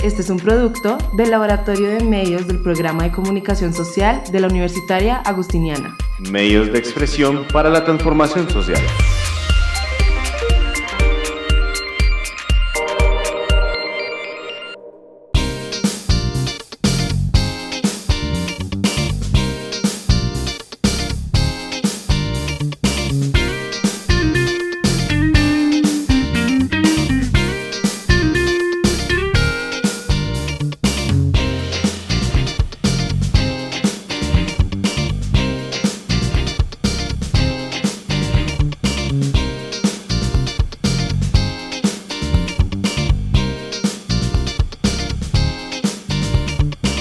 Este es un producto del Laboratorio de Medios del Programa de Comunicación Social de la Universitaria Agustiniana. Medios de expresión para la transformación social.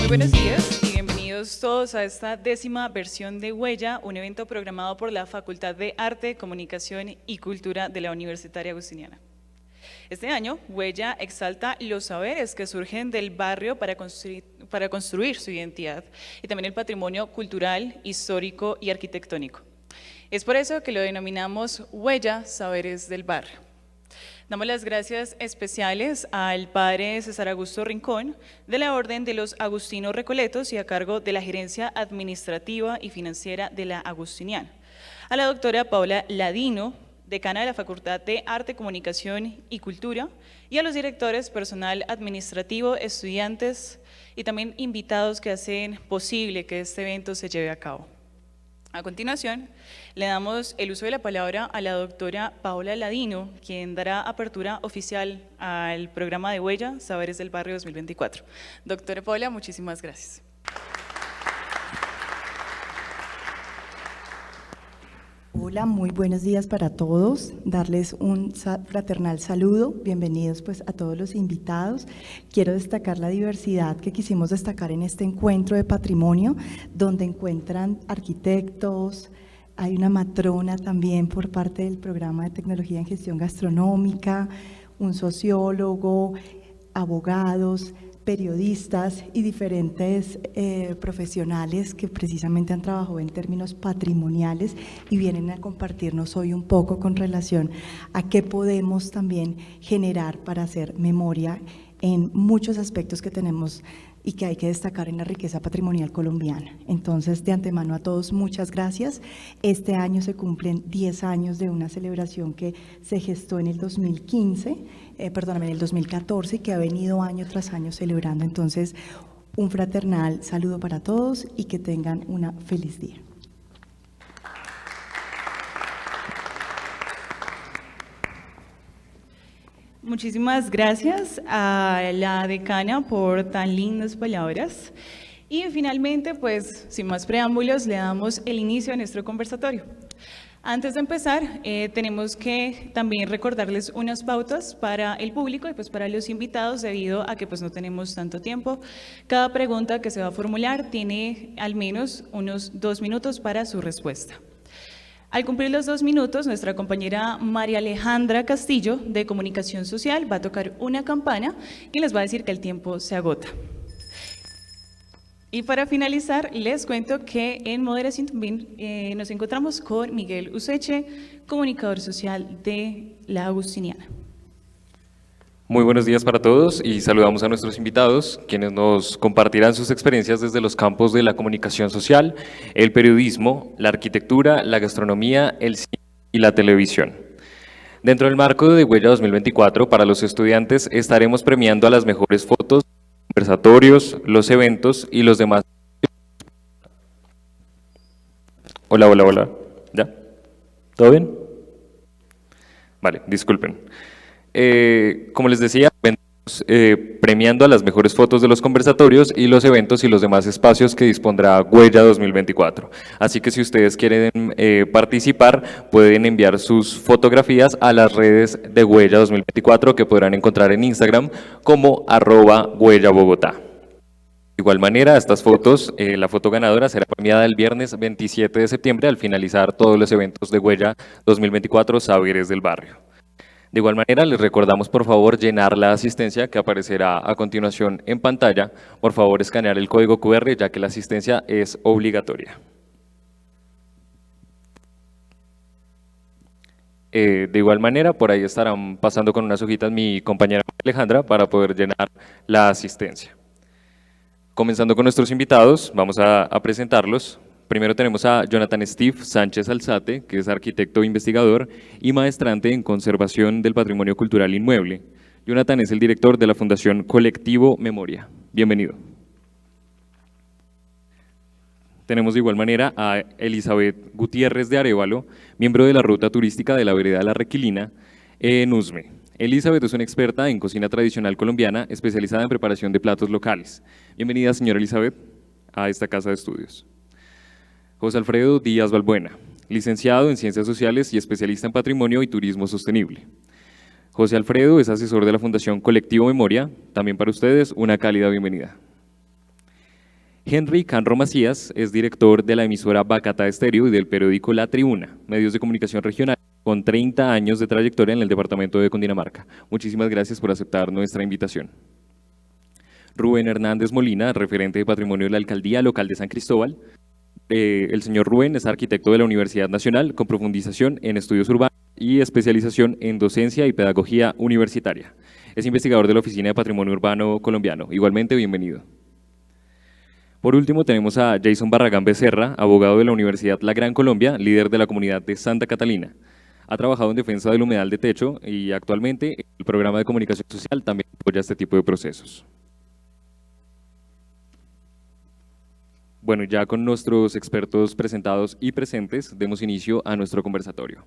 Buenos días y bienvenidos todos a esta 10ª versión de Huella, un evento programado por la Facultad de Arte, Comunicación y Cultura de la Universitaria Agustiniana. Este año, Huella exalta los saberes que surgen del barrio para construir su identidad y también el patrimonio cultural, histórico y arquitectónico. Es por eso que lo denominamos Huella Saberes del Barrio. Damos las gracias especiales al padre César Augusto Rincón, de la Orden de los Agustinos Recoletos y a cargo de la Gerencia Administrativa y Financiera de la Agustiniana, a la doctora Paula Ladino, decana de la Facultad de Arte, Comunicación y Cultura, y a los directores, personal administrativo, estudiantes y también invitados que hacen posible que este evento se lleve a cabo. A continuación, le damos el uso de la palabra a la doctora Paula Ladino, quien dará apertura oficial al programa de Huella Saberes del Barrio 2024. Doctora Paula, muchísimas gracias. Hola, muy buenos días para todos, darles un fraternal saludo, bienvenidos pues a todos los invitados. Quiero destacar la diversidad que quisimos destacar en este encuentro de patrimonio, donde encuentran arquitectos, hay una matrona también por parte del programa de tecnología en gestión gastronómica, un sociólogo, abogados, periodistas y diferentes profesionales que precisamente han trabajado en términos patrimoniales y vienen a compartirnos hoy un poco con relación a qué podemos también generar para hacer memoria en muchos aspectos que tenemos y que hay que destacar en la riqueza patrimonial colombiana. Entonces, de antemano a todos, muchas gracias. Este año se cumplen 10 años de una celebración que se gestó en el 2014 y que ha venido año tras año celebrando. Entonces, un fraternal saludo para todos y que tengan una feliz día. Muchísimas gracias a la decana por tan lindas palabras. Y finalmente, pues, sin más preámbulos, le damos el inicio a nuestro conversatorio. Antes de empezar, tenemos que también recordarles unas pautas para el público y pues para los invitados, debido a que pues no tenemos tanto tiempo. Cada pregunta que se va a formular tiene al menos unos 2 minutos para su respuesta. Al cumplir los 2 minutos, nuestra compañera María Alejandra Castillo, de Comunicación Social, va a tocar una campana y les va a decir que el tiempo se agota. Y para finalizar, les cuento que en moderación también nos encontramos con Miguel Useche, comunicador social de la Agustiniana. Muy buenos días para todos y saludamos a nuestros invitados, quienes nos compartirán sus experiencias desde los campos de la comunicación social, el periodismo, la arquitectura, la gastronomía, el cine y la televisión. Dentro del marco de Huella 2024, para los estudiantes estaremos premiando a las mejores fotos, conversatorios, los eventos y los demás. Hola. ¿Ya? ¿Todo bien? Vale, disculpen. Como les decía, premiando a las mejores fotos de los conversatorios y los eventos y los demás espacios que dispondrá Huella 2024. Así que si ustedes quieren participar, pueden enviar sus fotografías a las redes de Huella 2024 que podrán encontrar en Instagram como @HuellaBogotá. De igual manera, estas fotos, la foto ganadora será premiada el viernes 27 de septiembre al finalizar todos los eventos de Huella 2024 Saberes del Barrio. De igual manera, les recordamos por favor llenar la asistencia que aparecerá a continuación en pantalla. Por favor, escanear el código QR ya que la asistencia es obligatoria. De igual manera, por ahí estarán pasando con unas hojitas mi compañera Alejandra para poder llenar la asistencia. Comenzando con nuestros invitados, vamos a presentarlos. Primero tenemos a Jonathan Steve Sánchez Alzate, que es arquitecto investigador y maestrante en conservación del patrimonio cultural inmueble. Jonathan es el director de la Fundación Colectivo Memoria. Bienvenido. Tenemos de igual manera a Elizabeth Gutiérrez de Arévalo, miembro de la ruta turística de la vereda La Requilina en Usme. Elizabeth es una experta en cocina tradicional colombiana, especializada en preparación de platos locales. Bienvenida, señora Elizabeth, a esta casa de estudios. José Alfredo Díaz Balbuena, licenciado en Ciencias Sociales y especialista en Patrimonio y Turismo Sostenible. José Alfredo es asesor de la Fundación Colectivo Memoria. También para ustedes, una cálida bienvenida. Henry Canro Macías es director de la emisora Bacatá Estéreo y del periódico La Tribuna, medios de comunicación regional, con 30 años de trayectoria en el departamento de Cundinamarca. Muchísimas gracias por aceptar nuestra invitación. Rubén Hernández Molina, referente de Patrimonio de la Alcaldía Local de San Cristóbal. El señor Rubén es arquitecto de la Universidad Nacional con profundización en estudios urbanos y especialización en docencia y pedagogía universitaria. Es investigador de la Oficina de Patrimonio Urbano Colombiano. Igualmente, bienvenido. Por último, tenemos a Jason Barragán Becerra, abogado de la Universidad La Gran Colombia, líder de la comunidad de Santa Catalina. Ha trabajado en defensa del humedal de techo y actualmente el programa de comunicación social también apoya este tipo de procesos. Bueno, ya con nuestros expertos presentados y presentes, demos inicio a nuestro conversatorio.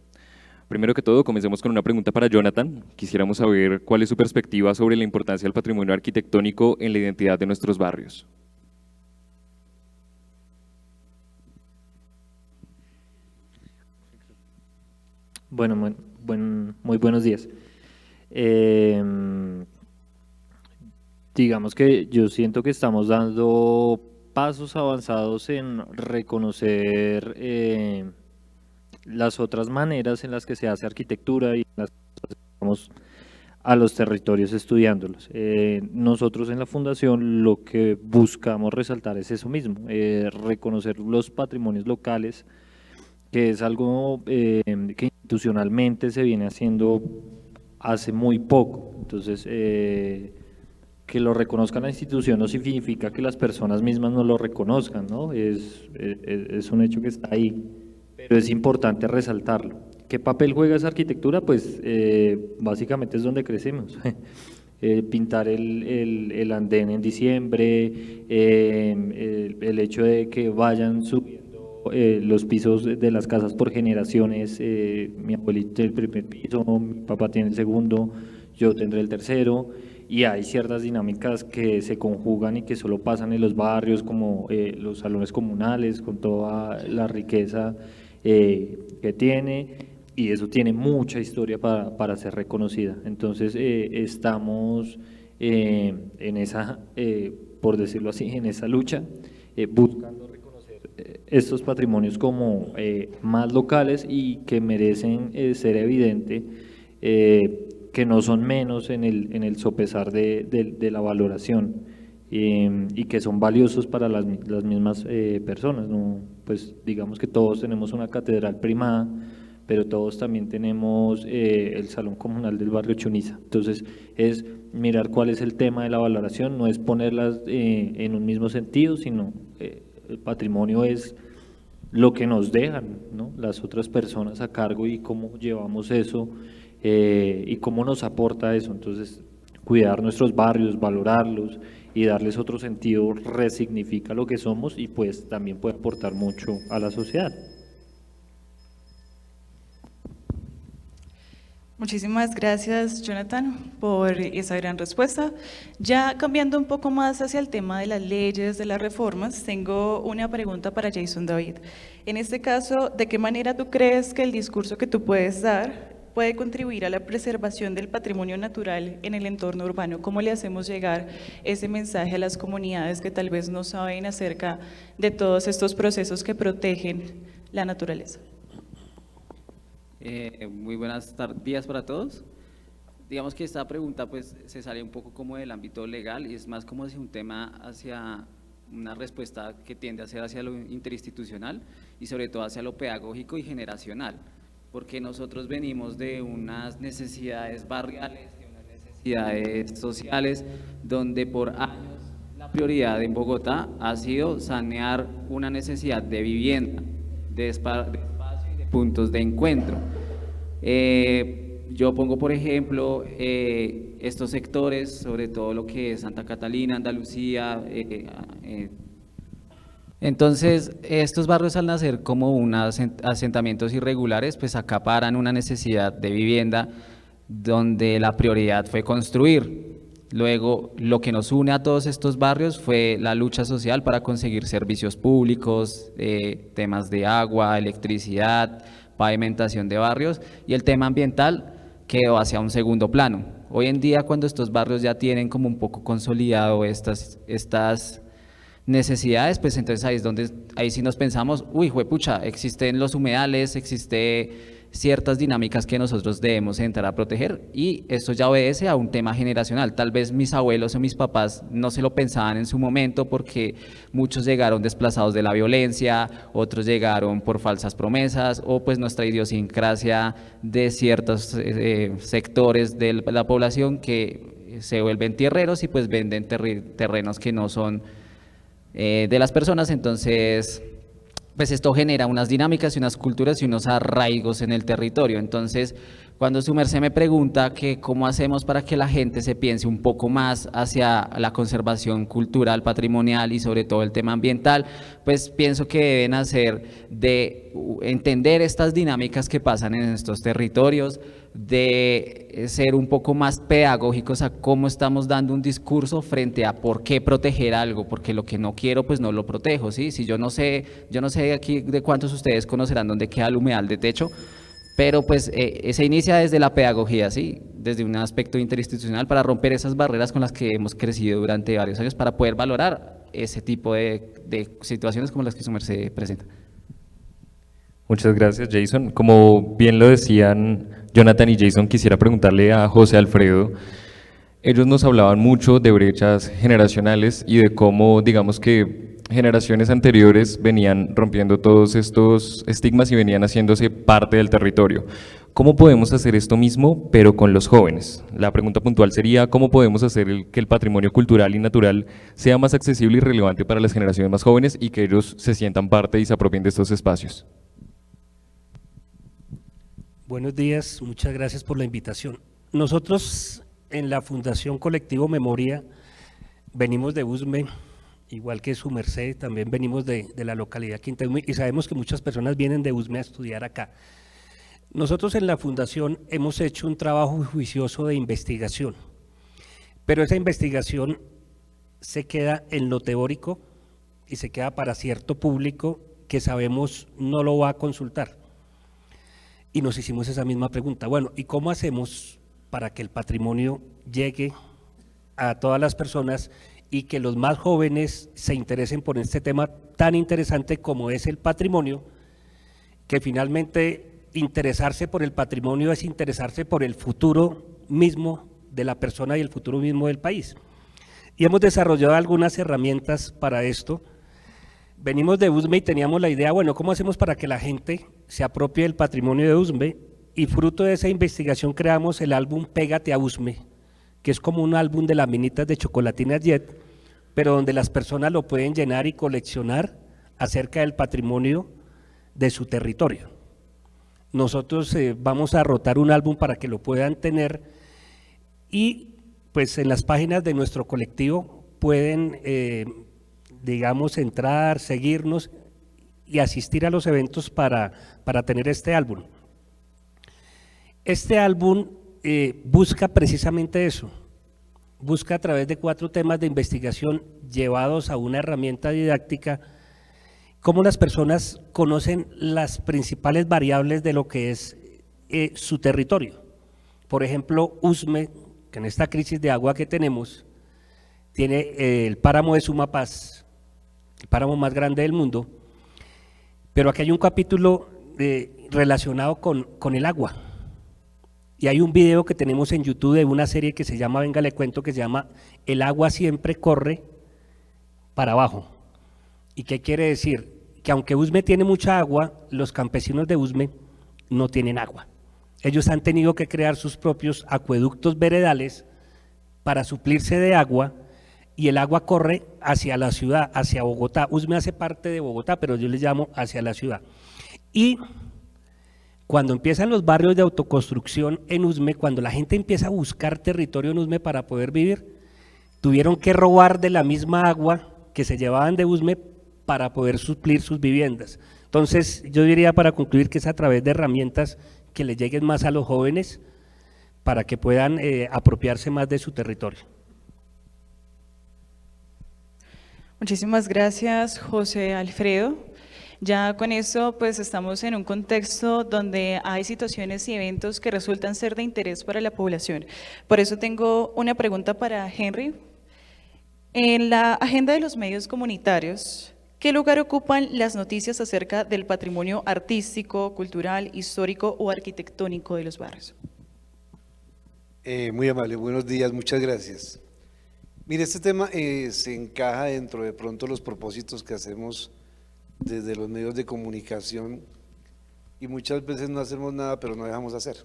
Primero que todo, comencemos con una pregunta para Jonathan. Quisiéramos saber cuál es su perspectiva sobre la importancia del patrimonio arquitectónico en la identidad de nuestros barrios. Bueno, muy buenos días. Digamos que yo siento que estamos dando pasos avanzados en reconocer las otras maneras en las que se hace arquitectura y en las que vamos a los territorios estudiándolos. Nosotros en la Fundación lo que buscamos resaltar es eso mismo, reconocer los patrimonios locales, que es algo que institucionalmente se viene haciendo hace muy poco. Entonces, que lo reconozca la institución no significa que las personas mismas no lo reconozcan, ¿no? Es un hecho que está ahí, pero es importante resaltarlo. ¿Qué papel juega esa arquitectura? Pues básicamente es donde crecemos. Pintar el andén en diciembre, el hecho de que vayan subiendo los pisos de las casas por generaciones, mi abuelito tiene el primer piso, mi papá tiene el segundo, yo tendré el tercero, y hay ciertas dinámicas que se conjugan y que solo pasan en los barrios, como los salones comunales, con toda la riqueza que tiene, y eso tiene mucha historia para ser reconocida. Entonces estamos en esa, por decirlo así, en esa lucha, buscando estos patrimonios como más locales y que merecen ser evidente, que no son menos en el sopesar de la valoración, y que son valiosos para las mismas personas, ¿no? Pues digamos que todos tenemos una catedral primada, pero todos también tenemos el Salón Comunal del barrio Chuniza. Entonces es mirar cuál es el tema de la valoración, no es ponerlas en un mismo sentido, sino el patrimonio es lo que nos dejan, ¿no?, las otras personas a cargo, y cómo llevamos eso y cómo nos aporta eso. Entonces, cuidar nuestros barrios, valorarlos y darles otro sentido resignifica lo que somos, y pues también puede aportar mucho a la sociedad. Muchísimas gracias, Jonathan, por esa gran respuesta. Ya cambiando un poco más hacia el tema de las leyes, de las reformas, tengo una pregunta para Jason David. En este caso, ¿de qué manera tú crees que el discurso que tú puedes dar puede contribuir a la preservación del patrimonio natural en el entorno urbano? ¿Cómo le hacemos llegar ese mensaje a las comunidades que tal vez no saben acerca de todos estos procesos que protegen la naturaleza? Muy buenas días para todos. Digamos que esta pregunta pues se sale un poco como del ámbito legal y es más como hacia un tema, hacia una respuesta que tiende a ser hacia lo interinstitucional y sobre todo hacia lo pedagógico y generacional. porque nosotros venimos de unas necesidades barriales, de unas necesidades sociales, donde por años la prioridad en Bogotá ha sido sanear una necesidad de vivienda, de espacio y de puntos de encuentro. Yo pongo, por ejemplo, estos sectores, sobre todo lo que es Santa Catalina, Andalucía. Entonces, estos barrios al nacer como unos asentamientos irregulares, pues acaparan una necesidad de vivienda donde la prioridad fue construir. Luego, lo que nos une a todos estos barrios fue la lucha social para conseguir servicios públicos, temas de agua, electricidad, pavimentación de barrios, y el tema ambiental quedó hacia un segundo plano. Hoy en día, cuando estos barrios ya tienen como un poco consolidado estas necesidades, pues entonces ahí sí nos pensamos, uy, juepucha, existen los humedales, existe ciertas dinámicas que nosotros debemos entrar a proteger, y esto ya obedece a un tema generacional. Tal vez mis abuelos o mis papás no se lo pensaban en su momento porque muchos llegaron desplazados de la violencia, otros llegaron por falsas promesas, o pues nuestra idiosincrasia de ciertos sectores de la población que se vuelven tierreros y pues venden terrenos que no son de las personas. Entonces pues esto genera unas dinámicas y unas culturas y unos arraigos en el territorio. Entonces, cuando su merced me pregunta que cómo hacemos para que la gente se piense un poco más hacia la conservación cultural, patrimonial y sobre todo el tema ambiental, pues pienso que deben hacer de entender estas dinámicas que pasan en estos territorios, de ser un poco más pedagógicos a cómo estamos dando un discurso frente a por qué proteger algo, porque lo que no quiero pues no lo protejo, ¿sí? Si yo no sé aquí de cuántos ustedes conocerán dónde queda el humedal de techo, pero pues se inicia desde la pedagogía, ¿sí? Desde un aspecto interinstitucional para romper esas barreras con las que hemos crecido durante varios años para poder valorar ese tipo de situaciones como las que su merced presenta. Muchas gracias, Jason. Como bien lo decían Jonathan y Jason, quisiera preguntarle a José Alfredo. Ellos nos hablaban mucho de brechas generacionales y de cómo, digamos que generaciones anteriores venían rompiendo todos estos estigmas y venían haciéndose parte del territorio. ¿Cómo podemos hacer esto mismo, pero con los jóvenes? La pregunta puntual sería, ¿cómo podemos hacer que el patrimonio cultural y natural sea más accesible y relevante para las generaciones más jóvenes y que ellos se sientan parte y se apropien de estos espacios? Buenos días, muchas gracias por la invitación. Nosotros en la Fundación Colectivo Memoria venimos de Usme, igual que su merced, también venimos de la localidad Quinta Usme, y sabemos que muchas personas vienen de Usme a estudiar acá. Nosotros en la Fundación hemos hecho un trabajo juicioso de investigación, pero esa investigación se queda en lo teórico y se queda para cierto público que sabemos no lo va a consultar. Y nos hicimos esa misma pregunta, bueno, ¿y cómo hacemos para que el patrimonio llegue a todas las personas y que los más jóvenes se interesen por este tema tan interesante como es el patrimonio, que finalmente interesarse por el patrimonio es interesarse por el futuro mismo de la persona y el futuro mismo del país? Y hemos desarrollado algunas herramientas para esto. Venimos de Usme y teníamos la idea, bueno, ¿cómo hacemos para que la gente se apropie del patrimonio de Usme? Y fruto de esa investigación creamos el álbum Pégate a Usme, que es como un álbum de laminitas de chocolatina Jet, pero donde las personas lo pueden llenar y coleccionar acerca del patrimonio de su territorio. Nosotros vamos a rotar un álbum para que lo puedan tener, y pues en las páginas de nuestro colectivo pueden digamos, entrar, seguirnos y asistir a los eventos para tener este álbum. Este álbum busca precisamente eso, busca a través de 4 temas de investigación llevados a una herramienta didáctica, cómo las personas conocen las principales variables de lo que es su territorio. Por ejemplo, Usme, que en esta crisis de agua que tenemos, tiene el páramo de Sumapaz, el páramo más grande del mundo, pero aquí hay un capítulo relacionado con el agua, y hay un video que tenemos en YouTube de una serie que se llama, venga le cuento, que se llama El agua siempre corre para abajo. ¿Y qué quiere decir? Que aunque Usme tiene mucha agua, los campesinos de Usme no tienen agua. Ellos han tenido que crear sus propios acueductos veredales para suplirse de agua, y el agua corre hacia la ciudad, hacia Bogotá. Usme hace parte de Bogotá, pero yo le llamo hacia la ciudad. Y cuando empiezan los barrios de autoconstrucción en Usme, cuando la gente empieza a buscar territorio en Usme para poder vivir, tuvieron que robar de la misma agua que se llevaban de Usme para poder suplir sus viviendas. Entonces, yo diría para concluir que es a través de herramientas que le lleguen más a los jóvenes para que puedan apropiarse más de su territorio. Muchísimas gracias, José Alfredo. Ya con eso, pues estamos en un contexto donde hay situaciones y eventos que resultan ser de interés para la población. Por eso tengo una pregunta para Henry. En la agenda de los medios comunitarios, ¿qué lugar ocupan las noticias acerca del patrimonio artístico, cultural, histórico o arquitectónico de los barrios? Muy amable, buenos días, muchas gracias. Mire, este tema se encaja dentro de pronto los propósitos que hacemos desde los medios de comunicación, y muchas veces no hacemos nada, pero no dejamos hacer,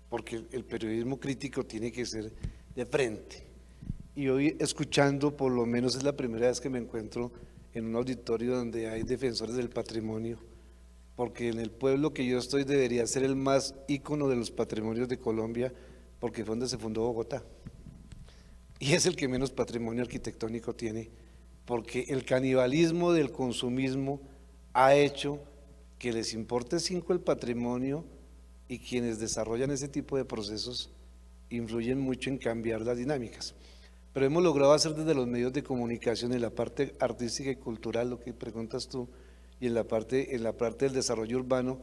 porque el periodismo crítico tiene que ser de frente. Y hoy, escuchando, por lo menos es la primera vez que me encuentro en un auditorio donde hay defensores del patrimonio, porque en el pueblo que yo estoy debería ser el más ícono de los patrimonios de Colombia, porque fue donde se fundó Bogotá. Y es el que menos patrimonio arquitectónico tiene, porque el canibalismo del consumismo ha hecho que les importe 5 el patrimonio, y quienes desarrollan ese tipo de procesos influyen mucho en cambiar las dinámicas. Pero hemos logrado hacer desde los medios de comunicación, en la parte artística y cultural, lo que preguntas tú, y en la parte del desarrollo urbano,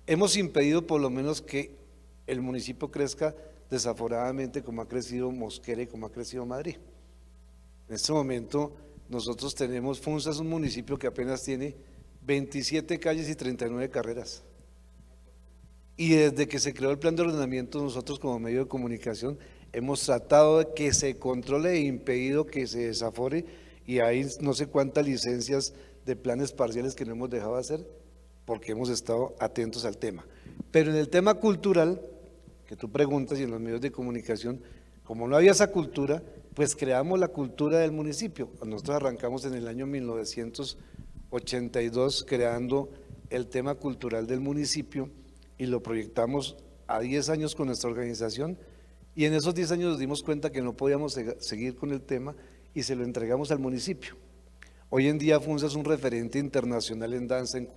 hemos impedido por lo menos que el municipio crezca desaforadamente como ha crecido Mosquera y como ha crecido Madrid. En este momento nosotros tenemos, Funza es un municipio que apenas tiene 27 calles y 39 carreras. Y desde que se creó el plan de ordenamiento, nosotros como medio de comunicación hemos tratado de que se controle e impedido que se desafore, y hay no sé cuántas licencias de planes parciales que no hemos dejado de hacer porque hemos estado atentos al tema. Pero en el tema cultural, que tú preguntas, y en los medios de comunicación, como no había esa cultura, pues creamos la cultura del municipio. Nosotros arrancamos en el año 1982 creando el tema cultural del municipio, y lo proyectamos a 10 años con nuestra organización, y en esos 10 años nos dimos cuenta que no podíamos seguir con el tema y se lo entregamos al municipio. Hoy en día Funza es un referente internacional en danza y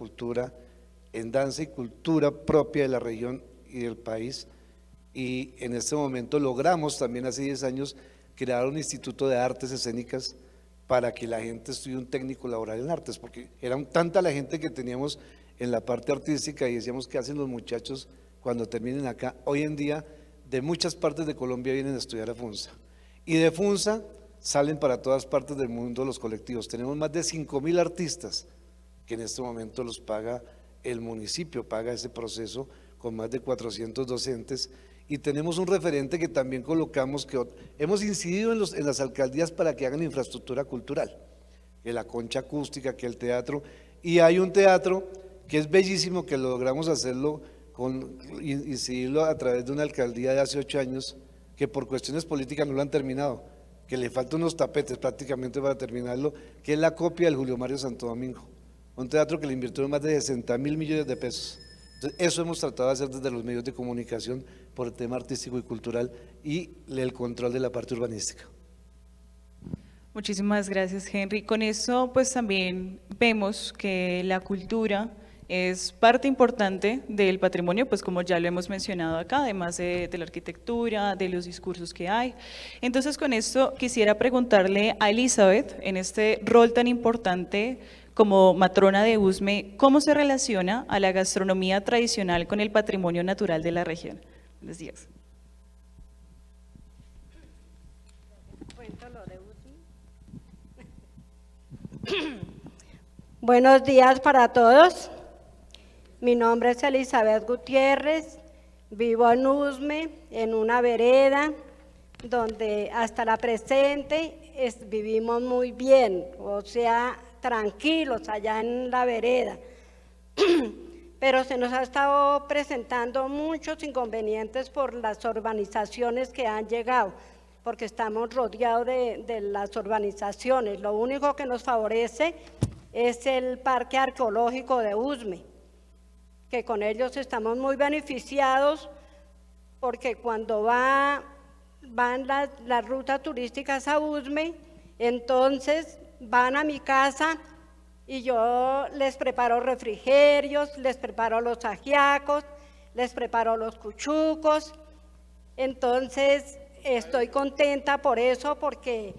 cultura propia de la región y del país, y en este momento logramos también hace 10 años crear un instituto de artes escénicas para que la gente estudie un técnico laboral en artes, porque era tanta la gente que teníamos en la parte artística y decíamos, ¿qué hacen los muchachos cuando terminen acá? Hoy en día de muchas partes de Colombia vienen a estudiar a Funza, y de Funza salen para todas partes del mundo los colectivos. Tenemos más de 5.000 artistas que en este momento los paga el municipio, paga ese proceso con más de 400 docentes, y tenemos un referente que también colocamos, que hemos incidido en las alcaldías para que hagan infraestructura cultural, que la concha acústica, que el teatro, y hay un teatro que es bellísimo, que logramos hacerlo, incidirlo a través de una alcaldía de hace 8 años, que por cuestiones políticas no lo han terminado, que le faltan unos tapetes prácticamente para terminarlo, que es la copia del Julio Mario Santo Domingo, un teatro que le invirtió más de 60.000 millones de pesos. Entonces, eso hemos tratado de hacer desde los medios de comunicación por el tema artístico y cultural y el control de la parte urbanística. Muchísimas gracias, Henry. Con eso, pues también vemos que la cultura es parte importante del patrimonio, pues como ya lo hemos mencionado acá, además de la arquitectura, de los discursos que hay. Entonces, con esto quisiera preguntarle a Elizabeth, en este rol tan importante como matrona de Usme, ¿cómo se relaciona a la gastronomía tradicional con el patrimonio natural de la región? Buenos días. Buenos días para todos. Mi nombre es Elizabeth Gutiérrez, vivo en Usme, en una vereda donde hasta la presente vivimos muy bien, o sea, tranquilos allá en la vereda. pero se nos ha estado presentando muchos inconvenientes por las urbanizaciones que han llegado, porque estamos rodeados de las urbanizaciones. Lo único que nos favorece es el Parque Arqueológico de Usme, que con ellos estamos muy beneficiados, porque cuando van las rutas turísticas a Usme, entonces van a mi casa y yo les preparo refrigerios, les preparo los ajiacos, les preparo los cuchucos. Entonces estoy contenta por eso, porque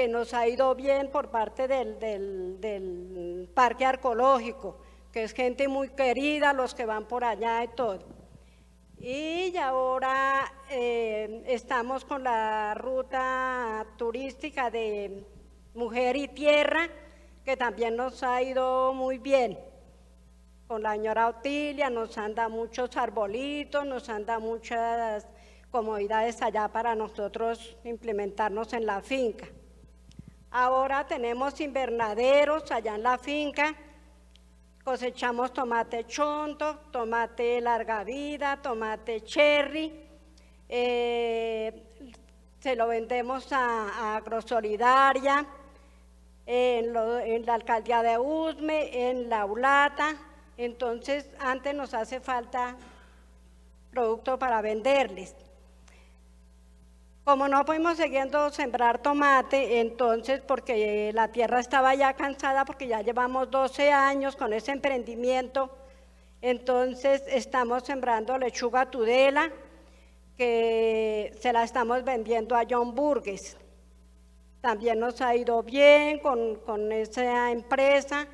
nos ha ido bien por parte del Parque Arqueológico, que es gente muy querida, los que van por allá y todo. Y ahora estamos con la ruta turística de Mujer y Tierra, que también nos ha ido muy bien. Con la señora Otilia nos han dado muchos arbolitos, nos han dado muchas comodidades allá para nosotros implementarnos en la finca. Ahora tenemos invernaderos allá en la finca, cosechamos tomate chonto, tomate larga vida, tomate cherry, se lo vendemos a Agrosolidaria, en la alcaldía de Usme, en la Ulata. Entonces antes nos hace falta producto para venderles. Como no pudimos siguiendo sembrar tomate, entonces porque la tierra estaba ya cansada, porque ya llevamos 12 años con ese emprendimiento, entonces estamos sembrando lechuga Tudela, que se la estamos vendiendo a John Burgues. También nos ha ido bien con esa empresa,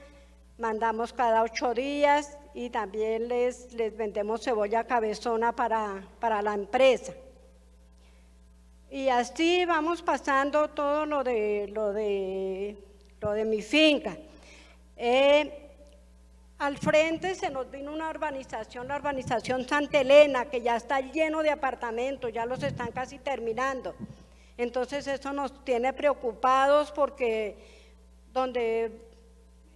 mandamos cada 8 días y también les vendemos cebolla cabezona para la empresa. Y así vamos pasando todo lo de mi finca. Al frente se nos vino una urbanización, la urbanización Santa Elena, que ya está lleno de apartamentos, ya los están casi terminando. Entonces eso nos tiene preocupados, porque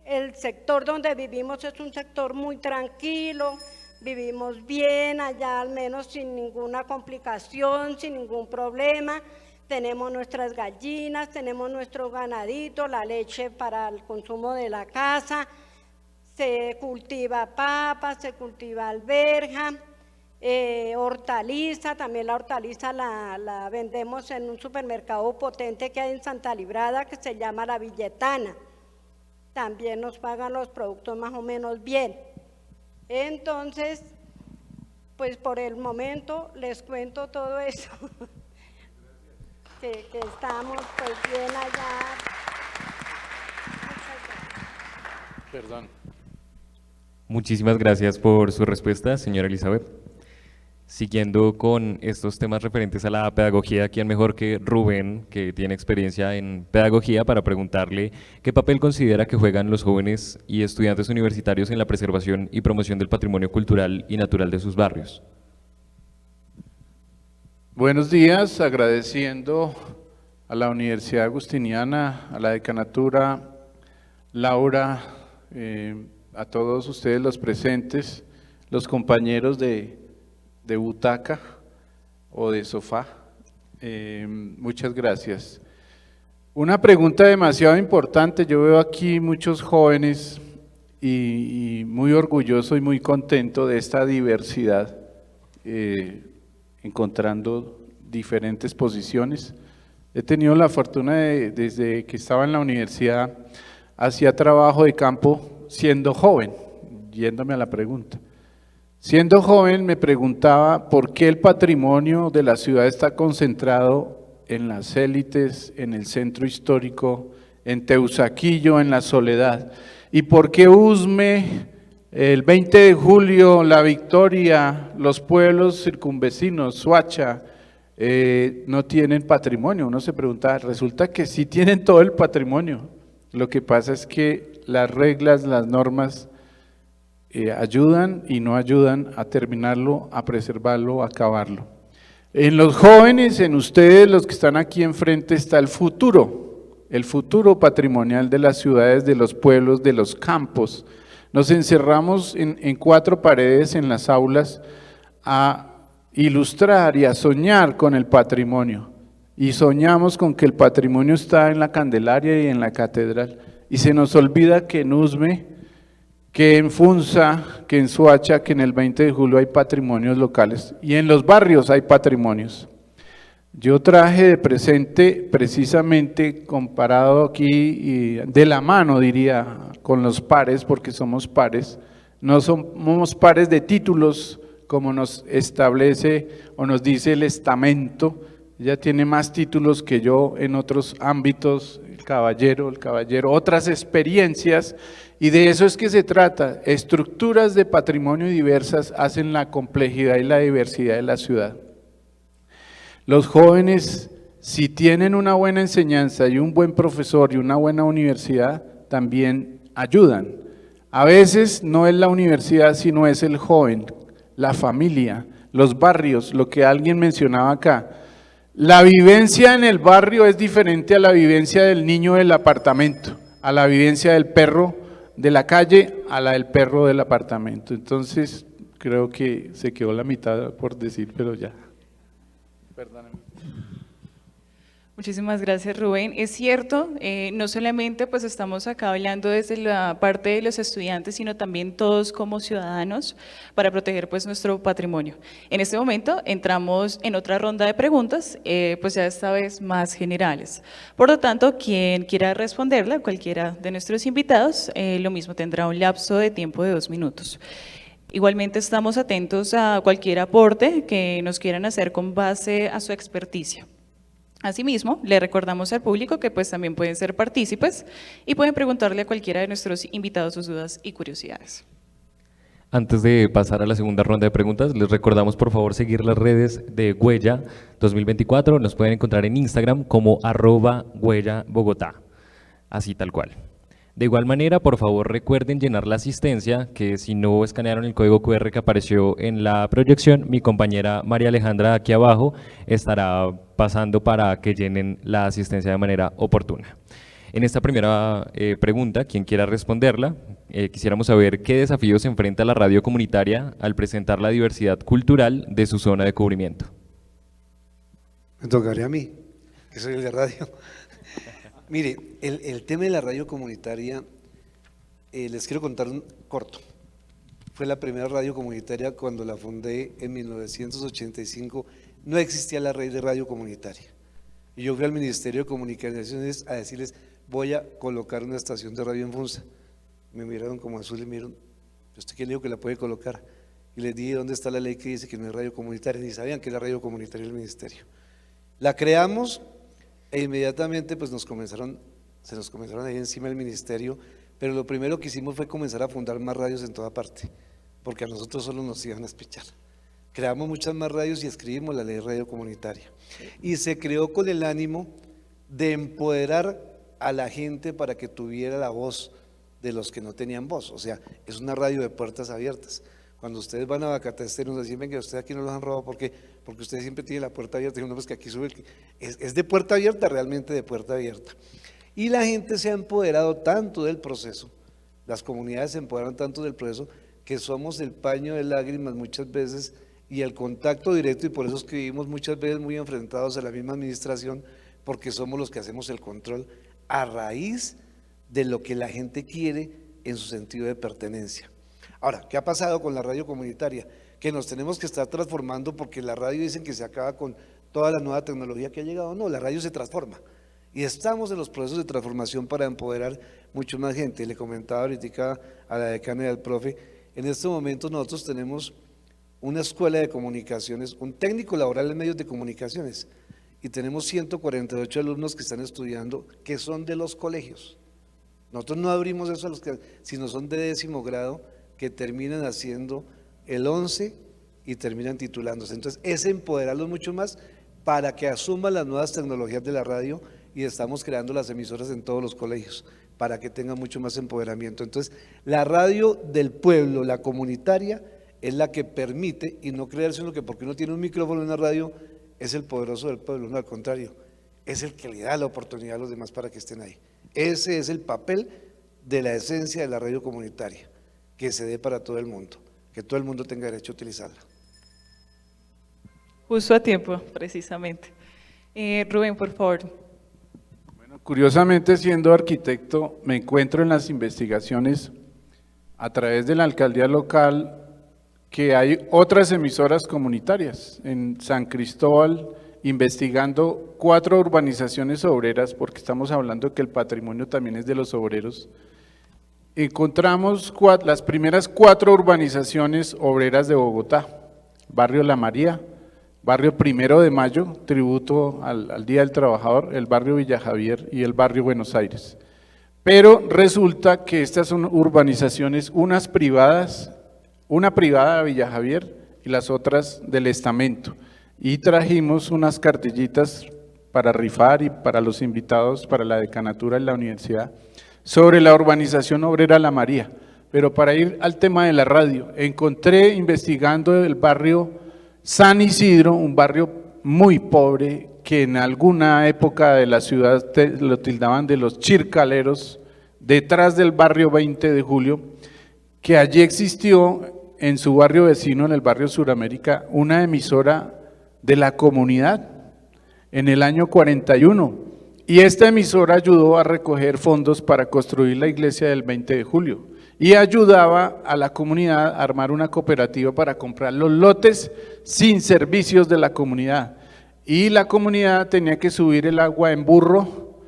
el sector donde vivimos es un sector muy tranquilo, vivimos bien allá, al menos sin ninguna complicación, sin ningún problema. Tenemos nuestras gallinas, tenemos nuestro ganadito, la leche para el consumo de la casa, se cultiva papa, se cultiva alberja, hortaliza. También la hortaliza la vendemos en un supermercado potente que hay en Santa Librada, que se llama La Villetana. También nos pagan los productos más o menos bien. Entonces, pues por el momento les cuento todo eso, que estamos pues bien allá. Perdón. Muchísimas gracias por su respuesta, señora Elizabeth. Siguiendo con estos temas referentes a la pedagogía, ¿quién mejor que Rubén, que tiene experiencia en pedagogía, para preguntarle qué papel considera que juegan los jóvenes y estudiantes universitarios en la preservación y promoción del patrimonio cultural y natural de sus barrios? Buenos días, agradeciendo a la Universidad Agustiniana, a la decanatura, Laura, a todos ustedes los presentes, los compañeros de butaca o de sofá, muchas gracias. Una pregunta demasiado importante. Yo veo aquí muchos jóvenes y muy orgulloso y muy contento de esta diversidad, encontrando diferentes posiciones. He tenido la fortuna desde que estaba en la universidad, hacía trabajo de campo siendo joven, yéndome a la pregunta. Siendo joven me preguntaba por qué el patrimonio de la ciudad está concentrado en las élites, en el centro histórico, en Teusaquillo, en la Soledad, y por qué Usme, el 20 de julio, La Victoria, los pueblos circunvecinos, Suacha, no tienen patrimonio. Uno se pregunta, resulta que sí tienen todo el patrimonio. Lo que pasa es que las reglas, las normas ayudan y no ayudan a terminarlo, a preservarlo, a acabarlo. En los jóvenes, en ustedes, los que están aquí enfrente, está el futuro patrimonial de las ciudades, de los pueblos, de los campos. Nos encerramos en 4 paredes en las aulas a ilustrar y a soñar con el patrimonio. Y soñamos con que el patrimonio está en la Candelaria y en la Catedral. Y se nos olvida que en Usme, que en Funza, que en Soacha, que en el 20 de julio hay patrimonios locales. Y en los barrios hay patrimonios. Yo traje de presente precisamente comparado aquí, de la mano diría, con los pares, porque somos pares. No somos pares de títulos como nos establece o nos dice el estamento. Ella tiene más títulos que yo en otros ámbitos, el caballero, otras experiencias, y de eso es que se trata. Estructuras de patrimonio diversas hacen la complejidad y la diversidad de la ciudad. Los jóvenes, si tienen una buena enseñanza y un buen profesor y una buena universidad, también ayudan. A veces no es la universidad, sino es el joven, la familia, los barrios, lo que alguien mencionaba acá. La vivencia en el barrio es diferente a la vivencia del niño del apartamento, a la vivencia del perro de la calle, a la del perro del apartamento. Entonces, creo que se quedó la mitad por decir, pero ya. Perdóname. Muchísimas gracias, Rubén. Es cierto, no solamente pues estamos acá hablando desde la parte de los estudiantes, sino también todos como ciudadanos para proteger pues nuestro patrimonio. En este momento entramos en otra ronda de preguntas, pues ya esta vez más generales. Por lo tanto, quien quiera responderla, cualquiera de nuestros invitados, lo mismo tendrá un lapso de tiempo de 2 minutos. Igualmente estamos atentos a cualquier aporte que nos quieran hacer con base a su experticia. Asimismo, le recordamos al público que pues también pueden ser partícipes y pueden preguntarle a cualquiera de nuestros invitados sus dudas y curiosidades. Antes de pasar a la segunda ronda de preguntas, les recordamos por favor seguir las redes de Huella 2024, nos pueden encontrar en Instagram como @HuellaBogotá, así tal cual. De igual manera, por favor recuerden llenar la asistencia, que si no escanearon el código QR que apareció en la proyección, mi compañera María Alejandra aquí abajo estará pasando para que llenen la asistencia de manera oportuna. En esta primera pregunta, quien quiera responderla, quisiéramos saber qué desafíos enfrenta la radio comunitaria al presentar la diversidad cultural de su zona de cubrimiento. Me tocaría a mí, que soy el de radio. Mire, el tema de la radio comunitaria, les quiero contar un corto. Fue la primera radio comunitaria cuando la fundé en 1985, no existía la red de radio comunitaria. Y yo fui al Ministerio de Comunicaciones a decirles, voy a colocar una estación de radio en Funza. Me miraron como azul y me dijeron, ¿usted quién le dijo que la puede colocar? Y les dije, ¿dónde está la ley que dice que no es radio comunitaria? Ni sabían que era radio comunitaria del Ministerio. La creamos. E inmediatamente pues se nos comenzaron a ir encima del ministerio, pero lo primero que hicimos fue comenzar a fundar más radios en toda parte, porque a nosotros solo nos iban a espichar. Creamos muchas más radios y escribimos la ley de radio comunitaria. Y se creó con el ánimo de empoderar a la gente para que tuviera la voz de los que no tenían voz. O sea, es una radio de puertas abiertas. Cuando ustedes van a Bacatester y nos dicen, venga, ustedes aquí no los han robado, ¿por qué? Porque usted siempre tiene la puerta abierta. Y uno, pues que aquí sube, es de puerta abierta, realmente de puerta abierta. Y la gente se ha empoderado tanto del proceso, las comunidades se empoderaron tanto del proceso, que somos el paño de lágrimas muchas veces y el contacto directo, y por eso escribimos muchas veces muy enfrentados a la misma administración, porque somos los que hacemos el control a raíz de lo que la gente quiere en su sentido de pertenencia. Ahora, ¿qué ha pasado con la radio comunitaria? Que nos tenemos que estar transformando porque la radio dicen que se acaba con toda la nueva tecnología que ha llegado. No, la radio se transforma y estamos en los procesos de transformación para empoderar mucho más gente. Le comentaba ahorita a la decana y al profe, en este momento nosotros tenemos una escuela de comunicaciones, un técnico laboral en medios de comunicaciones y tenemos 148 alumnos que están estudiando que son de los colegios. Nosotros no abrimos eso a los que, sino son de 10º grado, que terminan haciendo el 11 y terminan titulándose. Entonces, es empoderarlos mucho más para que asuman las nuevas tecnologías de la radio y estamos creando las emisoras en todos los colegios para que tengan mucho más empoderamiento. Entonces, la radio del pueblo, la comunitaria, es la que permite y no creerse uno que porque uno tiene un micrófono en una radio es el poderoso del pueblo, no, al contrario, es el que le da la oportunidad a los demás para que estén ahí. Ese es el papel de la esencia de la radio comunitaria. que se dé para todo el mundo, que todo el mundo tenga derecho a utilizarla. Justo a tiempo, precisamente. Rubén, por favor. Bueno, curiosamente, siendo arquitecto, me encuentro en las investigaciones a través de la alcaldía local que hay otras emisoras comunitarias. En San Cristóbal, investigando 4 urbanizaciones obreras, porque estamos hablando que el patrimonio también es de los obreros, encontramos las primeras 4 urbanizaciones obreras de Bogotá: Barrio La María, Barrio 1 de Mayo, tributo al Día del Trabajador, el Barrio Villa Javier y el Barrio Buenos Aires. Pero resulta que estas son urbanizaciones, unas privadas, una privada de Villa Javier y las otras del estamento. Y trajimos unas cartillitas para rifar y para los invitados, para la decanatura de la universidad, sobre la urbanización obrera La María. Pero para ir al tema de la radio, encontré investigando el barrio San Isidro, un barrio muy pobre, que en alguna época de la ciudad lo tildaban de los chircaleros, detrás del barrio 20 de Julio, que allí existió en su barrio vecino, en el barrio Suramérica, una emisora de la comunidad en el año 41, y esta emisora ayudó a recoger fondos para construir la iglesia del 20 de julio y ayudaba a la comunidad a armar una cooperativa para comprar los lotes sin servicios de la comunidad, y la comunidad tenía que subir el agua en burro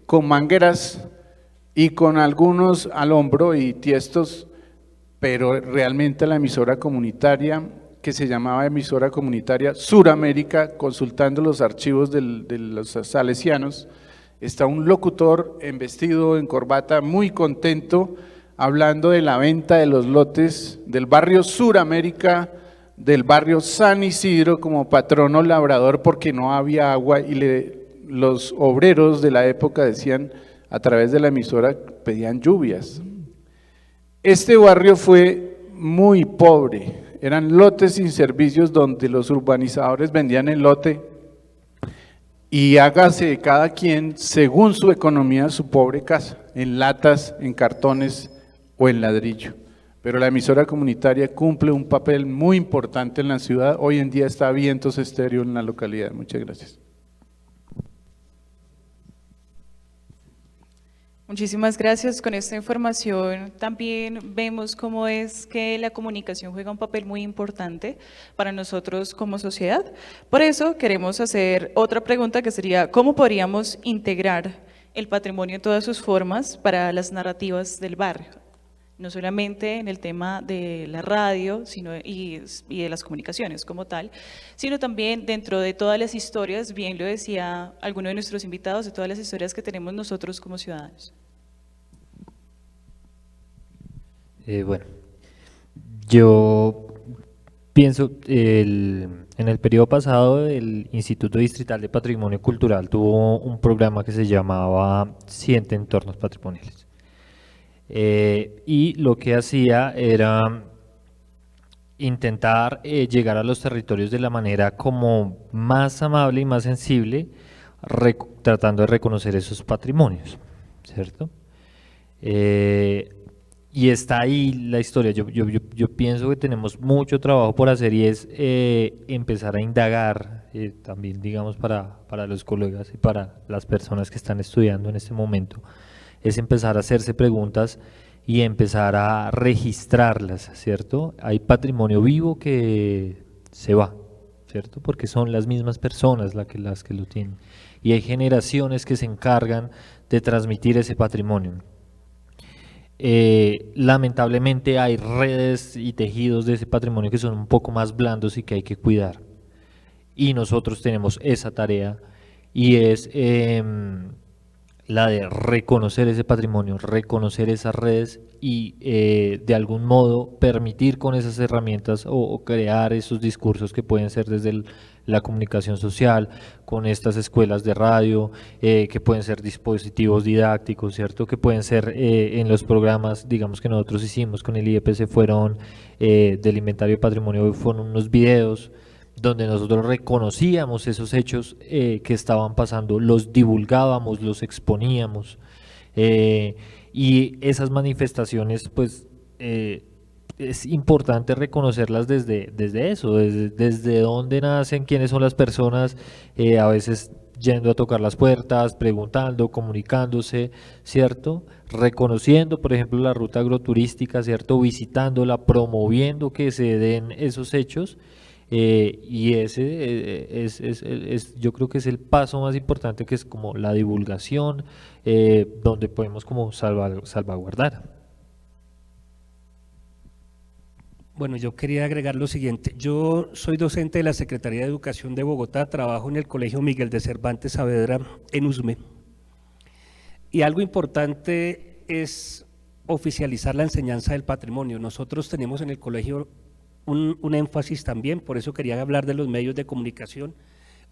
con mangueras y con algunos al hombro y tiestos, pero realmente la emisora comunitaria, que se llamaba Emisora Comunitaria Suramérica, consultando los archivos de los salesianos, está un locutor vestido en corbata muy contento, hablando de la venta de los lotes del barrio Suramérica, del barrio San Isidro, como patrono labrador, porque no había agua, y los obreros de la época decían, a través de la emisora, pedían lluvias. Este barrio fue muy pobre, eran lotes sin servicios donde los urbanizadores vendían el lote y hágase cada quien según su economía su pobre casa, en latas, en cartones o en ladrillo. Pero la emisora comunitaria cumple un papel muy importante en la ciudad. Hoy en día está Vientos Estéreo en la localidad. Muchas gracias. Muchísimas gracias. Con esta información también vemos cómo es que la comunicación juega un papel muy importante para nosotros como sociedad. Por eso queremos hacer otra pregunta, que sería: ¿cómo podríamos integrar el patrimonio en todas sus formas para las narrativas del barrio? No solamente en el tema de la radio y de las comunicaciones como tal, sino también dentro de todas las historias, bien lo decía alguno de nuestros invitados, de todas las historias que tenemos nosotros como ciudadanos. Bueno, yo pienso, en el periodo pasado el Instituto Distrital de Patrimonio Cultural tuvo un programa que se llamaba 100 Entornos Patrimoniales. Y lo que hacía era intentar llegar a los territorios de la manera como más amable y más sensible, tratando de reconocer esos patrimonios, ¿cierto? Y está ahí la historia. Yo pienso que tenemos mucho trabajo por hacer, y es empezar a indagar, también digamos para los colegas y para las personas que están estudiando en este momento, es empezar a hacerse preguntas y empezar a registrarlas, ¿cierto? Hay patrimonio vivo que se va, ¿cierto? Porque son las mismas personas las que lo tienen, y hay generaciones que se encargan de transmitir ese patrimonio. Lamentablemente hay redes y tejidos de ese patrimonio que son un poco más blandos y que hay que cuidar, y nosotros tenemos esa tarea, y es la de reconocer ese patrimonio, reconocer esas redes y de algún modo permitir con esas herramientas o crear esos discursos que pueden ser desde la comunicación social, con estas escuelas de radio, que pueden ser dispositivos didácticos, ¿cierto? Que pueden ser en los programas, digamos, que nosotros hicimos con el IEPC, fueron del inventario de patrimonio, fueron unos videos donde nosotros reconocíamos esos hechos que estaban pasando, los divulgábamos, los exponíamos, y esas manifestaciones pues es importante reconocerlas desde eso, desde dónde nacen, quiénes son las personas, a veces yendo a tocar las puertas, preguntando, comunicándose, ¿cierto? Reconociendo, por ejemplo, la ruta agroturística, ¿cierto? Visitándola, promoviendo que se den esos hechos, y ese yo creo que es el paso más importante, que es como la divulgación, donde podemos como salvaguardar. Bueno, yo quería agregar lo siguiente. Yo soy docente de la Secretaría de Educación de Bogotá, trabajo en el Colegio Miguel de Cervantes Saavedra en Usme. Y algo importante es oficializar la enseñanza del patrimonio. Nosotros tenemos en el colegio un énfasis también, por eso quería hablar de los medios de comunicación,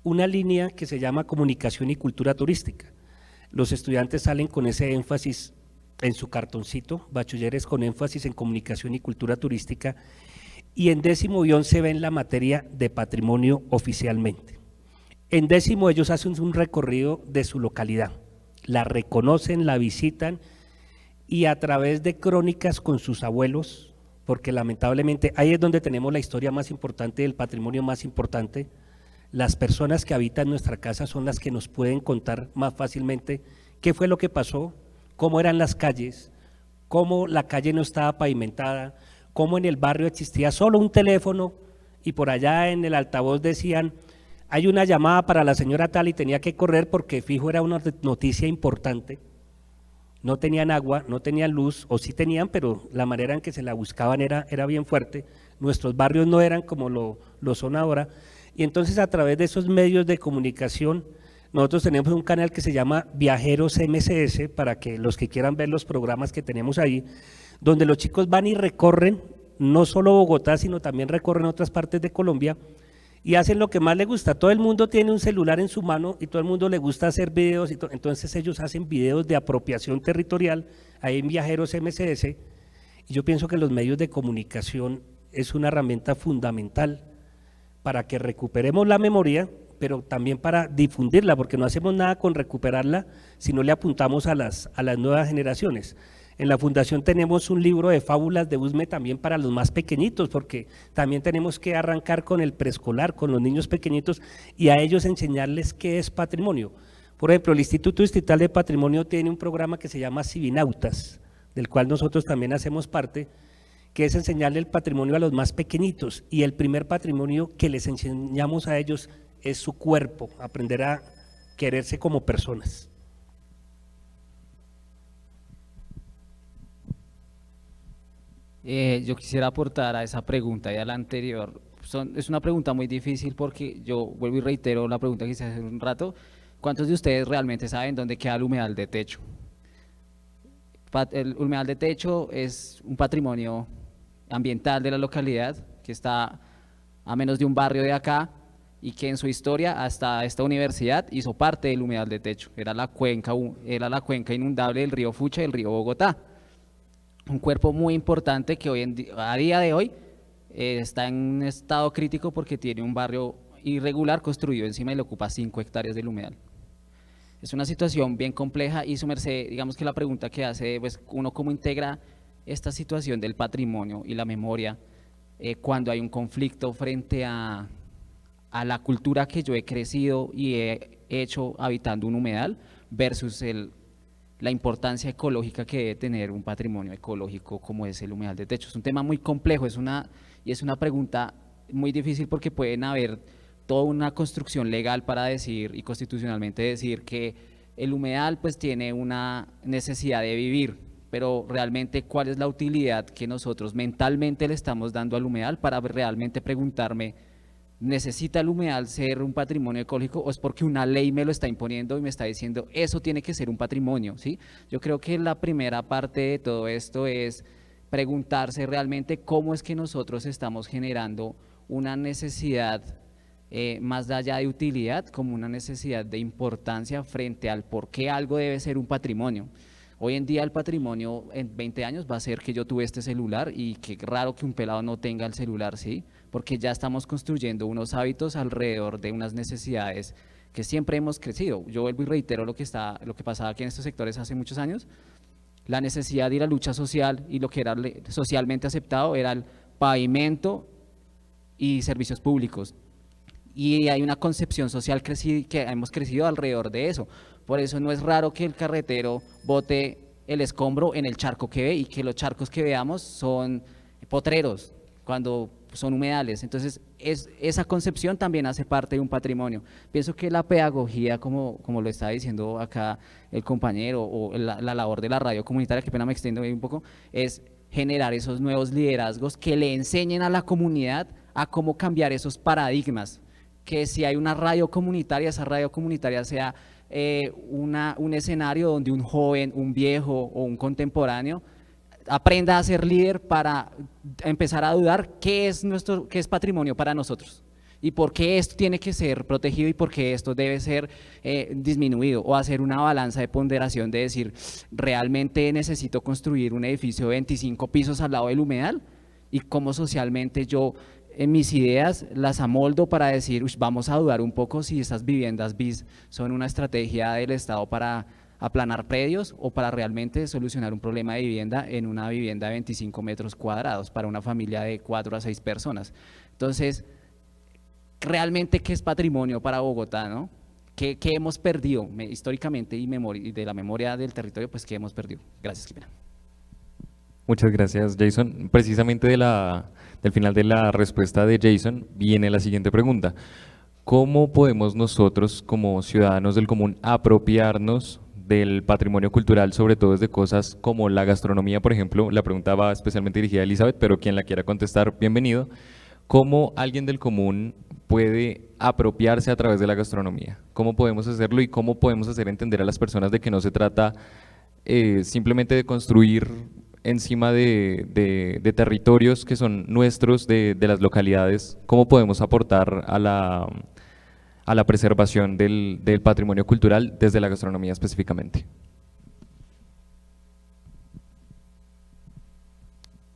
una línea que se llama comunicación y cultura turística. Los estudiantes salen con ese énfasis en su cartoncito, bachilleres con énfasis en comunicación y cultura turística, y en 10º y 11 ven la materia de patrimonio oficialmente. En 10º ellos hacen un recorrido de su localidad, la reconocen, la visitan, y a través de crónicas con sus abuelos, porque lamentablemente ahí es donde tenemos la historia más importante, el patrimonio más importante. Las personas que habitan nuestra casa son las que nos pueden contar más fácilmente qué fue lo que pasó, cómo eran las calles, cómo la calle no estaba pavimentada, cómo en el barrio existía solo un teléfono y por allá en el altavoz decían, hay una llamada para la señora tal, y tenía que correr porque fijo era una noticia importante. No tenían agua, no tenían luz, o sí tenían, pero la manera en que se la buscaban era bien fuerte. Nuestros barrios no eran como lo son ahora, y entonces a través de esos medios de comunicación nosotros tenemos un canal que se llama Viajeros MCS, para que los que quieran ver los programas que tenemos ahí, donde los chicos van y recorren no solo Bogotá, sino también recorren otras partes de Colombia y hacen lo que más les gusta. Todo el mundo tiene un celular en su mano y todo el mundo le gusta hacer videos, entonces ellos hacen videos de apropiación territorial ahí en Viajeros MCS, y yo pienso que los medios de comunicación es una herramienta fundamental para que recuperemos la memoria, pero también para difundirla, porque no hacemos nada con recuperarla si no le apuntamos a las nuevas generaciones. En la fundación tenemos un libro de fábulas de Usme también para los más pequeñitos, porque también tenemos que arrancar con el preescolar, con los niños pequeñitos, y a ellos enseñarles qué es patrimonio. Por ejemplo, el Instituto Distrital de Patrimonio tiene un programa que se llama Civinautas, del cual nosotros también hacemos parte, que es enseñarle el patrimonio a los más pequeñitos, y el primer patrimonio que les enseñamos a ellos es su cuerpo, aprender a quererse como personas. Yo quisiera aportar a esa pregunta y a la anterior. Es una pregunta muy difícil porque yo vuelvo y reitero la pregunta que hice hace un rato. ¿Cuántos de ustedes realmente saben dónde queda el humedal de techo? El humedal de techo es un patrimonio ambiental de la localidad que está a menos de un barrio de acá, y que en su historia hasta esta universidad hizo parte del humedal de techo. Era la cuenca inundable del río Fucha y el río Bogotá. Un cuerpo muy importante que a día de hoy está en un estado crítico porque tiene un barrio irregular construido encima y le ocupa 5 hectáreas del humedal. Es una situación bien compleja y su merced, digamos que la pregunta que hace, pues uno cómo integra esta situación del patrimonio y la memoria cuando hay un conflicto frente a la cultura que yo he crecido y he hecho habitando un humedal versus la importancia ecológica que debe tener un patrimonio ecológico como es el humedal de techo. Es un tema muy complejo, es una pregunta muy difícil porque pueden haber toda una construcción legal para decir y constitucionalmente decir que el humedal pues tiene una necesidad de vivir, pero realmente cuál es la utilidad que nosotros mentalmente le estamos dando al humedal para realmente preguntarme, ¿necesita el humedal ser un patrimonio ecológico o es porque una ley me lo está imponiendo y me está diciendo eso tiene que ser un patrimonio? ¿Sí? Yo creo que la primera parte de todo esto es preguntarse realmente cómo es que nosotros estamos generando una necesidad más allá de utilidad, como una necesidad de importancia frente al por qué algo debe ser un patrimonio. Hoy en día el patrimonio en 20 años va a ser que yo tuve este celular y qué raro que un pelado no tenga el celular, ¿sí? Porque ya estamos construyendo unos hábitos alrededor de unas necesidades que siempre hemos crecido. Yo vuelvo y reitero lo que pasaba aquí en estos sectores hace muchos años. La necesidad y la lucha social y lo que era socialmente aceptado era el pavimento y servicios públicos. Y hay una concepción social que hemos crecido alrededor de eso. Por eso no es raro que el carretero bote el escombro en el charco que ve y que los charcos que veamos son potreros cuando son humedales. Entonces, esa concepción también hace parte de un patrimonio. Pienso que la pedagogía, como lo está diciendo acá el compañero, o la labor de la radio comunitaria, que pena me extiendo ahí un poco, es generar esos nuevos liderazgos que le enseñen a la comunidad a cómo cambiar esos paradigmas. Que si hay una radio comunitaria, esa radio comunitaria sea un escenario donde un joven, un viejo o un contemporáneo aprenda a ser líder para empezar a dudar qué es patrimonio para nosotros y por qué esto tiene que ser protegido y por qué esto debe ser disminuido, o hacer una balanza de ponderación de decir, ¿realmente necesito construir un edificio de 25 pisos al lado del humedal? Y cómo socialmente yo en mis ideas las amoldo para decir, vamos a dudar un poco si estas viviendas BIS son una estrategia del Estado para aplanar predios o para realmente solucionar un problema de vivienda en una vivienda de 25 metros cuadrados para una familia de 4 a 6 personas. Entonces, realmente, ¿qué es patrimonio para Bogotá, no? ¿Qué hemos perdido históricamente y de la memoria del territorio? Pues, ¿qué hemos perdido? Gracias, Cristina. Muchas gracias, Jason. Precisamente del final de la respuesta de Jason viene la siguiente pregunta. ¿Cómo podemos nosotros, como ciudadanos del común, apropiarnos del patrimonio cultural, sobre todo desde cosas como la gastronomía, por ejemplo? La pregunta va especialmente dirigida a Elizabeth, pero quien la quiera contestar, bienvenido. ¿Cómo alguien del común puede apropiarse a través de la gastronomía? ¿Cómo podemos hacerlo y cómo podemos hacer entender a las personas de que no se trata simplemente de construir encima de territorios que son nuestros, de las localidades? ¿Cómo podemos aportar a la preservación del patrimonio cultural desde la gastronomía específicamente?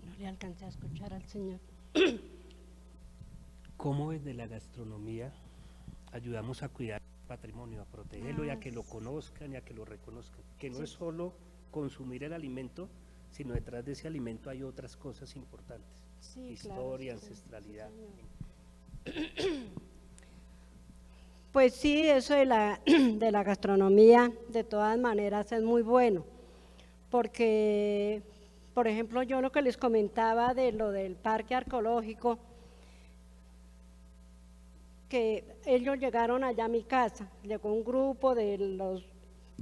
No le alcancé a escuchar al señor. ¿Cómo desde la gastronomía ayudamos a cuidar el patrimonio, a protegerlo y a que lo conozcan y a que lo reconozcan? Que no es solo consumir el alimento, sino detrás de ese alimento hay otras cosas importantes, historia, ancestralidad. Pues sí, eso de la gastronomía de todas maneras es muy bueno, porque, por ejemplo, yo lo que les comentaba de lo del parque arqueológico, que ellos llegaron allá a mi casa, llegó un grupo de los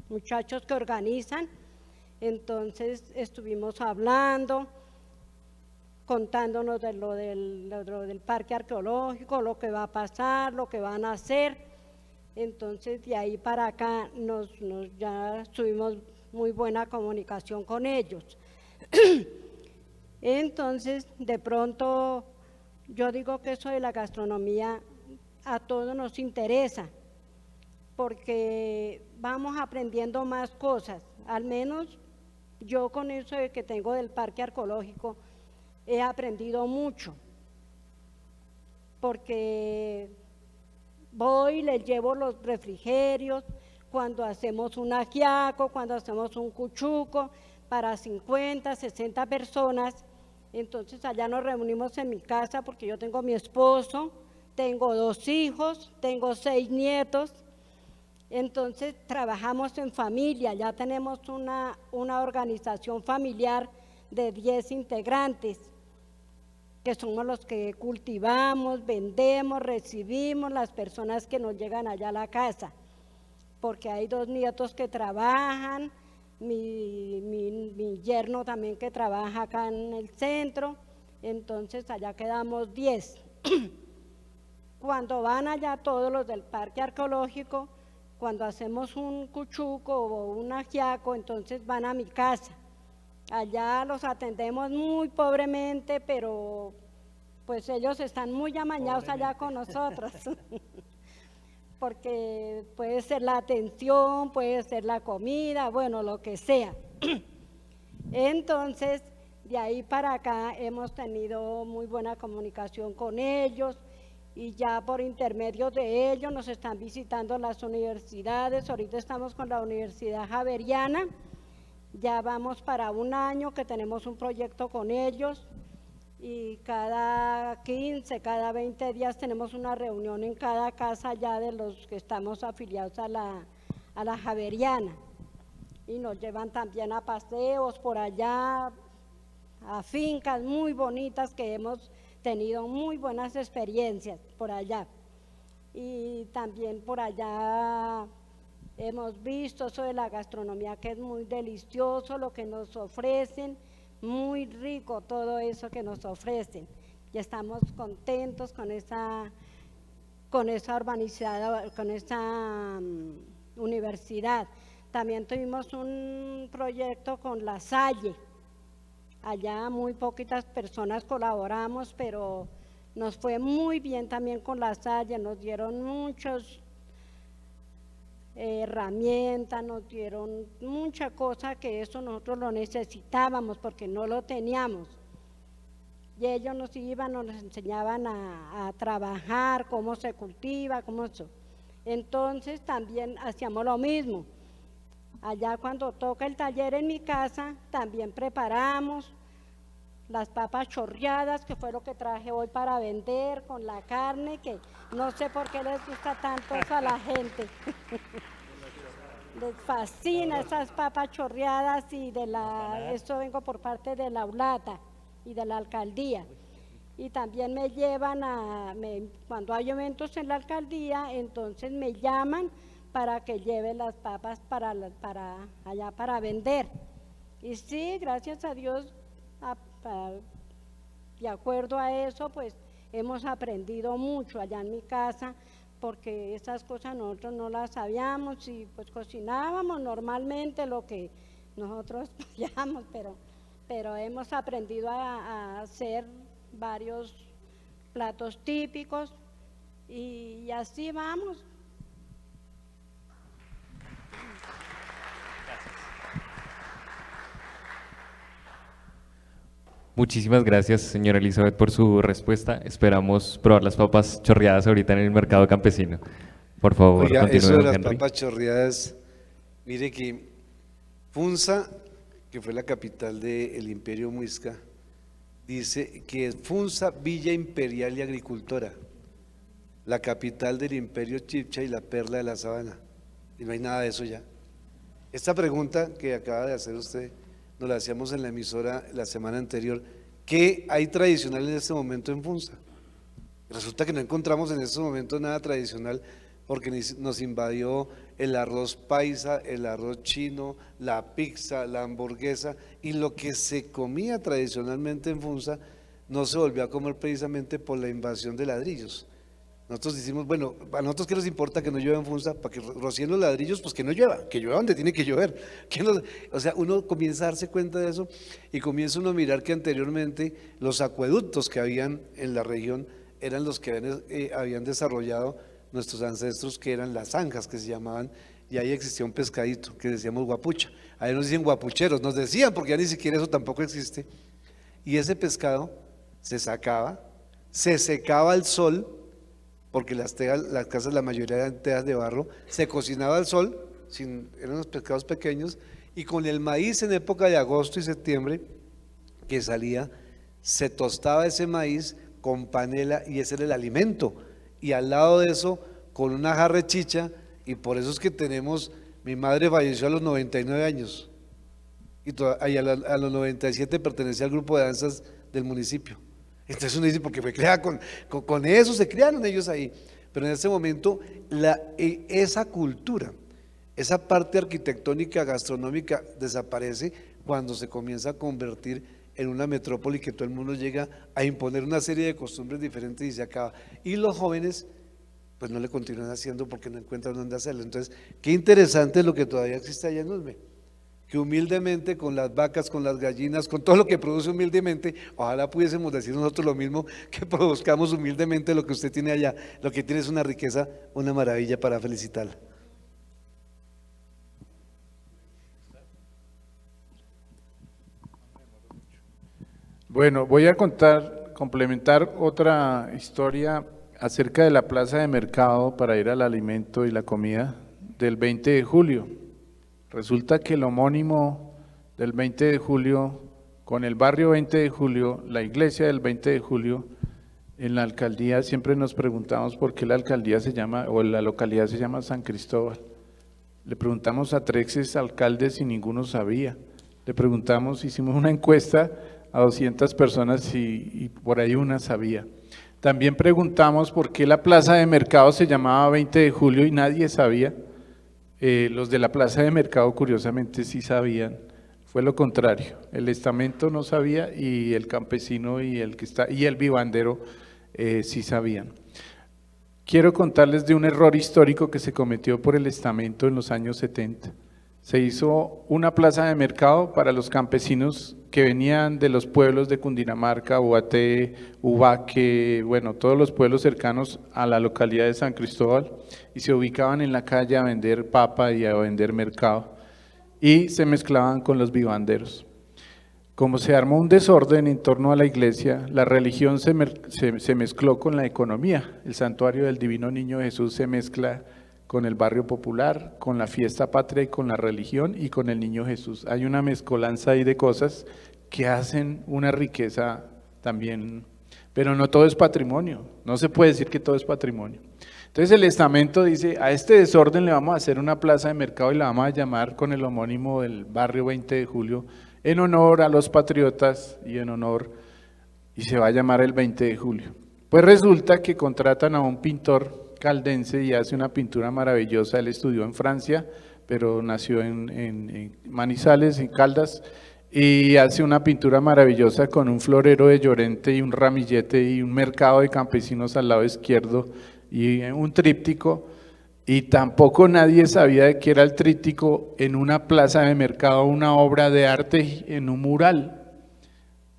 muchachos que organizan. Entonces estuvimos hablando, contándonos de lo del parque arqueológico, lo que va a pasar, lo que van a hacer. Entonces de ahí para acá ya tuvimos muy buena comunicación con ellos. Entonces de pronto yo digo que eso de la gastronomía a todos nos interesa, porque vamos aprendiendo más cosas, al menos yo con eso de que tengo del parque arqueológico he aprendido mucho, porque voy, les llevo los refrigerios, cuando hacemos un ajiaco, cuando hacemos un cuchuco para 50, 60 personas, entonces allá nos reunimos en mi casa porque yo tengo mi esposo, tengo 2 hijos, tengo 6 nietos. Entonces trabajamos en familia, ya tenemos una organización familiar de 10 integrantes, que somos los que cultivamos, vendemos, recibimos las personas que nos llegan allá a la casa, porque hay 2 nietos que trabajan, mi yerno también que trabaja acá en el centro, entonces allá quedamos 10. Cuando van allá todos los del parque arqueológico, cuando hacemos un cuchuco o un ajiaco, entonces van a mi casa. Allá los atendemos muy pobremente, pero pues ellos están muy amañados allá con nosotros. Porque puede ser la atención, puede ser la comida, bueno, lo que sea. Entonces, de ahí para acá hemos tenido muy buena comunicación con ellos, y ya por intermedio de ellos nos están visitando las universidades. Ahorita estamos con la Universidad Javeriana Ya vamos para un año que tenemos un proyecto con ellos y cada 15, cada 20 días tenemos una reunión en cada casa ya de los que estamos afiliados a la Javeriana. Y nos llevan también a paseos por allá, a fincas muy bonitas que hemos tenido muy buenas experiencias por allá. Y también por allá hemos visto eso de la gastronomía, que es muy delicioso lo que nos ofrecen, muy rico todo eso que nos ofrecen. Y estamos contentos con esa urbanizada, con esa universidad. También tuvimos un proyecto con La Salle. Allá muy poquitas personas colaboramos, pero nos fue muy bien también con La Salle, nos dieron muchas herramientas, nos dieron mucha cosa que eso nosotros lo necesitábamos porque no lo teníamos. Y ellos nos enseñaban a trabajar, cómo se cultiva, cómo eso. Entonces también hacíamos lo mismo. Allá cuando toca el taller en mi casa, también preparamos las papas chorreadas, que fue lo que traje hoy para vender, con la carne, que no sé por qué les gusta tanto eso a la gente. Les fascina esas papas chorreadas y eso vengo por parte de la ULATA y de la alcaldía. Y también me llevan cuando hay eventos en la alcaldía, entonces me llaman para que lleve las papas para allá para vender. Y sí, gracias a Dios, de acuerdo a eso, pues hemos aprendido mucho allá en mi casa, porque esas cosas nosotros no las sabíamos y pues cocinábamos normalmente lo que nosotros podíamos, pero hemos aprendido a hacer varios platos típicos y así vamos. Muchísimas gracias, señora Elizabeth, por su respuesta. Esperamos probar las papas chorreadas ahorita en el mercado campesino. Por favor, oiga, continúe, eso de las Henry. papas chorreadas, mire que Funza, que fue la capital del Imperio Muisca, dice que es Funza, Villa Imperial y Agricultora, la capital del Imperio Chibcha y la perla de la sabana. Y no hay nada de eso ya. Esta pregunta que acaba de hacer usted, nos la hacíamos en la emisora la semana anterior. ¿Qué hay tradicional en este momento en Funza? Resulta que no encontramos en estos momentos nada tradicional porque nos invadió el arroz paisa, el arroz chino, la pizza, la hamburguesa, y lo que se comía tradicionalmente en Funza no se volvió a comer precisamente por la invasión de ladrillos. Nosotros decimos, bueno, a nosotros qué nos importa que no llueva en Funza, para que rocíen los ladrillos, pues que no llueva donde tiene que llover. O sea, uno comienza a darse cuenta de eso y comienza uno a mirar que anteriormente los acueductos que habían en la región eran los que habían desarrollado nuestros ancestros, que eran las zanjas que se llamaban, y ahí existía un pescadito que decíamos guapucha. Ahí nos dicen guapucheros, nos decían, porque ya ni siquiera eso tampoco existe. Y ese pescado se sacaba, se secaba al sol, porque las casas, la mayoría eran tejas de barro, se cocinaba al sol, eran unos pescados pequeños, y con el maíz en época de agosto y septiembre que salía, se tostaba ese maíz con panela y ese era el alimento, y al lado de eso con una jarra chicha, y por eso es que mi madre falleció a los 99 años, y a los 97 pertenecía al grupo de danzas del municipio. Entonces uno dice, porque fue creada con eso, se crearon ellos ahí. Pero en ese momento, esa cultura, esa parte arquitectónica, gastronómica, desaparece cuando se comienza a convertir en una metrópoli que todo el mundo llega a imponer una serie de costumbres diferentes y se acaba. Y los jóvenes, pues no le continúan haciendo porque no encuentran dónde hacerlo. Entonces, qué interesante lo que todavía existe allá en Usme, que humildemente con las vacas, con las gallinas, con todo lo que produce humildemente, ojalá pudiésemos decir nosotros lo mismo, que produzcamos humildemente lo que usted tiene allá. Lo que tiene es una riqueza, una maravilla para felicitarla. Bueno, voy a complementar otra historia acerca de la plaza de mercado para ir al alimento y la comida del 20 de julio. Resulta que el homónimo del 20 de julio, con el barrio 20 de julio, la iglesia del 20 de julio, en la alcaldía siempre nos preguntamos por qué la alcaldía se llama, o la localidad se llama San Cristóbal. Le preguntamos a 3 alcaldes y ninguno sabía. Le preguntamos, hicimos una encuesta a 200 personas y por ahí una sabía. También preguntamos por qué la plaza de mercado se llamaba 20 de julio y nadie sabía. Los de la plaza de mercado curiosamente sí sabían. Fue lo contrario, el estamento no sabía y el campesino y el vivandero sí sabían. Quiero contarles de un error histórico que se cometió por el estamento en los años 70. Se hizo una plaza de mercado para los campesinos que venían de los pueblos de Cundinamarca, Ubaté, Ubaque, bueno, todos los pueblos cercanos a la localidad de San Cristóbal y se ubicaban en la calle a vender papa y a vender mercado y se mezclaban con los vivanderos. Como se armó un desorden en torno a la iglesia, la religión se mezcló con la economía. El santuario del Divino Niño Jesús se mezcla con el barrio popular, con la fiesta patria y con la religión y con el Niño Jesús. Hay una mezcolanza ahí de cosas que hacen una riqueza también, pero no todo es patrimonio, no se puede decir que todo es patrimonio. Entonces el estamento dice, a este desorden le vamos a hacer una plaza de mercado y la vamos a llamar con el homónimo del barrio 20 de julio, en honor a los patriotas y se va a llamar el 20 de julio. Pues resulta que contratan a un pintor caldense y hace una pintura maravillosa. Él estudió en Francia, pero nació en Manizales, en Caldas, y hace una pintura maravillosa con un florero de Llorente y un ramillete y un mercado de campesinos al lado izquierdo y un tríptico, y tampoco nadie sabía de qué era el tríptico en una plaza de mercado, una obra de arte en un mural.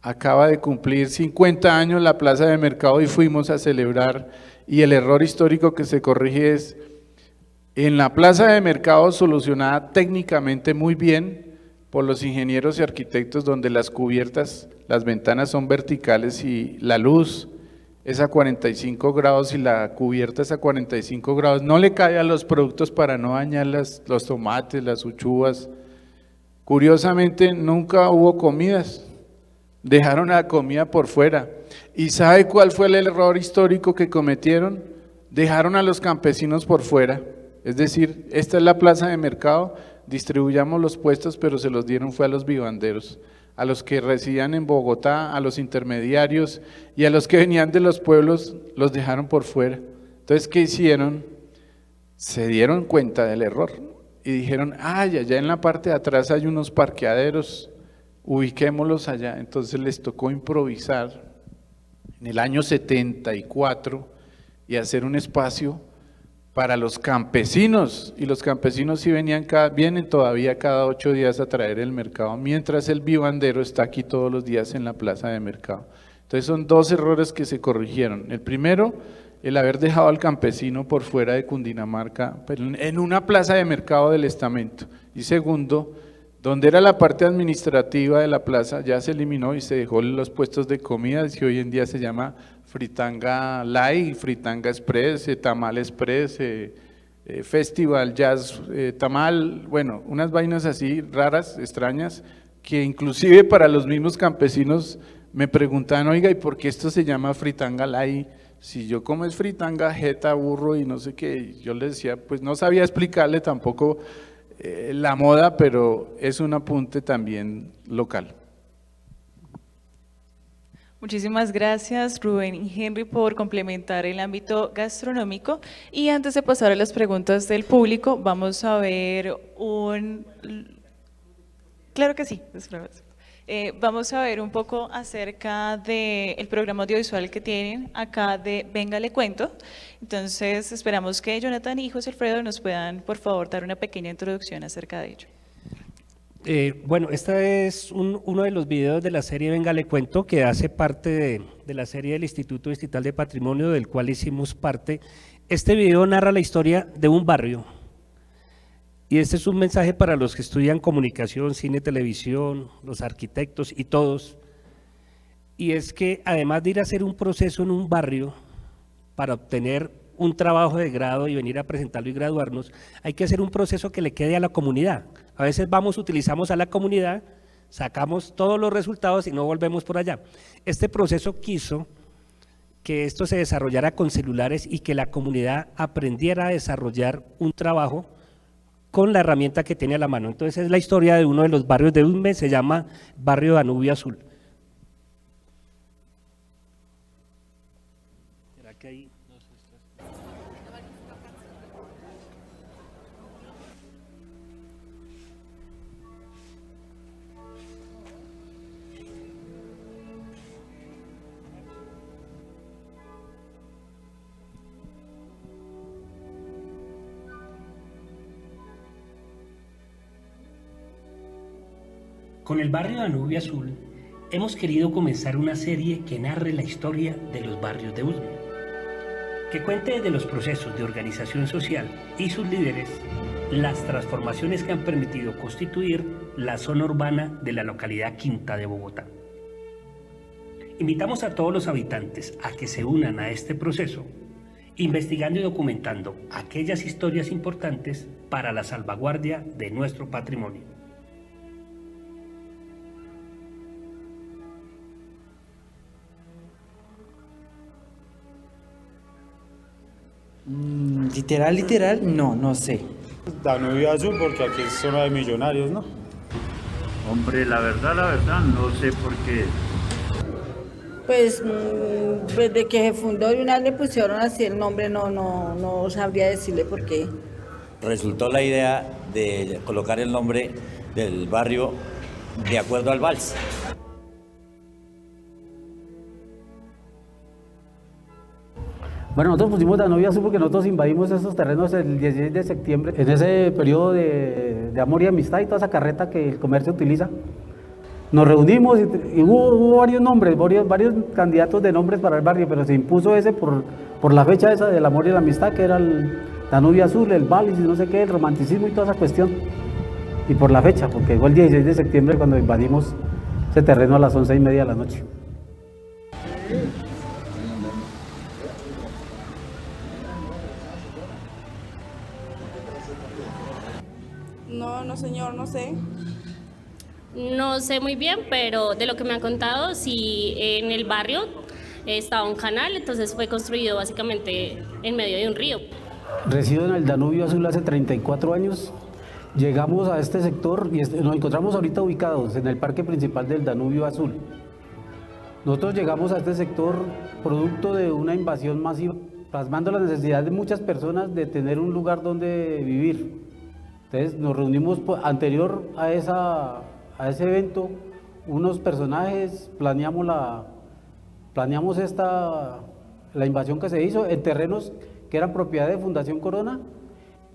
Acaba de cumplir 50 años la plaza de mercado y fuimos a celebrar. Y el error histórico que se corrige es, en la plaza de mercado solucionada técnicamente muy bien por los ingenieros y arquitectos, donde las cubiertas, las ventanas son verticales y la luz es a 45 grados y la cubierta es a 45 grados, no le cae a los productos para no dañar los tomates, las uchuvas. Curiosamente nunca hubo comidas, dejaron la comida por fuera. ¿Y sabe cuál fue el error histórico que cometieron? Dejaron a los campesinos por fuera, es decir, esta es la plaza de mercado, distribuyamos los puestos, pero se los dieron fue a los vivanderos, a los que residían en Bogotá, a los intermediarios y a los que venían de los pueblos los dejaron por fuera. Entonces, ¿qué hicieron? Se dieron cuenta del error y dijeron, ay, allá en la parte de atrás hay unos parqueaderos, ubiquémoslos allá. Entonces les tocó improvisar en el año 74 y hacer un espacio para los campesinos, y los campesinos sí vienen todavía cada 8 días a traer el mercado, mientras el vivandero está aquí todos los días en la plaza de mercado. Entonces son 2 errores que se corrigieron. El primero, el haber dejado al campesino por fuera de Cundinamarca, pero en una plaza de mercado del estamento. Y segundo, donde era la parte administrativa de la plaza, ya se eliminó y se dejó los puestos de comidas y hoy en día se llama Fritanga Light, Fritanga Express, Tamal Express, Festival Jazz Tamal, bueno, unas vainas así raras, extrañas, que inclusive para los mismos campesinos me preguntan, oiga, ¿y por qué esto se llama Fritanga Light? Si yo como es fritanga, jeta, burro y no sé qué, yo les decía, pues no sabía explicarle tampoco la moda, pero es un apunte también local. Muchísimas gracias Rubén y Henry por complementar el ámbito gastronómico, y antes de pasar a las preguntas del público vamos a ver claro que sí, vamos a ver un poco acerca del programa audiovisual que tienen acá de Venga le cuento. Entonces esperamos que Jonathan y José Alfredo nos puedan por favor dar una pequeña introducción acerca de ello. Bueno, este es uno de los videos de la serie Venga le cuento, que hace parte de la serie del Instituto Distrital de Patrimonio, del cual hicimos parte. Este video narra la historia de un barrio, y este es un mensaje para los que estudian comunicación, cine, televisión, los arquitectos y todos, y es que además de ir a hacer un proceso en un barrio para obtener un trabajo de grado y venir a presentarlo y graduarnos, hay que hacer un proceso que le quede a la comunidad. A veces utilizamos a la comunidad sacamos todos los resultados y no volvemos por allá. Este proceso quiso que esto se desarrollara con celulares y que la comunidad aprendiera a desarrollar un trabajo con la herramienta que tiene a la mano. Entonces es la historia de uno de los barrios de Usme, se llama Barrio Danubio Azul. ¿Será que ahí? Con el barrio Danubio Azul hemos querido comenzar una serie que narre la historia de los barrios de Usme, que cuente desde los procesos de organización social y sus líderes las transformaciones que han permitido constituir la zona urbana de la localidad Quinta de Bogotá. Invitamos a todos los habitantes a que se unan a este proceso, investigando y documentando aquellas historias importantes para la salvaguardia de nuestro patrimonio. Literal, no sé. Danubio Azul, porque aquí es zona de millonarios, ¿no? Hombre, la verdad, no sé por qué. Pues desde que se fundó de una vez le pusieron así el nombre, no sabría decirle por qué. Resultó la idea de colocar el nombre del barrio de acuerdo al vals. Bueno, nosotros pusimos Danubio Azul porque nosotros invadimos esos terrenos el 16 de septiembre, en ese periodo de amor y amistad y toda esa carreta que el comercio utiliza. Nos reunimos y hubo varios nombres, varios candidatos de nombres para el barrio, pero se impuso ese por la fecha esa del amor y la amistad, que era el Danubio Azul, el vals y no sé qué, el romanticismo y toda esa cuestión. Y por la fecha, porque fue el 16 de septiembre cuando invadimos ese terreno a las 11:30 de la noche. No señor, no sé. No sé muy bien, pero de lo que me han contado, sí, en el barrio estaba un canal, entonces fue construido básicamente en medio de un río. Resido en el Danubio Azul hace 34 años. Llegamos a este sector y nos encontramos ahorita ubicados en el parque principal del Danubio Azul. Nosotros llegamos a este sector producto de una invasión masiva, plasmando la necesidad de muchas personas de tener un lugar donde vivir. Entonces nos reunimos anterior a ese evento, unos personajes, planeamos la invasión que se hizo en terrenos que eran propiedad de Fundación Corona.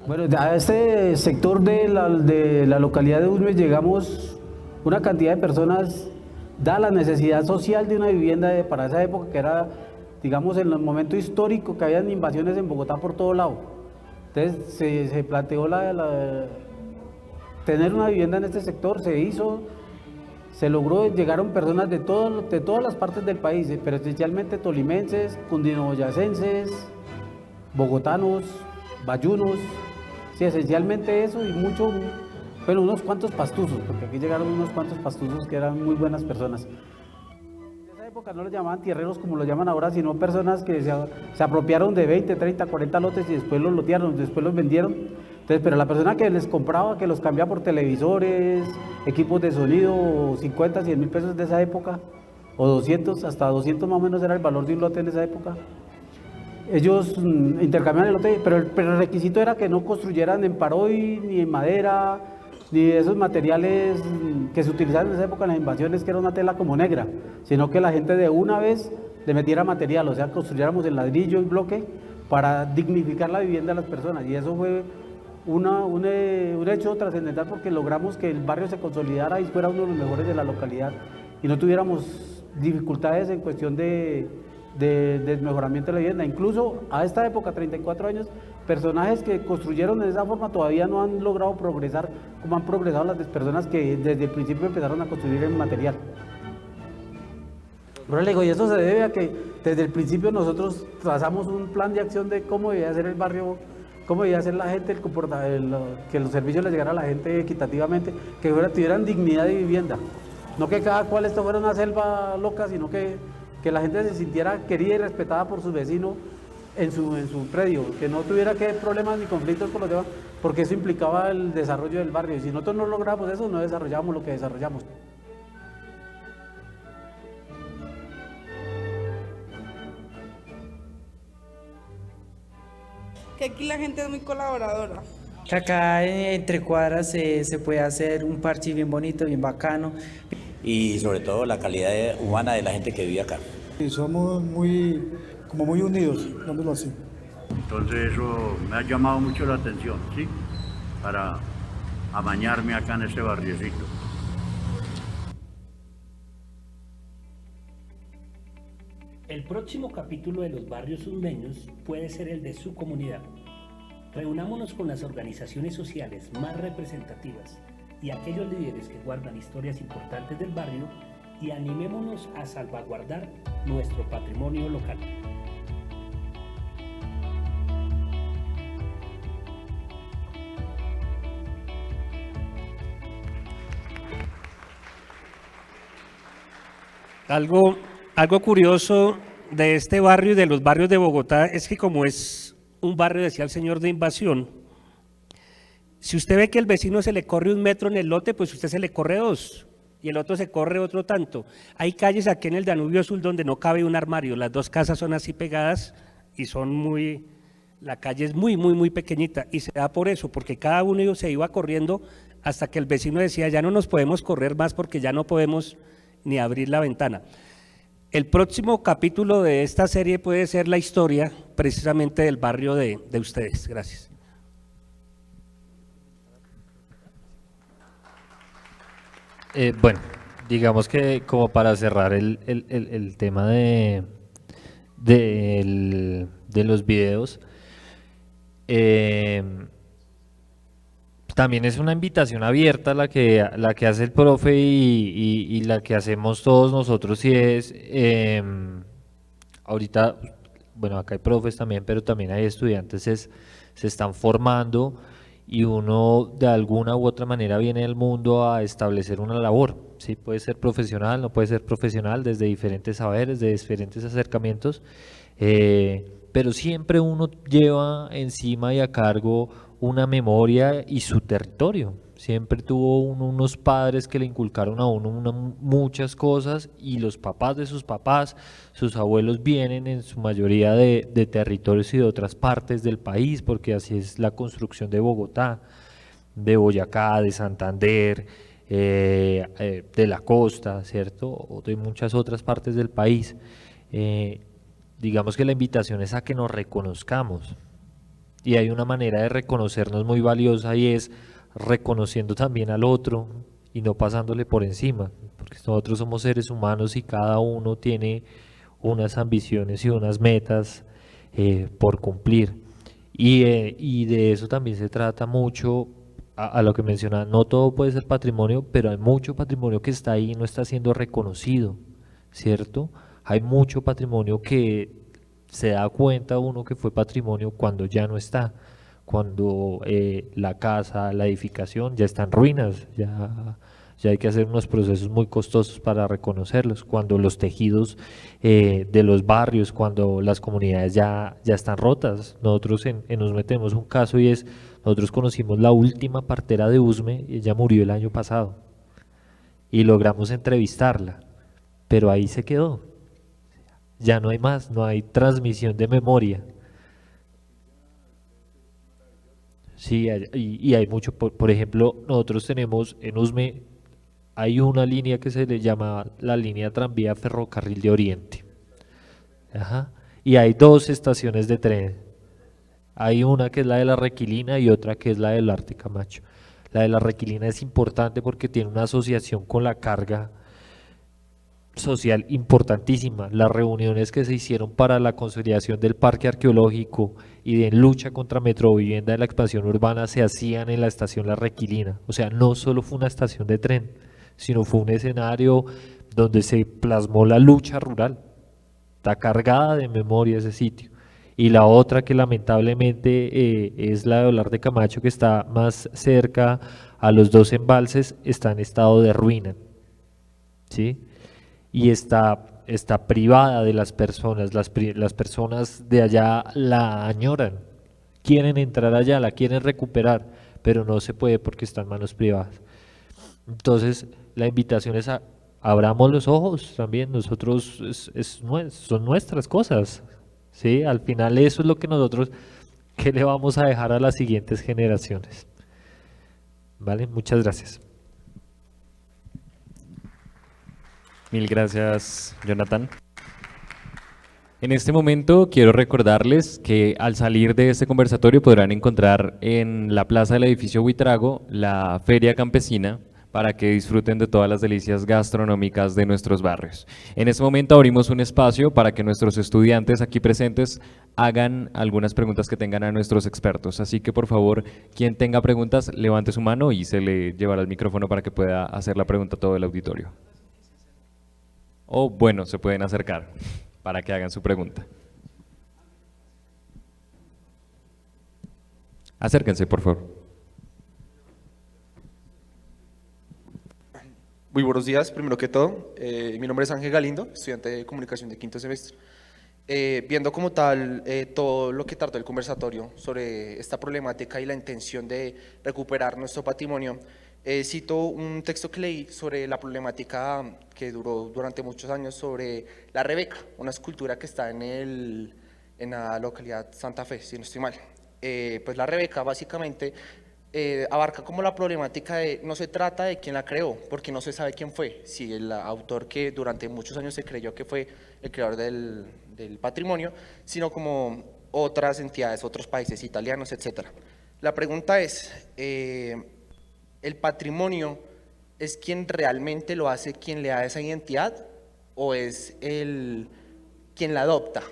Bueno, a este sector de la localidad de Usme llegamos una cantidad de personas, da la necesidad social de una vivienda para esa época, que era, digamos, en el momento histórico que habían invasiones en Bogotá por todo lado. Entonces se planteó tener una vivienda en este sector, se hizo, se logró, llegaron personas de todas las partes del país, pero especialmente tolimenses, cundinaboyacenses, bogotanos, bayunos, sí, esencialmente eso y unos cuantos pastuzos, porque aquí llegaron unos cuantos pastuzos que eran muy buenas personas. En esa época no los llamaban tierreros como lo llaman ahora, sino personas que se apropiaron de 20, 30, 40 lotes y después los lotearon, después los vendieron. Entonces, pero la persona que les compraba, que los cambiaba por televisores, equipos de sonido, 50, 100 mil pesos de esa época, o 200, hasta 200 más o menos era el valor de un lote en esa época. Ellos intercambiaban el lote, pero el requisito era que no construyeran en paroy, ni en madera, ni esos materiales que se utilizaban en esa época en las invasiones, que era una tela como negra, sino que la gente de una vez le metiera material, o sea, construyéramos en ladrillo y bloque para dignificar la vivienda de las personas, y eso fue un hecho trascendental porque logramos que el barrio se consolidara y fuera uno de los mejores de la localidad y no tuviéramos dificultades en cuestión de mejoramiento de la vivienda. Incluso a esta época, 34 años, personajes que construyeron de esa forma todavía no han logrado progresar como han progresado las personas que desde el principio empezaron a construir en material. Pero le digo, y eso se debe a que desde el principio nosotros trazamos un plan de acción de cómo debía ser el barrio, cómo debía ser la gente, que los servicios les llegaran a la gente equitativamente, que tuvieran dignidad de vivienda. No que cada cual esto fuera una selva loca, sino que la gente se sintiera querida y respetada por sus vecinos en su predio, que no tuviera que problemas ni conflictos con los demás, porque eso implicaba el desarrollo del barrio. Y si nosotros no logramos eso, no desarrollamos lo que desarrollamos. Que aquí la gente es muy colaboradora. Que acá entre cuadras se puede hacer un parche bien bonito, bien bacano. Y sobre todo la calidad humana de la gente que vive acá. Y somos muy unidos, digámoslo así. Entonces eso me ha llamado mucho la atención, ¿sí? Para amañarme acá en ese barriecito. El próximo capítulo de los barrios usmeños puede ser el de su comunidad. Reunámonos con las organizaciones sociales más representativas y aquellos líderes que guardan historias importantes del barrio y animémonos a salvaguardar nuestro patrimonio local. Algo curioso de este barrio y de los barrios de Bogotá es que como es un barrio, decía el señor, de invasión, si usted ve que el vecino se le corre 1 metro en el lote, pues usted se le corre 2 y el otro se corre otro tanto. Hay calles aquí en el Danubio Azul donde no cabe un armario, las 2 casas son así pegadas y la calle es muy pequeñita y se da por eso, porque cada uno se iba corriendo hasta que el vecino decía ya no nos podemos correr más porque ya no podemos ni abrir la ventana. El próximo capítulo de esta serie puede ser la historia precisamente del barrio de ustedes. Gracias. Bueno, digamos que como para cerrar el tema de los videos, también es una invitación abierta la que hace el profe y la que hacemos todos nosotros, y es, ahorita, bueno, acá hay profes también, pero también hay estudiantes, se están formando y uno de alguna u otra manera viene al mundo a establecer una labor, ¿sí? Puede ser profesional, no puede ser profesional, desde diferentes saberes, de diferentes acercamientos, pero siempre uno lleva encima y a cargo una memoria y su territorio. Siempre tuvo unos padres que le inculcaron a uno muchas cosas, y los papás de sus papás, sus abuelos vienen en su mayoría de territorios y de otras partes del país, porque así es la construcción de Bogotá, de Boyacá, de Santander, de la costa, ¿cierto? O de muchas otras partes del país. Digamos que la invitación es a que nos reconozcamos, y hay una manera de reconocernos muy valiosa, y es reconociendo también al otro y no pasándole por encima, porque nosotros somos seres humanos y cada uno tiene unas ambiciones y unas metas por cumplir, y de eso también se trata mucho, a lo que mencionaba, no todo puede ser patrimonio, pero hay mucho patrimonio que está ahí y no está siendo reconocido, ¿cierto? Hay mucho patrimonio que se da cuenta uno que fue patrimonio cuando ya no está, cuando la casa, la edificación ya está en ruinas, ya hay que hacer unos procesos muy costosos para reconocerlos, cuando los tejidos de los barrios, cuando las comunidades ya están rotas. Nosotros en Usme tenemos un caso, y es, nosotros conocimos la última partera de Usme, y ella murió el año pasado, y logramos entrevistarla, pero ahí se quedó. Ya no hay más, no hay transmisión de memoria. Sí, y hay mucho, por ejemplo, nosotros tenemos en Usme, hay una línea que se le llama la línea tranvía Ferrocarril de Oriente. Ajá. Y hay 2 estaciones de tren. Hay una que es la de la Requilina y otra que es la del Arte Camacho. La de la Requilina es importante porque tiene una asociación con la carga social importantísima. Las reuniones que se hicieron para la consolidación del parque arqueológico y de lucha contra Metrovivienda de la expansión urbana se hacían en la estación La Requilina. O sea, no solo fue una estación de tren, sino fue un escenario donde se plasmó la lucha rural. Está cargada de memoria ese sitio. Y la otra, que lamentablemente es la de Olar de Camacho, que está más cerca a los 2 embalses, está en estado de ruina. ¿sí? Y está privada de las personas, las personas de allá la añoran, quieren entrar allá, la quieren recuperar, pero no se puede porque está en manos privadas. Entonces, la invitación es a abramos los ojos también, nosotros son nuestras cosas, ¿sí? Al final eso es lo que nosotros, ¿qué le vamos a dejar a las siguientes generaciones? ¿Vale? Muchas gracias. Mil gracias, Jonathan. En este momento quiero recordarles que al salir de este conversatorio podrán encontrar en la plaza del edificio Buitrago la Feria Campesina para que disfruten de todas las delicias gastronómicas de nuestros barrios. En este momento abrimos un espacio para que nuestros estudiantes aquí presentes hagan algunas preguntas que tengan a nuestros expertos. Así que por favor, quien tenga preguntas, levante su mano y se le llevará el micrófono para que pueda hacer la pregunta a todo el auditorio. O bueno, se pueden acercar para que hagan su pregunta. Acérquense, por favor. Muy buenos días, primero que todo. Mi nombre es Ángel Galindo, estudiante de comunicación de quinto semestre. Viendo como tal todo lo que trató el conversatorio sobre esta problemática y la intención de recuperar nuestro patrimonio, cito un texto que leí sobre la problemática que duró durante muchos años sobre la Rebeca, una escultura que está en la localidad Santa Fe, si no estoy mal. Pues la Rebeca básicamente abarca como la problemática de no se trata de quién la creó, porque no se sabe quién fue, si el autor que durante muchos años se creyó que fue el creador del patrimonio, sino como otras entidades, otros países italianos, etc. La pregunta es, ¿el patrimonio es quien realmente lo hace, quien le da esa identidad, o es quien la adopta?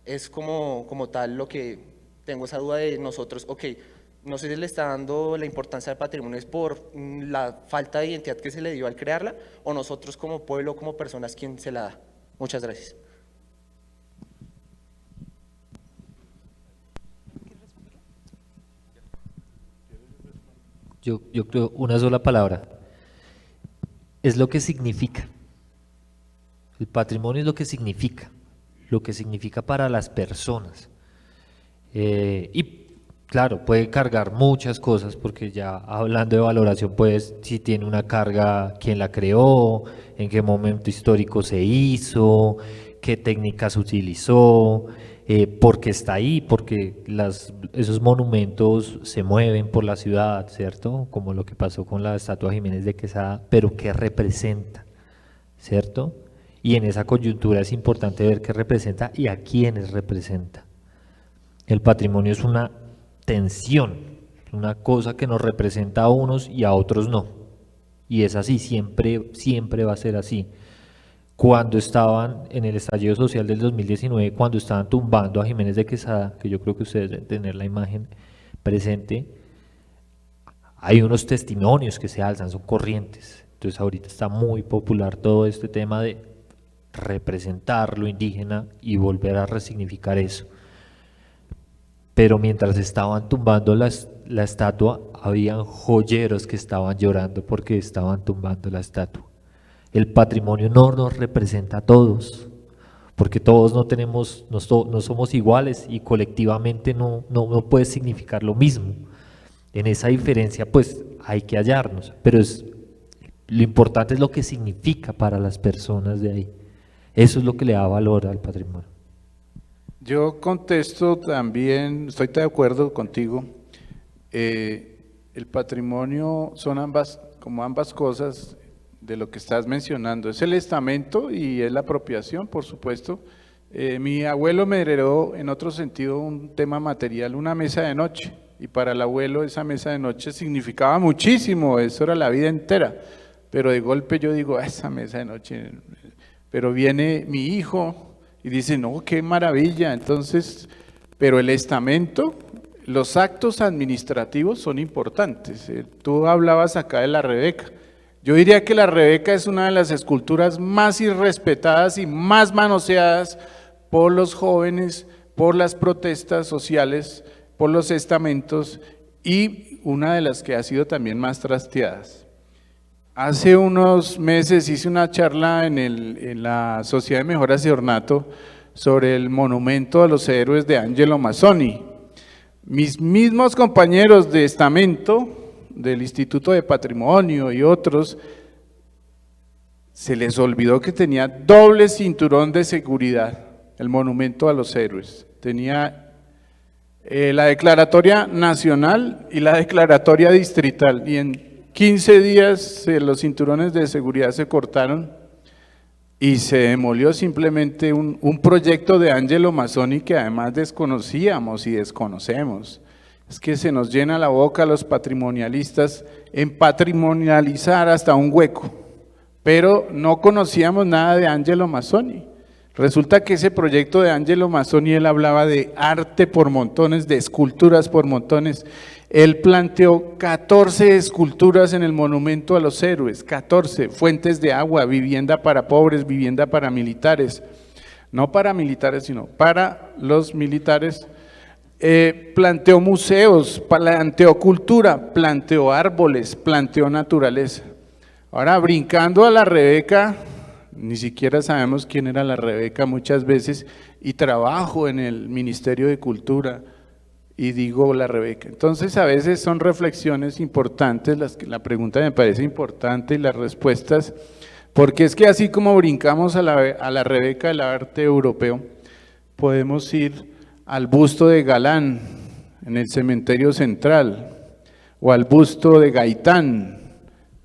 Es como tal lo que tengo esa duda de nosotros, ok, no sé si le está dando la importancia al patrimonio es por la falta de identidad que se le dio al crearla, o nosotros como pueblo, como personas, quien se la da. Muchas gracias. Yo creo una sola palabra, es lo que significa. El patrimonio es lo que significa para las personas. Y claro, puede cargar muchas cosas, porque ya hablando de valoración, pues si tiene una carga, quién la creó, en qué momento histórico se hizo, qué técnicas utilizó, por qué está ahí, porque esos monumentos se mueven por la ciudad, ¿cierto? Como lo que pasó con la estatua Jiménez de Quesada, pero qué representa, ¿cierto? Y en esa coyuntura es importante ver qué representa y a quiénes representa. El patrimonio es una tensión, una cosa que nos representa a unos y a otros no, y es así, siempre va a ser así. Cuando estaban en el estallido social del 2019, cuando estaban tumbando a Jiménez de Quesada, que yo creo que ustedes deben tener la imagen presente, hay unos testimonios que se alzan, son corrientes. Entonces ahorita está muy popular todo este tema de representar lo indígena y volver a resignificar eso. Pero mientras estaban tumbando la estatua, habían joyeros que estaban llorando porque estaban tumbando la estatua. El patrimonio no nos representa a todos, porque todos no somos iguales y colectivamente no puede significar lo mismo. En esa diferencia pues hay que hallarnos, pero lo importante es lo que significa para las personas de ahí. Eso es lo que le da valor al patrimonio. Yo contesto también, estoy de acuerdo contigo, el patrimonio son ambas cosas de lo que estás mencionando, es el estamento y es la apropiación, por supuesto. Mi abuelo me heredó en otro sentido un tema material, una mesa de noche, y para el abuelo esa mesa de noche significaba muchísimo, eso era la vida entera, pero de golpe yo digo, esa mesa de noche, pero viene mi hijo y dice, no, qué maravilla. Entonces, pero el estamento, los actos administrativos son importantes. Tú hablabas acá de la Rebeca. Yo diría que la Rebeca es una de las esculturas más irrespetadas y más manoseadas por los jóvenes, por las protestas sociales, por los estamentos, y una de las que ha sido también más trasteadas. Hace unos meses hice una charla en la Sociedad de Mejoras y Ornato sobre el monumento a los héroes de Angelo Mazzoni. Mis mismos compañeros de estamento del Instituto de Patrimonio y otros, se les olvidó que tenía doble cinturón de seguridad, el monumento a los héroes. Tenía la declaratoria nacional y la declaratoria distrital, y en 15 días los cinturones de seguridad se cortaron y se demolió simplemente un proyecto de Angelo Mazzoni que además desconocíamos y desconocemos. Es que se nos llena la boca a los patrimonialistas en patrimonializar hasta un hueco, pero no conocíamos nada de Angelo Mazzoni. Resulta que ese proyecto de Angelo Mazzoni, él hablaba de arte por montones, de esculturas por montones. Él planteó 14 esculturas en el monumento a los héroes, 14 fuentes de agua, vivienda para pobres, vivienda para militares, no para militares sino para los militares. Planteó museos, planteó cultura, planteó árboles, planteó naturaleza. Ahora, brincando a la Rebeca, ni siquiera sabemos quién era la Rebeca muchas veces, y trabajo en el Ministerio de Cultura, y digo la Rebeca. Entonces a veces son reflexiones importantes, la pregunta me parece importante y las respuestas, porque es que así como brincamos a la Rebeca del arte europeo, podemos ir al busto de Galán en el cementerio central, o al busto de Gaitán,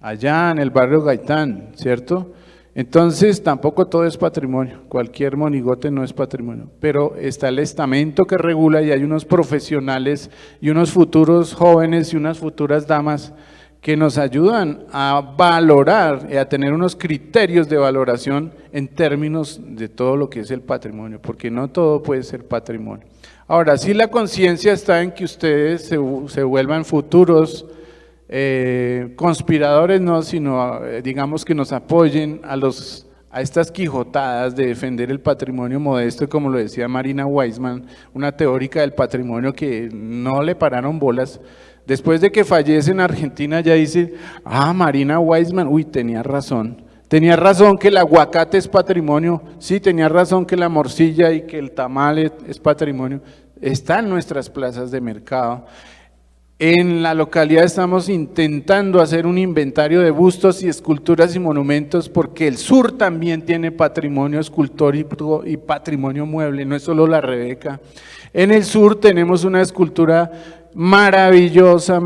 allá en el barrio Gaitán, ¿cierto? Entonces tampoco todo es patrimonio, cualquier monigote no es patrimonio, pero está el estamento que regula y hay unos profesionales y unos futuros jóvenes y unas futuras damas que nos ayudan a valorar y a tener unos criterios de valoración en términos de todo lo que es el patrimonio, porque no todo puede ser patrimonio. Ahora, sí, la conciencia está en que ustedes se vuelvan futuros conspiradores, no, sino digamos que nos apoyen a estas quijotadas de defender el patrimonio modesto, como lo decía Marina Weissman, una teórica del patrimonio que no le pararon bolas. Después de que fallece en Argentina, ya dice, Marina Weissman, uy, tenía razón que el aguacate es patrimonio, sí, tenía razón que la morcilla y que el tamal es patrimonio, está en nuestras plazas de mercado. En la localidad estamos intentando hacer un inventario de bustos y esculturas y monumentos, porque el sur también tiene patrimonio escultórico y patrimonio mueble, no es solo la Rebeca. En el sur tenemos una escultura maravillosa,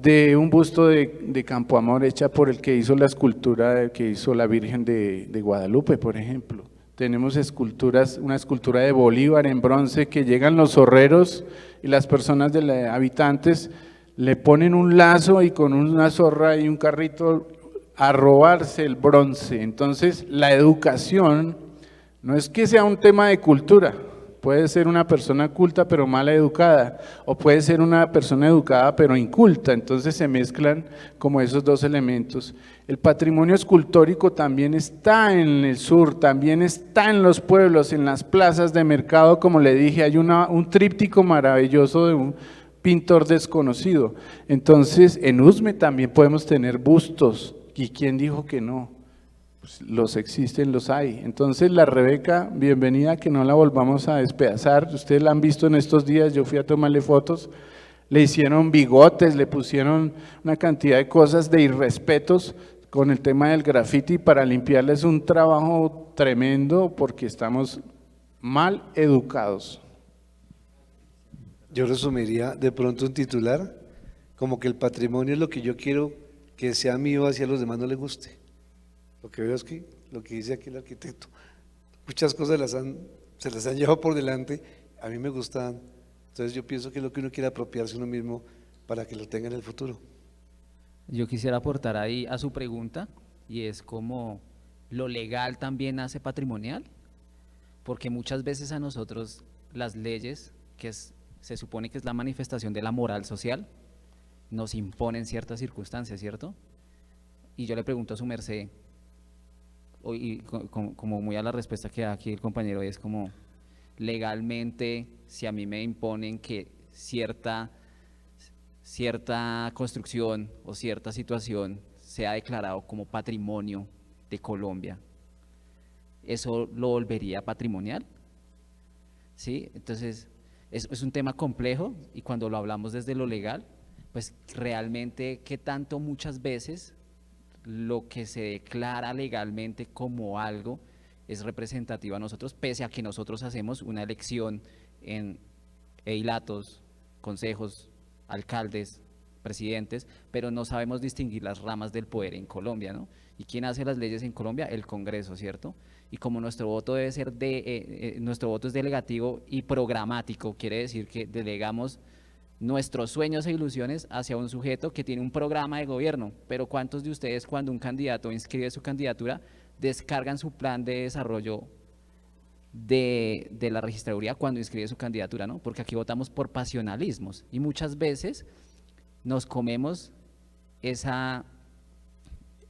de un busto de Campo Amor hecha por el que hizo la escultura que hizo la Virgen de Guadalupe, por ejemplo. Tenemos esculturas, una escultura de Bolívar en bronce que llegan los zorreros y las personas habitantes le ponen un lazo y con una zorra y un carrito a robarse el bronce. Entonces la educación no es que sea un tema de cultura, puede ser una persona culta pero mal educada, o puede ser una persona educada pero inculta, entonces se mezclan como esos dos elementos. El patrimonio escultórico también está en el sur, también está en los pueblos, en las plazas de mercado, como le dije, hay un tríptico maravilloso de un pintor desconocido. Entonces en Usme también podemos tener bustos, ¿y quién dijo que no? Pues los existen, los hay. Entonces la Rebeca, bienvenida, que no la volvamos a despedazar, ustedes la han visto en estos días, yo fui a tomarle fotos, le hicieron bigotes, le pusieron una cantidad de cosas de irrespetos con el tema del graffiti para limpiarles, un trabajo tremendo porque estamos mal educados. Yo resumiría de pronto un titular, como que el patrimonio es lo que yo quiero que sea mío, hacia los demás no les guste. Lo que veo es que, lo que dice aquí el arquitecto, muchas cosas se las han llevado por delante, a mí me gustan, entonces yo pienso que es lo que uno quiere apropiarse uno mismo para que lo tenga en el futuro. Yo quisiera aportar ahí a su pregunta, y es como lo legal también hace patrimonial, porque muchas veces a nosotros las leyes, se supone que es la manifestación de la moral social, nos imponen ciertas circunstancias, ¿cierto? Y yo le pregunto a su merced, y como muy a la respuesta que da aquí el compañero, es como legalmente, si a mí me imponen que cierta construcción o cierta situación sea declarado como patrimonio de Colombia, ¿eso lo volvería patrimonial? ¿Sí? Entonces, es un tema complejo y cuando lo hablamos desde lo legal, pues realmente qué tanto muchas veces lo que se declara legalmente como algo es representativo a nosotros, pese a que nosotros hacemos una elección en eilatos, consejos, alcaldes, presidentes, pero no sabemos distinguir las ramas del poder en Colombia, ¿no? ¿Y quién hace las leyes en Colombia? El Congreso, ¿cierto? Y como nuestro voto debe ser nuestro voto es delegativo y programático, quiere decir que delegamos nuestros sueños e ilusiones hacia un sujeto que tiene un programa de gobierno, pero ¿cuántos de ustedes cuando un candidato inscribe su candidatura descargan su plan de desarrollo de la registraduría cuando inscribe su candidatura, ¿no? Porque aquí votamos por pasionalismos y muchas veces nos comemos esa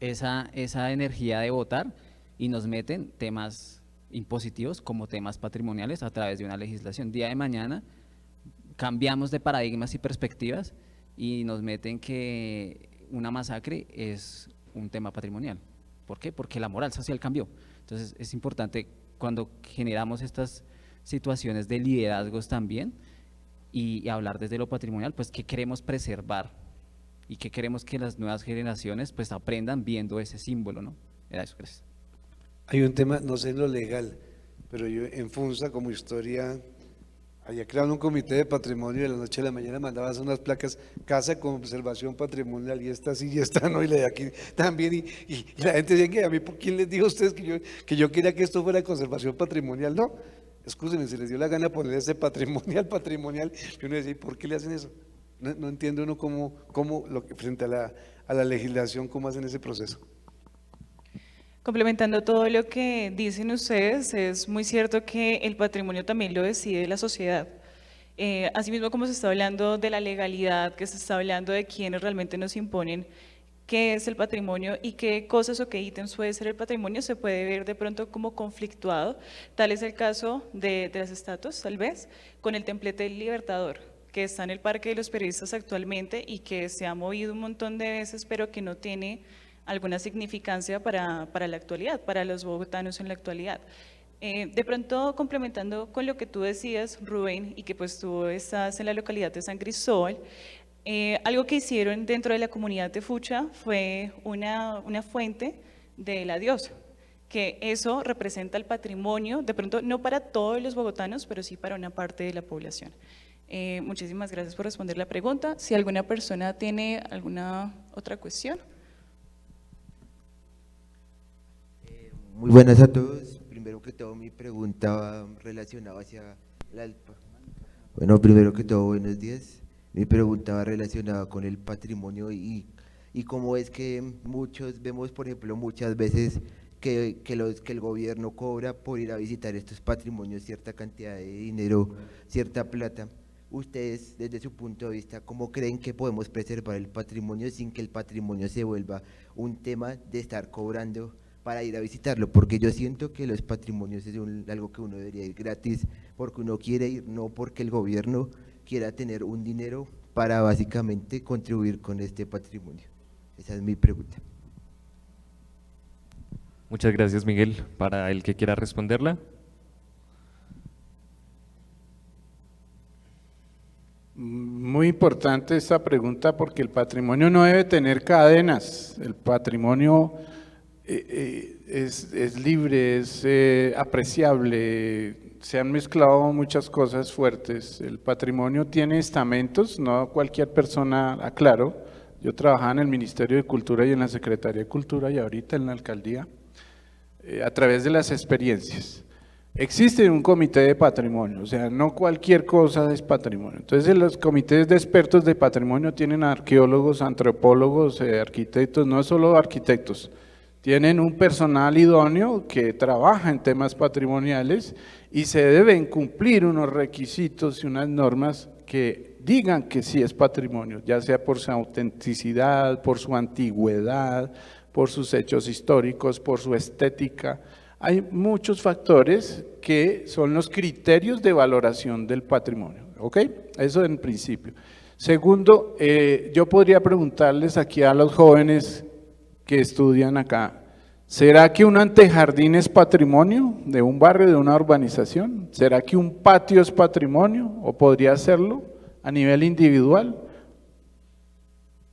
energía de votar y nos meten temas impositivos como temas patrimoniales a través de una legislación. Día de mañana cambiamos de paradigmas y perspectivas y nos meten que una masacre es un tema patrimonial. ¿Por qué? Porque la moral social cambió. Entonces es importante cuando generamos estas situaciones de liderazgos también y hablar desde lo patrimonial, pues qué queremos preservar y qué queremos que las nuevas generaciones pues aprendan viendo ese símbolo, ¿no? Era eso, gracias. Hay un tema, no sé en lo legal, pero yo en FUNSA como historia había creado un comité de patrimonio y de la noche a la mañana mandaba unas placas, casa de conservación patrimonial, y esta sí y esta no, y la de aquí también, y la gente decía que a mí, ¿quién les dijo a ustedes que yo quería que esto fuera conservación patrimonial? No, excúsenme, se les dio la gana poner ese patrimonial, y uno decía, ¿por qué le hacen eso? No entiendo uno cómo frente a la legislación, cómo hacen ese proceso. Complementando todo lo que dicen ustedes, es muy cierto que el patrimonio también lo decide la sociedad. Asimismo, como se está hablando de la legalidad, que se está hablando de quienes realmente nos imponen qué es el patrimonio y qué cosas o qué ítems puede ser el patrimonio, se puede ver de pronto como conflictuado. Tal es el caso de las estatuas, tal vez, con el templete del Libertador, que está en el Parque de los Periodistas actualmente y que se ha movido un montón de veces, pero que no tiene alguna significancia para la actualidad, para los bogotanos en la actualidad. De pronto, complementando con lo que tú decías, Rubén, y que pues tú estás en la localidad de San Cristóbal, algo que hicieron dentro de la comunidad de Fucha fue una fuente de la diosa, que eso representa el patrimonio, de pronto no para todos los bogotanos, pero sí para una parte de la población. Muchísimas gracias por responder la pregunta. Si alguna persona tiene alguna otra cuestión. Muy buenas a todos. Primero que todo, mi pregunta va relacionada hacia la ALPA. Bueno, primero que todo, buenos días. Mi pregunta va relacionada con el patrimonio y cómo es que muchos vemos, por ejemplo, muchas veces que el gobierno cobra por ir a visitar estos patrimonios cierta cantidad de dinero, cierta plata. Ustedes, desde su punto de vista, ¿cómo creen que podemos preservar el patrimonio sin que el patrimonio se vuelva un tema de estar cobrando para ir a visitarlo? Porque yo siento que los patrimonios es algo que uno debería ir gratis porque uno quiere ir, no porque el gobierno quiera tener un dinero para básicamente contribuir con este patrimonio. Esa es mi pregunta. Muchas gracias, Miguel. Para el que quiera responderla. Muy importante esta pregunta porque el patrimonio no debe tener cadenas. El patrimonio es libre, es apreciable, se han mezclado muchas cosas fuertes. El patrimonio tiene estamentos, no cualquier persona, aclaro, yo trabajaba en el Ministerio de Cultura y en la Secretaría de Cultura y ahorita en la Alcaldía, a través de las experiencias. Existe un comité de patrimonio, o sea, no cualquier cosa es patrimonio. Entonces los comités de expertos de patrimonio tienen arqueólogos, antropólogos, arquitectos, no solo arquitectos, tienen un personal idóneo que trabaja en temas patrimoniales y se deben cumplir unos requisitos y unas normas que digan que sí es patrimonio, ya sea por su autenticidad, por su antigüedad, por sus hechos históricos, por su estética. Hay muchos factores que son los criterios de valoración del patrimonio, ¿ok? Eso en principio. Segundo, yo podría preguntarles aquí a los jóvenes, que estudian acá, ¿será que un antejardín es patrimonio de un barrio, de una urbanización? ¿Será que un patio es patrimonio o podría serlo a nivel individual?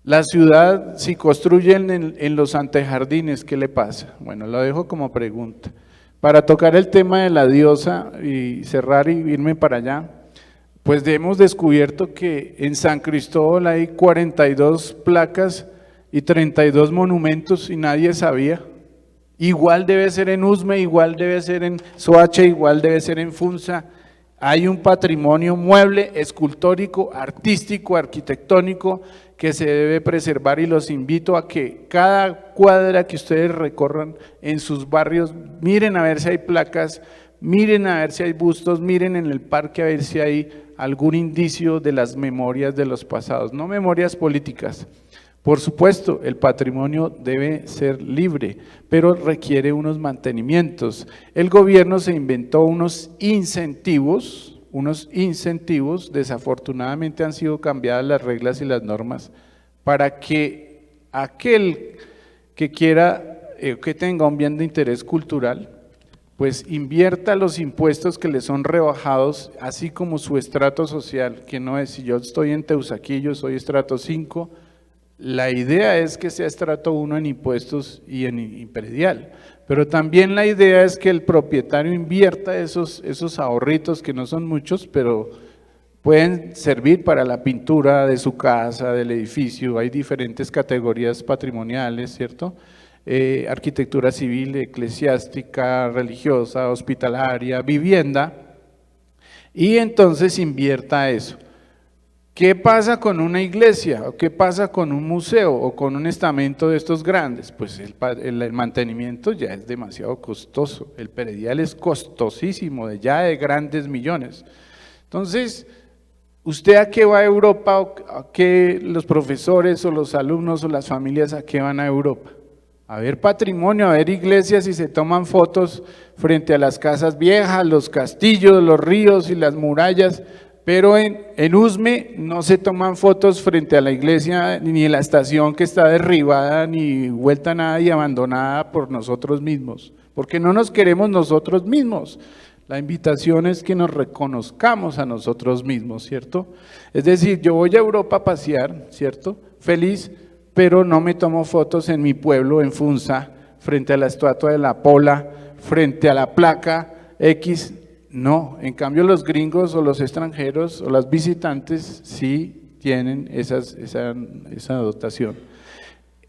La ciudad, si construyen en los antejardines, ¿qué le pasa? Bueno, lo dejo como pregunta. Para tocar el tema de la diosa y cerrar y irme para allá, pues hemos descubierto que en San Cristóbal hay 42 placas y 32 monumentos y nadie sabía. Igual debe ser en Usme, igual debe ser en Soacha, igual debe ser en Funza. Hay un patrimonio mueble, escultórico, artístico, arquitectónico que se debe preservar y los invito a que cada cuadra que ustedes recorran en sus barrios, miren a ver si hay placas, miren a ver si hay bustos, miren en el parque a ver si hay algún indicio de las memorias de los pasados, no memorias políticas. Por supuesto, el patrimonio debe ser libre, pero requiere unos mantenimientos. El gobierno se inventó unos incentivos, desafortunadamente han sido cambiadas las reglas y las normas, para que aquel que quiera, que tenga un bien de interés cultural, pues invierta los impuestos que le son rebajados, así como su estrato social, que no es, si yo estoy en Teusaquillo, soy estrato 5, la idea es que sea estrato 1 en impuestos y en predial, pero también la idea es que el propietario invierta esos ahorritos, que no son muchos, pero pueden servir para la pintura de su casa, del edificio. Hay diferentes categorías patrimoniales, ¿cierto? Arquitectura civil, eclesiástica, religiosa, hospitalaria, vivienda, y entonces invierta eso. ¿Qué pasa con una iglesia? ¿O qué pasa con un museo o con un estamento de estos grandes? Pues el mantenimiento ya es demasiado costoso, el predial es costosísimo, ya de grandes millones. Entonces, ¿usted a qué va a Europa? ¿A qué los profesores o los alumnos o las familias a qué van a Europa? A ver patrimonio, a ver iglesias y se toman fotos frente a las casas viejas, los castillos, los ríos y las murallas, pero en Usme no se toman fotos frente a la iglesia ni en la estación que está derribada ni vuelta a nada y abandonada por nosotros mismos, porque no nos queremos nosotros mismos. La invitación es que nos reconozcamos a nosotros mismos, ¿cierto? Es decir, yo voy a Europa a pasear, ¿cierto? Feliz, pero no me tomo fotos en mi pueblo, en Funza, frente a la estatua de la Pola, frente a la placa X. No, en cambio los gringos o los extranjeros o los visitantes sí tienen esa dotación.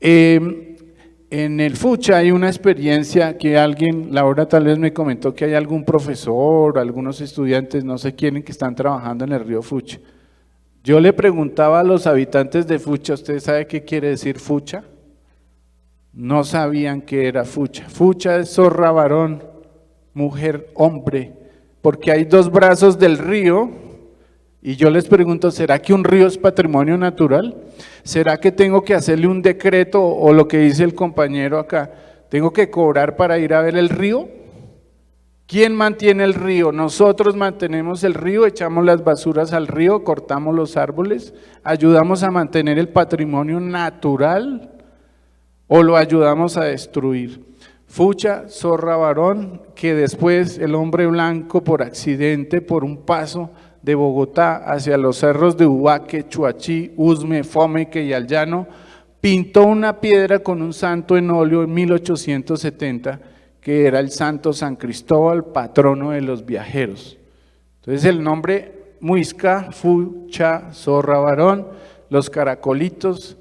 En el Fucha hay una experiencia que alguien, Laura tal vez me comentó que hay algún profesor, algunos estudiantes, no sé quién, que están trabajando en el río Fucha. Yo le preguntaba a los habitantes de Fucha, ¿usted sabe qué quiere decir Fucha? No sabían qué era Fucha. Fucha es zorra, varón, mujer, hombre, porque hay dos brazos del río, y yo les pregunto, ¿será que un río es patrimonio natural? ¿Será que tengo que hacerle un decreto o lo que dice el compañero acá? ¿Tengo que cobrar para ir a ver el río? ¿Quién mantiene el río? Nosotros mantenemos el río, echamos las basuras al río, cortamos los árboles, ayudamos a mantener el patrimonio natural o lo ayudamos a destruir. Fucha, zorra, varón, que después el hombre blanco por accidente, por un paso de Bogotá hacia los cerros de Ubaque, Chuachí, Usme, Fomeque y al llano, pintó una piedra con un santo en óleo en 1870, que era el santo San Cristóbal, patrono de los viajeros. Entonces el nombre Muisca, Fucha, zorra, varón, los caracolitos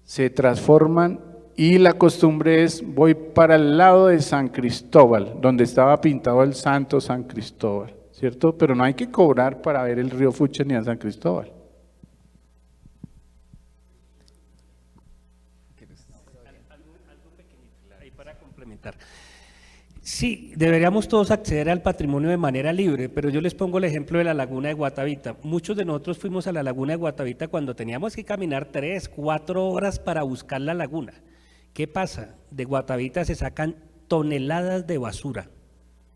se transforman y la costumbre es, voy para el lado de San Cristóbal, donde estaba pintado el santo San Cristóbal, ¿cierto? Pero no hay que cobrar para ver el río Fucha ni a San Cristóbal. Algo pequeñito ahí para complementar. Sí, deberíamos todos acceder al patrimonio de manera libre, pero yo les pongo el ejemplo de la laguna de Guatavita. Muchos de nosotros fuimos a la laguna de Guatavita cuando teníamos que caminar 3, 4 horas para buscar la laguna. ¿Qué pasa? De Guatavita se sacan toneladas de basura,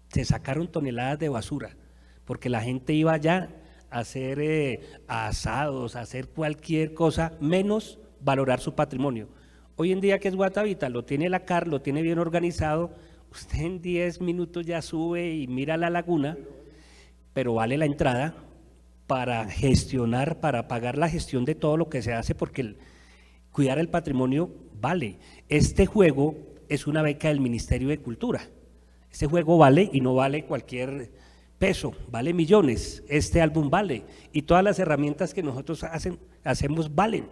se sacaron toneladas de basura, porque la gente iba allá a hacer asados, a hacer cualquier cosa, menos valorar su patrimonio. Hoy en día, ¿qué es Guatavita? Lo tiene la CAR, lo tiene bien organizado, usted en 10 minutos ya sube y mira la laguna, pero vale la entrada para gestionar, para pagar la gestión de todo lo que se hace, porque cuidar el patrimonio vale. Este juego es una beca del Ministerio de Cultura. Este juego vale y no vale cualquier peso, vale millones. Este álbum vale y todas las herramientas que nosotros hacemos valen.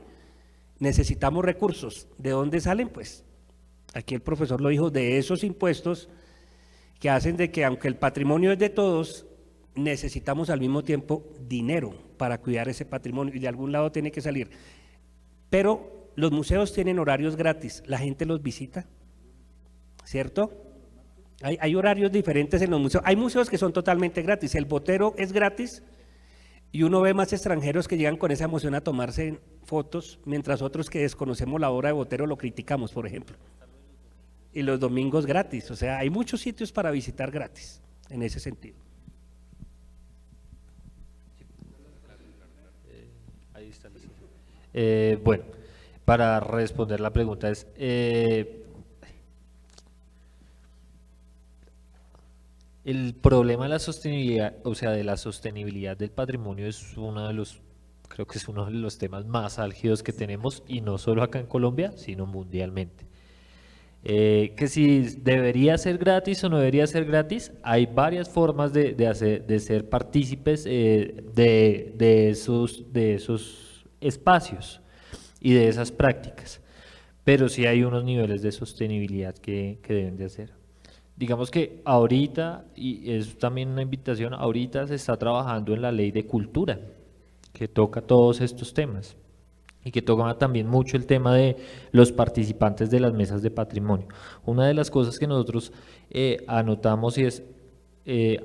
Necesitamos recursos. ¿De dónde salen? Pues aquí el profesor lo dijo, de esos impuestos que hacen de que aunque el patrimonio es de todos, necesitamos al mismo tiempo dinero para cuidar ese patrimonio y de algún lado tiene que salir. Pero los museos tienen horarios gratis, la gente los visita, ¿cierto? Hay horarios diferentes en los museos. Hay museos que son totalmente gratis, el Botero es gratis y uno ve más extranjeros que llegan con esa emoción a tomarse fotos, mientras otros que desconocemos la obra de Botero lo criticamos, por ejemplo. Y los domingos gratis, o sea, hay muchos sitios para visitar gratis en ese sentido. Ahí está. Bueno, para responder la pregunta es, el problema de la sostenibilidad, o sea, de la sostenibilidad del patrimonio es uno de los, creo que es uno de los temas más álgidos que tenemos, y no solo acá en Colombia, sino mundialmente. Que si debería ser gratis o no debería ser gratis, hay varias formas de ser partícipes de esos espacios y de esas prácticas, pero sí hay unos niveles de sostenibilidad que deben de hacer. Digamos que ahorita, y es también una invitación, ahorita se está trabajando en la ley de cultura, que toca todos estos temas, y que toca también mucho el tema de los participantes de las mesas de patrimonio. Una de las cosas que nosotros anotamos y es,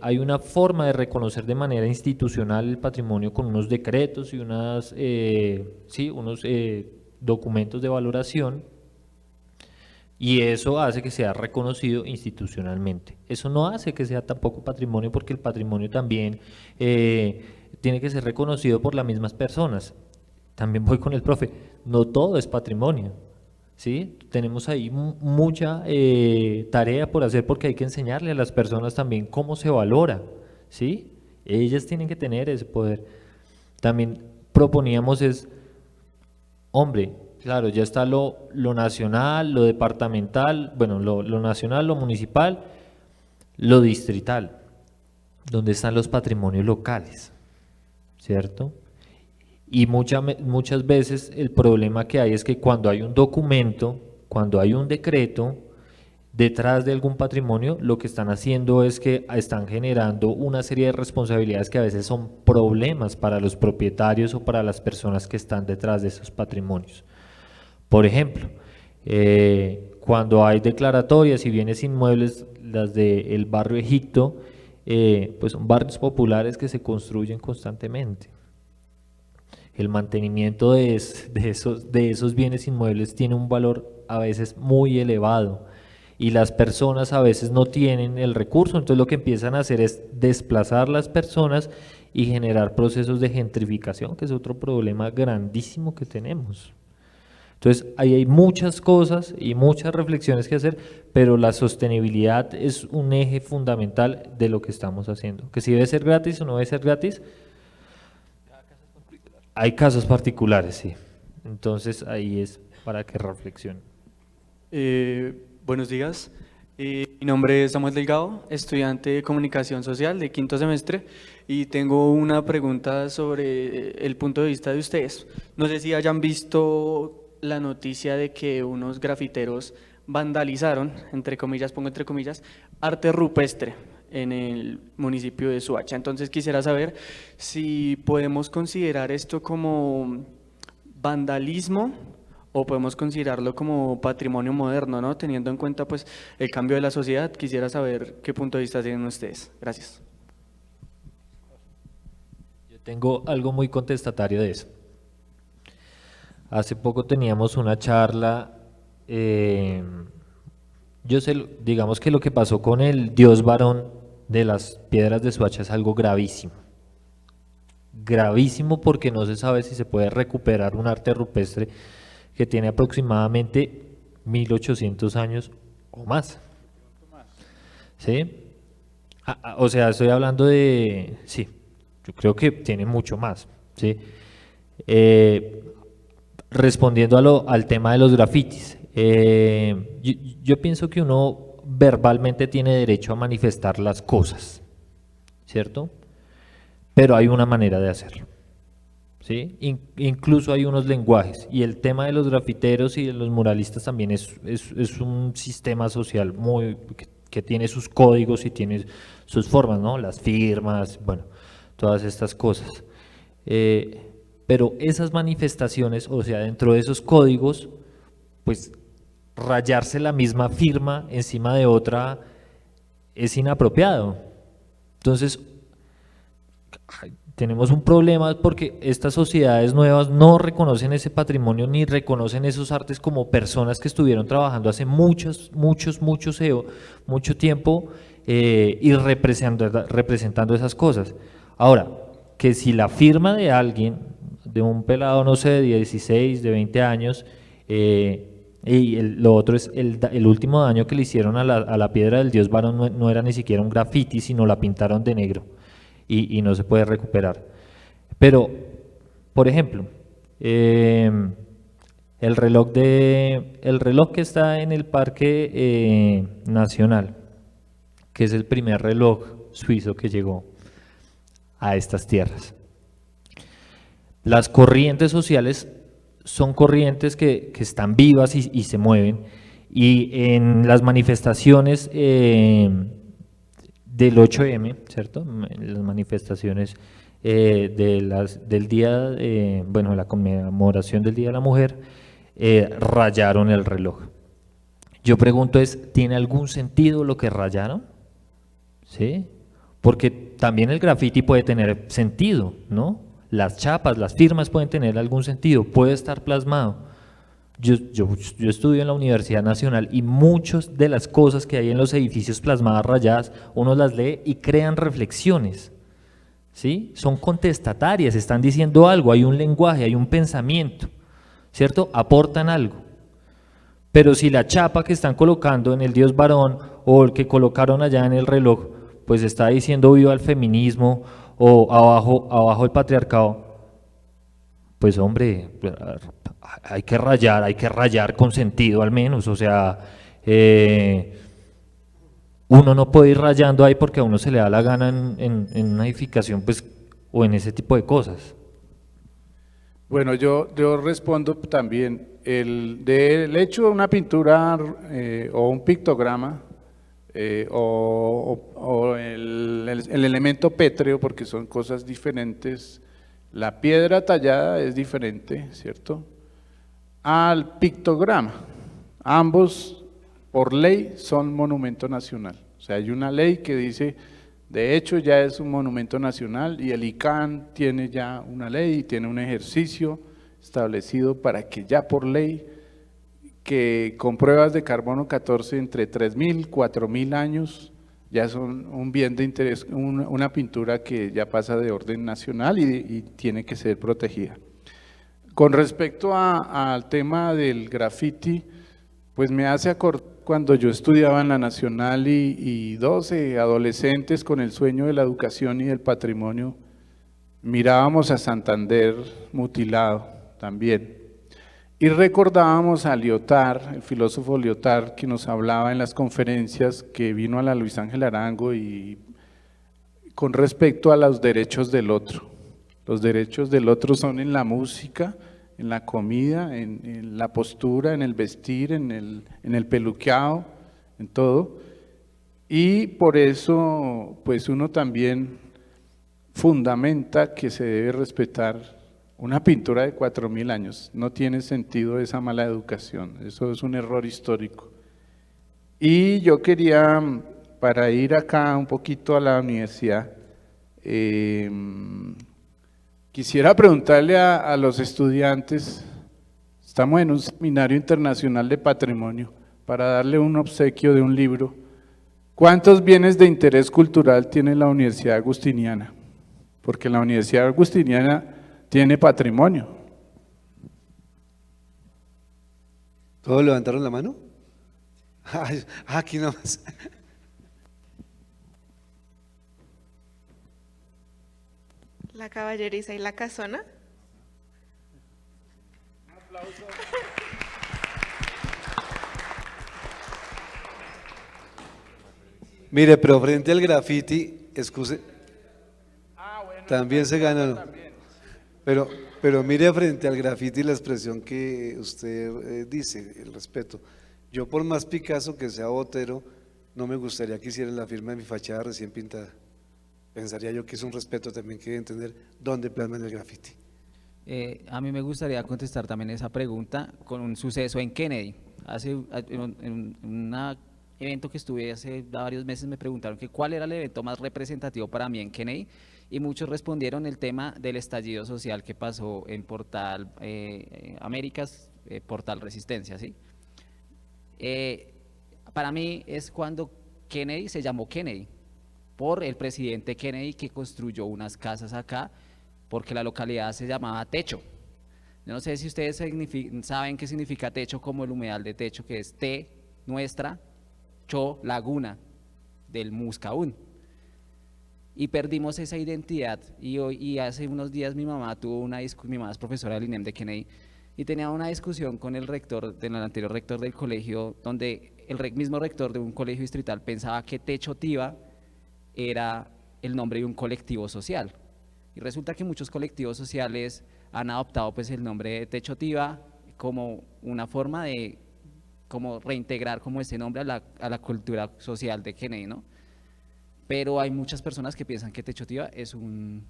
hay una forma de reconocer de manera institucional el patrimonio con unos decretos y unos documentos de valoración, y eso hace que sea reconocido institucionalmente. Eso no hace que sea tampoco patrimonio, porque el patrimonio también tiene que ser reconocido por las mismas personas. También voy con el profe, no todo es patrimonio, ¿sí? Tenemos ahí mucha tarea por hacer, porque hay que enseñarle a las personas también cómo se valora, ¿sí? Ellas tienen que tener ese poder. También proponíamos es, hombre, claro, ya está lo nacional, lo departamental, bueno, lo nacional, lo municipal, lo distrital, donde están los patrimonios locales, ¿cierto? Y muchas veces el problema que hay es que cuando hay un documento, cuando hay un decreto detrás de algún patrimonio, lo que están haciendo es que están generando una serie de responsabilidades que a veces son problemas para los propietarios o para las personas que están detrás de esos patrimonios. Por ejemplo, cuando hay declaratorias y bienes inmuebles, las del barrio Egipto, pues son barrios populares que se construyen constantemente. El mantenimiento de esos bienes inmuebles tiene un valor a veces muy elevado y las personas a veces no tienen el recurso, entonces lo que empiezan a hacer es desplazar las personas y generar procesos de gentrificación, que es otro problema grandísimo que tenemos. Entonces ahí hay muchas cosas y muchas reflexiones que hacer, pero la sostenibilidad es un eje fundamental de lo que estamos haciendo. Que si debe ser gratis o no debe ser gratis, hay casos particulares, sí. Entonces ahí es para que reflexionen. Buenos días, mi nombre es Samuel Delgado, estudiante de Comunicación Social de quinto semestre, y tengo una pregunta sobre el punto de vista de ustedes. No sé si hayan visto la noticia de que unos grafiteros vandalizaron, entre comillas, pongo entre comillas, arte rupestre en el municipio de Soacha. Entonces quisiera saber si podemos considerar esto como vandalismo o podemos considerarlo como patrimonio moderno, ¿no? Teniendo en cuenta pues el cambio de la sociedad. Quisiera saber qué punto de vista tienen ustedes. Gracias. Yo tengo algo muy contestatario de eso. Hace poco teníamos una charla, digamos que lo que pasó con el dios varón de las piedras de Soacha es algo gravísimo. Gravísimo porque no se sabe si se puede recuperar un arte rupestre que tiene aproximadamente 1800 años o más. ¿Sí? O sea, estoy hablando de, sí, yo creo que tiene mucho más, ¿sí? Respondiendo al tema de los grafitis, yo pienso que uno verbalmente tiene derecho a manifestar las cosas, ¿cierto? Pero hay una manera de hacerlo, ¿sí? Incluso hay unos lenguajes, y el tema de los grafiteros y de los muralistas también es un sistema social que tiene sus códigos y tiene sus formas, ¿no? Las firmas, bueno, todas estas cosas. Pero esas manifestaciones, o sea, dentro de esos códigos, pues rayarse la misma firma encima de otra es inapropiado. Entonces, tenemos un problema porque estas sociedades nuevas no reconocen ese patrimonio ni reconocen esos artes como personas que estuvieron trabajando hace mucho tiempo y representando esas cosas. Ahora, que si la firma de alguien, de un pelado, no sé, de 16, de 20 años, y lo otro es el último daño que le hicieron a la piedra del dios varón no era ni siquiera un grafiti, sino la pintaron de negro y no se puede recuperar. Pero, por ejemplo, el reloj que está en el Parque Nacional, que es el primer reloj suizo que llegó a estas tierras. Las corrientes sociales son corrientes que están vivas y se mueven, y en las manifestaciones del 8M, ¿cierto? Las manifestaciones del día, bueno, la conmemoración del Día de la Mujer, rayaron el reloj. Yo pregunto ¿tiene algún sentido lo que rayaron? ¿Sí? Porque también el grafiti puede tener sentido, ¿no? Las chapas, las firmas pueden tener algún sentido, puede estar plasmado. Yo estudio en la Universidad Nacional y muchas de las cosas que hay en los edificios plasmadas, rayadas, uno las lee y crean reflexiones, ¿sí? Son contestatarias, están diciendo algo, hay un lenguaje, hay un pensamiento, ¿cierto? Aportan algo. Pero si la chapa que están colocando en el dios varón o el que colocaron allá en el reloj, pues está diciendo viva el feminismo o abajo el patriarcado, pues hombre, hay que rayar con sentido al menos, o sea, uno no puede ir rayando ahí porque a uno se le da la gana en una edificación, pues, o en ese tipo de cosas. Bueno, yo respondo también, del hecho de una pintura o un pictograma, o el elemento pétreo, porque son cosas diferentes. La piedra tallada es diferente, ¿cierto?, al pictograma. Ambos, por ley, son monumento nacional. O sea, hay una ley que dice, de hecho ya es un monumento nacional, y el ICANN tiene ya una ley y tiene un ejercicio establecido para que ya por ley, que con pruebas de carbono 14 entre 3.000, 4.000 años, ya son un bien de interés, una pintura que ya pasa de orden nacional y tiene que ser protegida. Con respecto al tema del graffiti, pues me hace acordar cuando yo estudiaba en la Nacional y 12 adolescentes con el sueño de la educación y del patrimonio, mirábamos a Santander mutilado también. Y recordábamos a Lyotard, el filósofo Lyotard, que nos hablaba en las conferencias, que vino a la Luis Ángel Arango, y con respecto a los derechos del otro. Los derechos del otro son en la música, en la comida, en la postura, en el vestir, en el peluqueado, en todo. Y por eso, pues uno también fundamenta que se debe respetar una pintura de 4.000 años. No tiene sentido esa mala educación, eso es un error histórico. Y yo quería, para ir acá un poquito a la universidad, quisiera preguntarle a los estudiantes, estamos en un seminario internacional de patrimonio, para darle un obsequio de un libro. ¿Cuántos bienes de interés cultural tiene la Universidad Agustiniana? Porque la Universidad Agustiniana tiene patrimonio. ¿Todos levantaron la mano? Aquí nomás. La caballeriza y la casona. Un aplauso. Mire, pero frente al graffiti, excuse, también se ganó. Pero mire frente al graffiti la expresión que usted dice, el respeto. Yo por más Picasso que sea Botero, no me gustaría que hicieran la firma de mi fachada recién pintada. Pensaría yo que es un respeto también que debe entender dónde plasman el graffiti. A mí me gustaría contestar también esa pregunta con un suceso en Kennedy. En un evento que estuve hace varios meses me preguntaron que cuál era el evento más representativo para mí en Kennedy y muchos respondieron el tema del estallido social que pasó en Portal Américas, Portal Resistencia, ¿sí? Para mí es cuando Kennedy se llamó Kennedy por el presidente Kennedy, que construyó unas casas acá porque la localidad se llamaba Techo. Yo no sé si ustedes saben qué significa techo, como el humedal de techo, que es T, nuestra, Cho, laguna, del Muscaún. Y perdimos esa identidad. Y hace unos días mi mamá mi mamá es profesora del INEM de Kennedy, y tenía una discusión con el rector, del anterior rector del colegio, donde el mismo rector de un colegio distrital pensaba que Techo Tiva era el nombre de un colectivo social. Y resulta que muchos colectivos sociales han adoptado pues el nombre de Techo Tiva como una forma de como reintegrar como ese nombre a la cultura social de Kennedy, ¿no? Pero hay muchas personas que piensan que Techo Tiva es un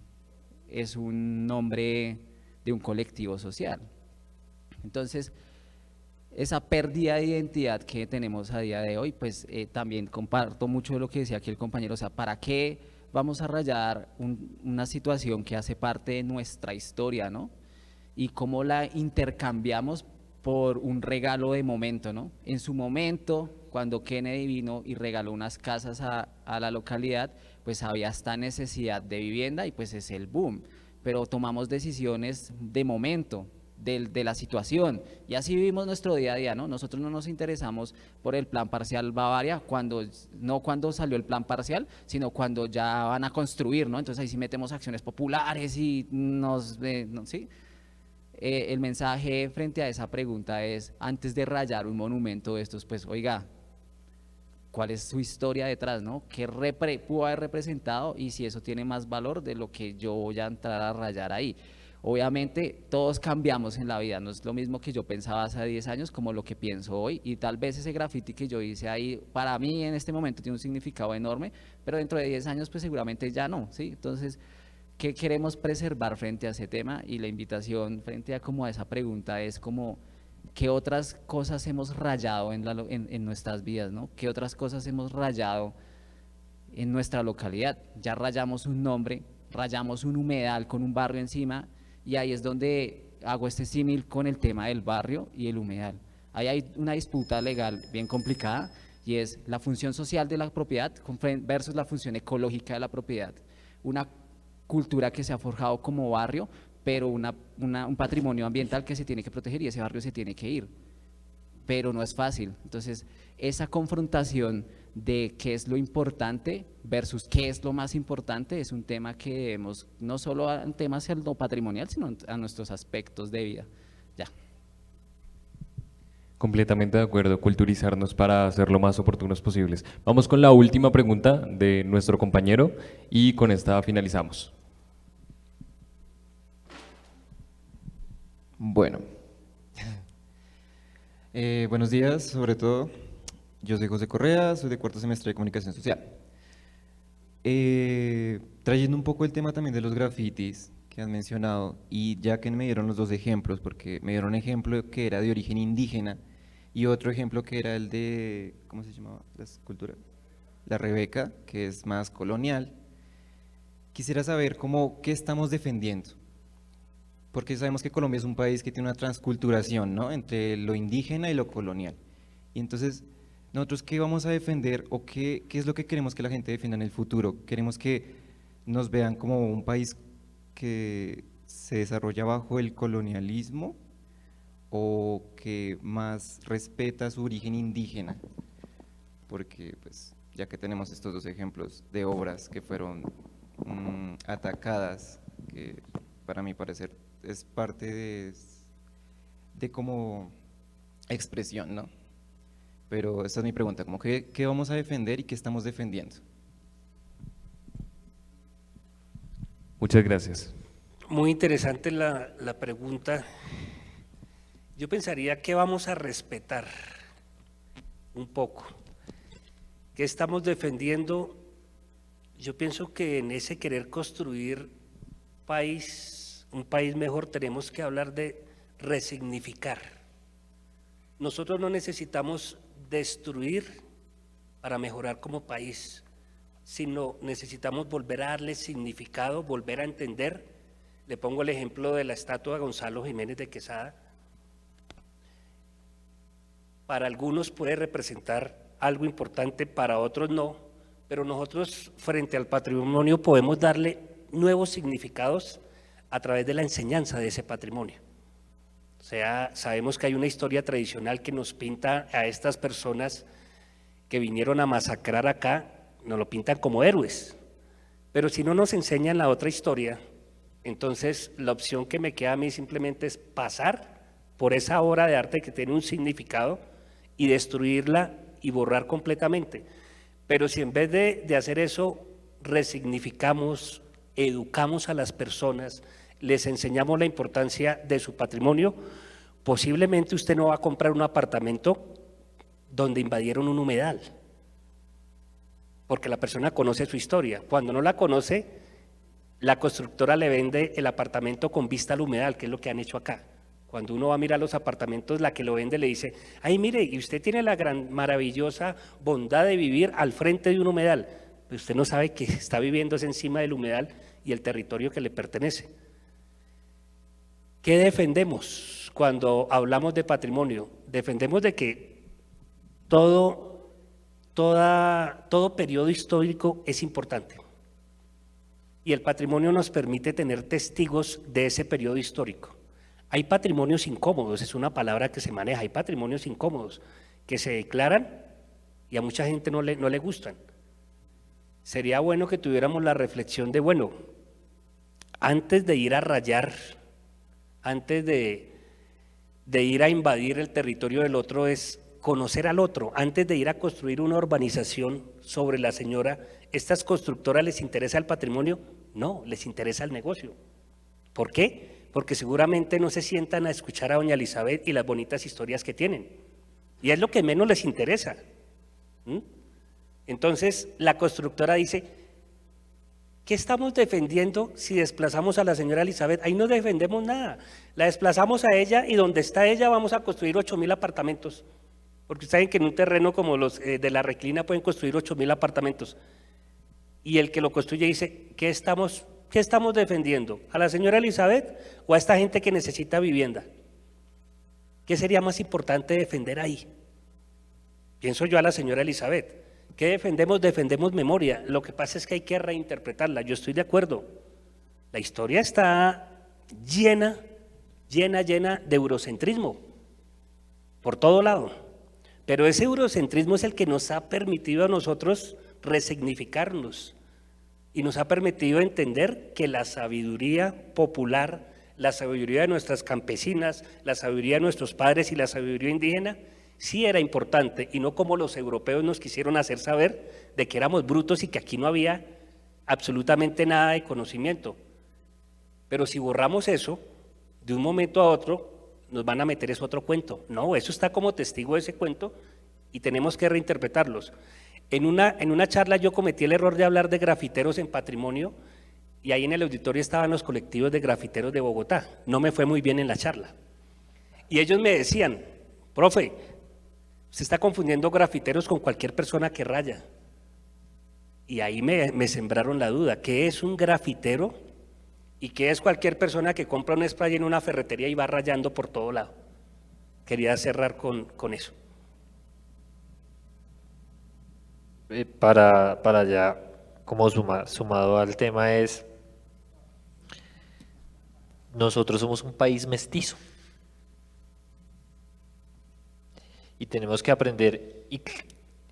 nombre de un colectivo social. Entonces, esa pérdida de identidad que tenemos a día de hoy, pues también comparto mucho de lo que decía aquí el compañero, o sea, ¿para qué vamos a rayar una situación que hace parte de nuestra historia, ¿no? Y cómo la intercambiamos por un regalo de momento, ¿no? En su momento, cuando Kennedy vino y regaló unas casas a la localidad, pues había esta necesidad de vivienda y pues es el boom, pero tomamos decisiones de momento, de la situación, y así vivimos nuestro día a día, ¿no? Nosotros no nos interesamos por el plan parcial Bavaria, no cuando salió el plan parcial, sino cuando ya van a construir, ¿no? Entonces ahí sí metemos acciones populares y ¿sí? El mensaje frente a esa pregunta es, antes de rayar un monumento de estos, pues oiga, ¿cuál es su historia detrás, no? ¿Qué pudo haber representado y si eso tiene más valor de lo que yo voy a entrar a rayar ahí? Obviamente todos cambiamos en la vida, no es lo mismo que yo pensaba hace 10 años como lo que pienso hoy, y tal vez ese graffiti que yo hice ahí para mí en este momento tiene un significado enorme, pero dentro de 10 años pues seguramente ya no, ¿sí? Entonces, ¿qué queremos preservar frente a ese tema? Y la invitación frente a como a esa pregunta es como, ¿qué otras cosas hemos rayado en nuestras vidas, ¿no? ¿Qué otras cosas hemos rayado en nuestra localidad? Ya rayamos un nombre, rayamos un humedal con un barrio encima, y ahí es donde hago este símil con el tema del barrio y el humedal. Ahí hay una disputa legal bien complicada, y es la función social de la propiedad versus la función ecológica de la propiedad. Una cultura que se ha forjado como barrio, pero un patrimonio ambiental que se tiene que proteger, y ese barrio se tiene que ir, pero no es fácil. Entonces, esa confrontación de qué es lo importante versus qué es lo más importante es un tema que debemos, no solo en temas hacia lo patrimonial, sino a nuestros aspectos de vida. Ya. Completamente de acuerdo, culturizarnos para ser lo más oportunos posibles. Vamos con la última pregunta de nuestro compañero y con esta finalizamos. Bueno, buenos días, sobre todo. Yo soy José Correa, soy de cuarto semestre de Comunicación Social. Trayendo un poco el tema también de los grafitis que han mencionado, y ya que me dieron los dos ejemplos, porque me dieron un ejemplo que era de origen indígena y otro ejemplo que era el de, ¿cómo se llamaba la escultura? La Rebeca, que es más colonial. Quisiera saber qué estamos defendiendo, porque sabemos que Colombia es un país que tiene una transculturación, ¿no?, entre lo indígena y lo colonial. Y entonces, ¿nosotros qué vamos a defender o qué es lo que queremos que la gente defienda en el futuro? ¿Queremos que nos vean como un país que se desarrolla bajo el colonialismo o que más respeta su origen indígena? Porque pues ya que tenemos estos dos ejemplos de obras que fueron atacadas, que para mi parecer es parte de como expresión, ¿no? Pero esta es mi pregunta, como qué vamos a defender y qué estamos defendiendo. Muchas gracias. Muy interesante la pregunta. Yo pensaría que vamos a respetar un poco. ¿Qué estamos defendiendo? Yo pienso que en ese querer construir un país mejor, tenemos que hablar de resignificar. Nosotros no necesitamos destruir para mejorar como país, sino necesitamos volver a darle significado, volver a entender. Le pongo el ejemplo de la estatua de Gonzalo Jiménez de Quesada. Para algunos puede representar algo importante, para otros no, pero nosotros frente al patrimonio podemos darle nuevos significados a través de la enseñanza de ese patrimonio. O sea, sabemos que hay una historia tradicional que nos pinta a estas personas que vinieron a masacrar acá, nos lo pintan como héroes, pero si no nos enseñan la otra historia, entonces la opción que me queda a mí simplemente es pasar por esa obra de arte que tiene un significado y destruirla y borrar completamente. Pero si en vez de hacer eso, resignificamos, educamos a las personas, les enseñamos la importancia de su patrimonio, posiblemente usted no va a comprar un apartamento donde invadieron un humedal, porque la persona conoce su historia. Cuando no la conoce, la constructora le vende el apartamento con vista al humedal, que es lo que han hecho acá. Cuando uno va a mirar los apartamentos, la que lo vende le dice, ay mire, y usted tiene la gran maravillosa bondad de vivir al frente de un humedal, pero usted no sabe que está viviendo encima del humedal y el territorio que le pertenece. ¿Qué defendemos cuando hablamos de patrimonio? Defendemos de que todo periodo histórico es importante y el patrimonio nos permite tener testigos de ese periodo histórico. Hay patrimonios incómodos, es una palabra que se maneja, hay patrimonios incómodos que se declaran y a mucha gente no le gustan. Sería bueno que tuviéramos la reflexión de, bueno, antes de ir a rayar, antes de ir a invadir el territorio del otro, es conocer al otro. Antes de ir a construir una urbanización sobre la señora, ¿estas constructoras les interesa el patrimonio? No, les interesa el negocio. ¿Por qué? Porque seguramente no se sientan a escuchar a doña Elizabeth y las bonitas historias que tienen. Y es lo que menos les interesa. Entonces, la constructora dice, ¿qué estamos defendiendo si desplazamos a la señora Elizabeth? Ahí no defendemos nada. La desplazamos a ella y donde está ella vamos a construir 8.000 apartamentos. Porque saben que en un terreno como los de la Reclina pueden construir 8.000 apartamentos. Y el que lo construye dice, ¿qué estamos defendiendo? ¿A la señora Elizabeth o a esta gente que necesita vivienda? ¿Qué sería más importante defender ahí? Pienso yo a la señora Elizabeth. ¿Qué defendemos? Defendemos memoria. Lo que pasa es que hay que reinterpretarla. Yo estoy de acuerdo. La historia está llena de eurocentrismo, por todo lado. Pero ese eurocentrismo es el que nos ha permitido a nosotros resignificarnos y nos ha permitido entender que la sabiduría popular, la sabiduría de nuestras campesinas, la sabiduría de nuestros padres y la sabiduría indígena sí era importante y no como los europeos nos quisieron hacer saber de que éramos brutos y que aquí no había absolutamente nada de conocimiento. Pero si borramos eso, de un momento a otro nos van a meter ese otro cuento. No, eso está como testigo de ese cuento y tenemos que reinterpretarlos. En una charla yo cometí el error de hablar de grafiteros en patrimonio y ahí en el auditorio estaban los colectivos de grafiteros de Bogotá. No me fue muy bien en la charla. Y ellos me decían, profe, se está confundiendo grafiteros con cualquier persona que raya. Y ahí me sembraron la duda, ¿qué es un grafitero? ¿Y qué es cualquier persona que compra un spray en una ferretería y va rayando por todo lado? Quería cerrar con eso. Para ya, como sumado al tema es, nosotros somos un país mestizo. y tenemos que aprender,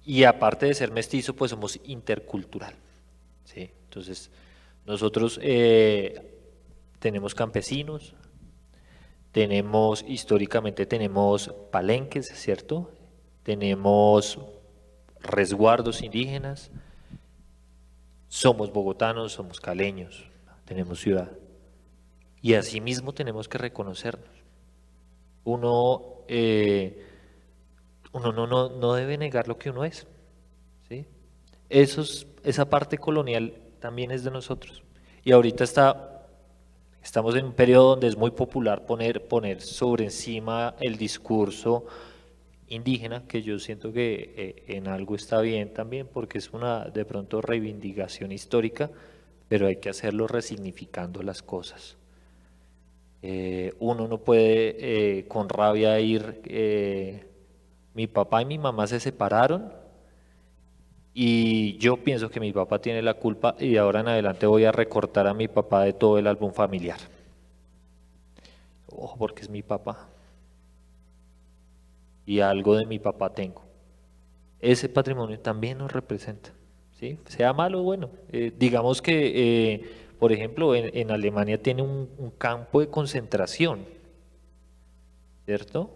y aparte de ser mestizo, pues somos intercultural, ¿sí? Entonces, nosotros tenemos campesinos, históricamente tenemos palenques, ¿cierto? Tenemos resguardos indígenas, somos bogotanos, somos caleños, tenemos ciudad. Y asimismo tenemos que reconocernos. Uno no debe negar lo que uno es, ¿sí? Esa parte colonial también es de nosotros. Y ahorita estamos en un periodo donde es muy popular poner sobre encima el discurso indígena, que yo siento que en algo está bien también, porque es una de pronto reivindicación histórica, pero hay que hacerlo resignificando las cosas. Uno no puede con rabia ir, mi papá y mi mamá se separaron y yo pienso que mi papá tiene la culpa y de ahora en adelante voy a recortar a mi papá de todo el álbum familiar. Ojo, porque es mi papá. Y algo de mi papá tengo. Ese patrimonio también nos representa, ¿sí? Sea malo o bueno. Digamos que, por ejemplo, en Alemania tiene un campo de concentración, ¿cierto?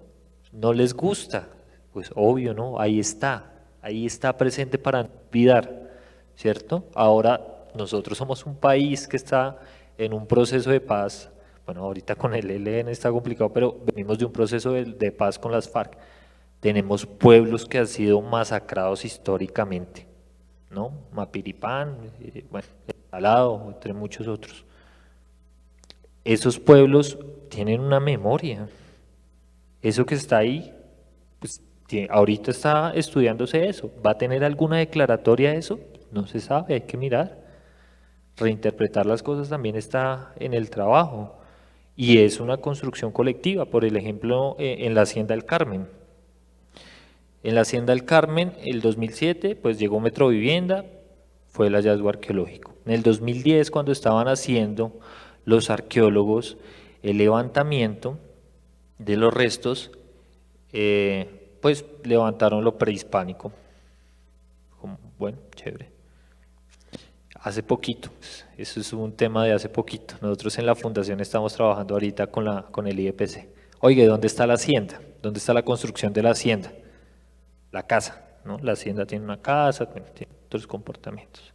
No les gusta, pues obvio, ¿no? Ahí está presente para no olvidar, ¿cierto? Ahora nosotros somos un país que está en un proceso de paz. Bueno, ahorita con el ELN está complicado, pero venimos de un proceso de paz con las FARC. Tenemos pueblos que han sido masacrados históricamente, ¿no? Mapiripán, bueno, El Salado, entre muchos otros. Esos pueblos tienen una memoria. Eso que está ahí, pues ahorita está estudiándose eso. ¿Va a tener alguna declaratoria de eso? No se sabe, hay que mirar. Reinterpretar las cosas también está en el trabajo. Y es una construcción colectiva, por el ejemplo, en la Hacienda del Carmen. En la Hacienda del Carmen, el 2007, pues llegó Metrovivienda, fue el hallazgo arqueológico. En el 2010, cuando estaban haciendo los arqueólogos el levantamiento de los restos, pues levantaron lo prehispánico. Bueno, chévere. Hace poquito, eso es un tema de hace poquito. Nosotros en la fundación estamos trabajando ahorita con el IEPC. Oye, ¿dónde está la hacienda? ¿Dónde está la construcción de la hacienda? La casa, ¿no? La hacienda tiene una casa, tiene otros comportamientos.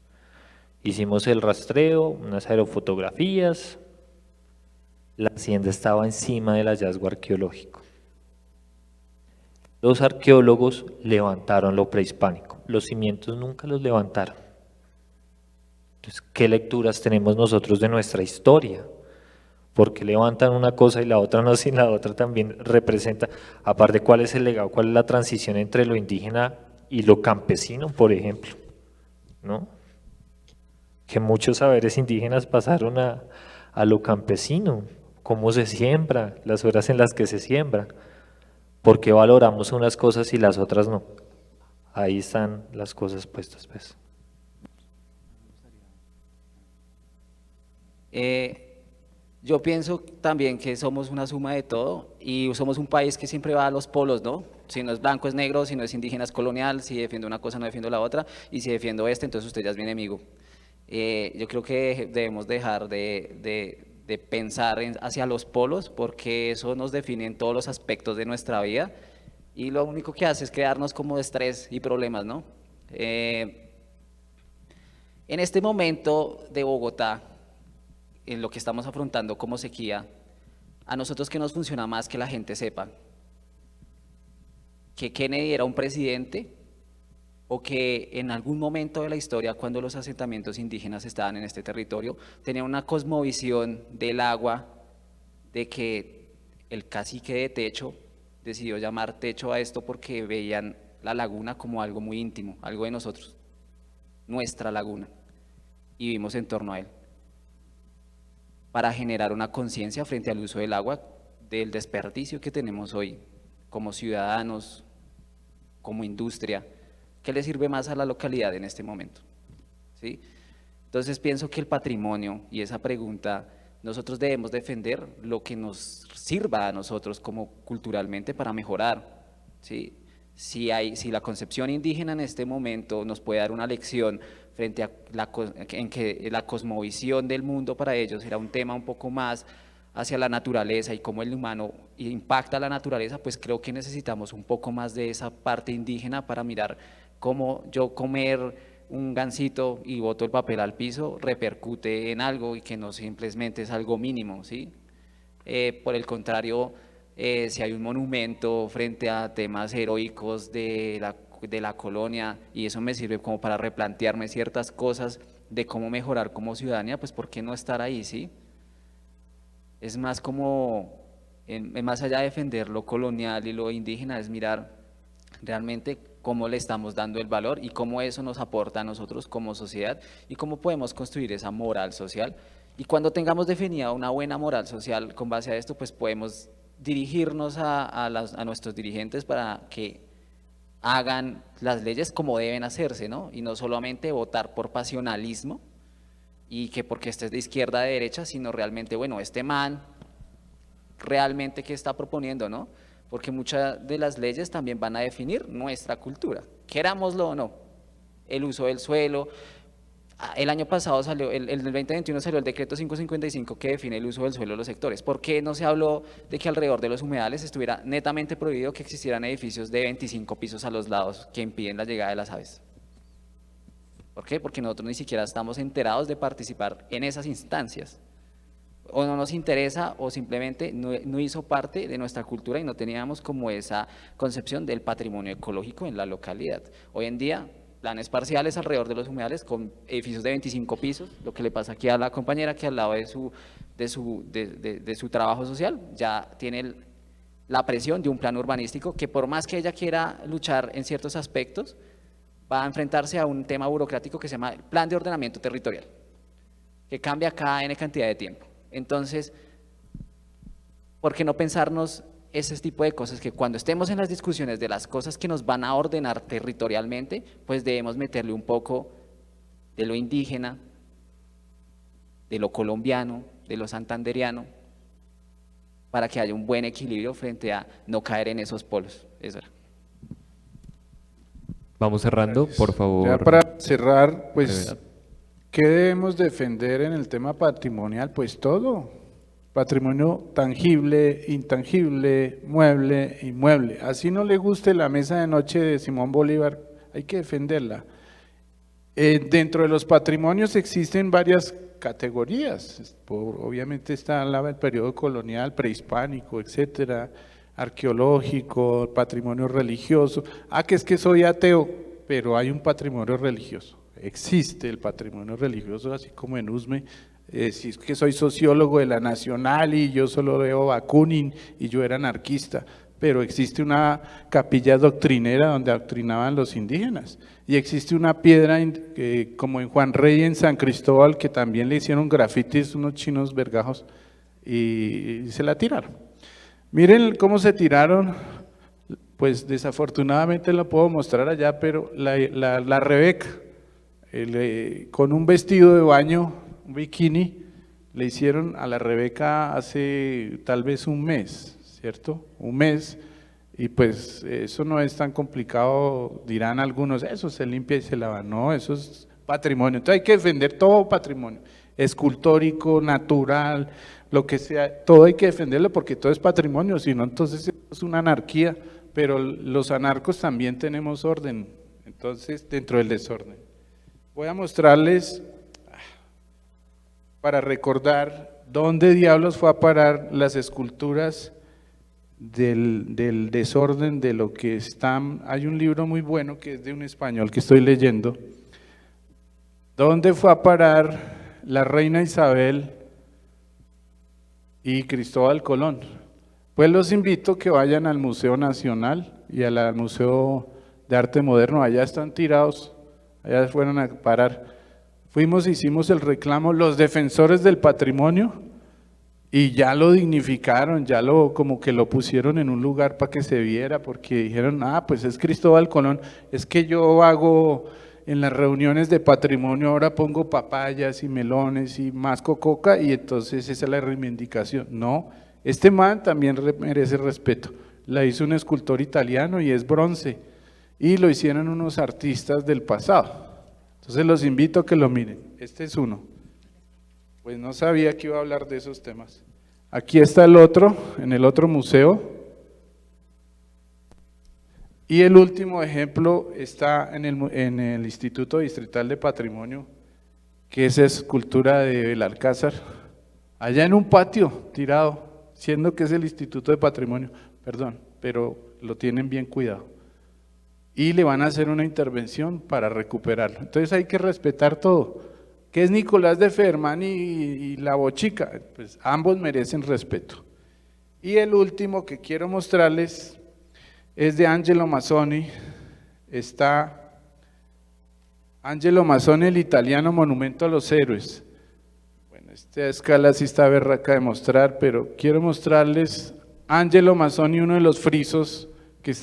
Hicimos el rastreo, unas aerofotografías. La hacienda estaba encima del hallazgo arqueológico. Los arqueólogos levantaron lo prehispánico, los cimientos nunca los levantaron. Entonces, ¿qué lecturas tenemos nosotros de nuestra historia? Porque levantan una cosa y la otra no, si la otra también representa, aparte cuál es el legado, cuál es la transición entre lo indígena y lo campesino, por ejemplo, ¿no? Que muchos saberes indígenas pasaron a lo campesino, cómo se siembra, las horas en las que se siembra, por qué valoramos unas cosas y las otras no. Ahí están las cosas puestas, pues. Yo pienso también que somos una suma de todo y somos un país que siempre va a los polos, ¿no? Si no es blanco es negro, si no es indígena es colonial, si defiendo una cosa no defiendo la otra, y si defiendo entonces usted ya es mi enemigo. Yo creo que debemos dejar de pensar hacia los polos, porque eso nos define en todos los aspectos de nuestra vida y lo único que hace es crearnos como estrés y problemas, ¿no? En este momento de Bogotá, en lo que estamos afrontando como sequía, a nosotros que nos funciona más que la gente sepa que Kennedy era un presidente o que en algún momento de la historia, cuando los asentamientos indígenas estaban en este territorio, tenían una cosmovisión del agua, de que el cacique de Techo decidió llamar Techo a esto porque veían la laguna como algo muy íntimo, algo de nosotros, nuestra laguna, y vivimos en torno a él, para generar una conciencia frente al uso del agua, del desperdicio que tenemos hoy como ciudadanos, como industria, que le sirve más a la localidad en este momento, ¿sí? Entonces pienso que el patrimonio y esa pregunta, nosotros debemos defender lo que nos sirva a nosotros como culturalmente para mejorar, ¿sí? Si la concepción indígena en este momento nos puede dar una lección frente a en que la cosmovisión del mundo para ellos era un tema un poco más hacia la naturaleza y cómo el humano impacta a la naturaleza, pues creo que necesitamos un poco más de esa parte indígena para mirar cómo yo comer un gansito y boto el papel al piso repercute en algo y que no simplemente es algo mínimo, ¿sí? Por el contrario, si hay un monumento frente a temas heroicos de la colonia y eso me sirve como para replantearme ciertas cosas de cómo mejorar como ciudadanía, pues ¿por qué no estar ahí, sí? Es más como, más allá de defender lo colonial y lo indígena, es mirar realmente cómo le estamos dando el valor y cómo eso nos aporta a nosotros como sociedad y cómo podemos construir esa moral social. Y cuando tengamos definida una buena moral social con base a esto, pues podemos dirigirnos a nuestros dirigentes para que hagan las leyes como deben hacerse, ¿no? Y no solamente votar por pasionalismo y que porque este es de izquierda a derecha, sino realmente, bueno, este man realmente qué está proponiendo, ¿no? Porque muchas de las leyes también van a definir nuestra cultura, querámoslo o no, el uso del suelo. El año pasado salió, el 2021 salió el decreto 555 que define el uso del suelo de los sectores. ¿Por qué no se habló de que alrededor de los humedales estuviera netamente prohibido que existieran edificios de 25 pisos a los lados que impiden la llegada de las aves? ¿Por qué? Porque nosotros ni siquiera estamos enterados de participar en esas instancias. O no nos interesa o simplemente no hizo parte de nuestra cultura y no teníamos como esa concepción del patrimonio ecológico en la localidad. Hoy en día, planes parciales alrededor de los humedales con edificios de 25 pisos, lo que le pasa aquí a la compañera que al lado de su trabajo social ya tiene la presión de un plan urbanístico que por más que ella quiera luchar en ciertos aspectos, va a enfrentarse a un tema burocrático que se llama Plan de Ordenamiento Territorial, que cambia cada N cantidad de tiempo. Entonces, ¿por qué no pensarnos ese tipo de cosas que cuando estemos en las discusiones de las cosas que nos van a ordenar territorialmente, pues debemos meterle un poco de lo indígena, de lo colombiano, de lo santanderiano, para que haya un buen equilibrio frente a no caer en esos polos? Eso era. Vamos cerrando, por favor. Ya para cerrar, pues, ¿qué debemos defender en el tema patrimonial? Pues todo, patrimonio tangible, intangible, mueble, inmueble. Así no le guste la mesa de noche de Simón Bolívar, hay que defenderla. Dentro de los patrimonios existen varias categorías, obviamente está el periodo colonial, prehispánico, etcétera, arqueológico, patrimonio religioso. Que es que soy ateo, pero hay un patrimonio religioso. Existe el patrimonio religioso, así como en Usme. Si es que soy sociólogo de la Nacional y yo solo veo Bakunin y yo era anarquista, pero existe una capilla doctrinera donde adoctrinaban los indígenas y existe una piedra como en Juan Rey en San Cristóbal que también le hicieron grafitis unos chinos vergajos y se la tiraron. Miren cómo se tiraron, pues desafortunadamente lo puedo mostrar allá, pero la Rebeca, con un vestido de baño, un bikini, le hicieron a la Rebeca hace tal vez un mes, ¿cierto? Un mes, y pues eso no es tan complicado, dirán algunos, eso se limpia y se lava. No, eso es patrimonio. Entonces hay que defender todo patrimonio, escultórico, natural, lo que sea, todo hay que defenderlo porque todo es patrimonio, si no entonces es una anarquía, pero los anarcos también tenemos orden, entonces dentro del desorden. Voy a mostrarles, para recordar, dónde diablos fue a parar las esculturas del desorden, de lo que están. Hay un libro muy bueno que es de un español que estoy leyendo, dónde fue a parar la reina Isabel y Cristóbal Colón. Pues los invito a que vayan al Museo Nacional y al Museo de Arte Moderno, allá están tirados, allá fueron a parar. Fuimos, hicimos el reclamo, los defensores del patrimonio, y ya lo dignificaron, ya como que lo pusieron en un lugar para que se viera, porque dijeron, pues es Cristóbal Colón, es que yo hago en las reuniones de patrimonio, ahora pongo papayas y melones y masco coca, y entonces esa es la reivindicación. No, este man también merece respeto. la hizo un escultor italiano y es bronce, y lo hicieron unos artistas del pasado. Entonces los invito a que lo miren. Este es uno. Pues no sabía que iba a hablar de esos temas. Aquí está el otro, en el otro museo. Y el último ejemplo está en el Instituto Distrital de Patrimonio, que es escultura de Belalcázar, allá en un patio tirado, siendo que es el Instituto de Patrimonio, perdón, pero lo tienen bien cuidado. Y le van a hacer una intervención para recuperarlo. Entonces hay que respetar todo. ¿Qué es Nicolás de Fermán y la Bochica? Pues ambos merecen respeto. Y el último que quiero mostrarles es de Angelo Mazzoni. Está Angelo Mazzoni, el italiano Monumento a los Héroes. Bueno, esta escala sí está berraca de mostrar, pero quiero mostrarles Angelo Mazzoni, uno de los frisos que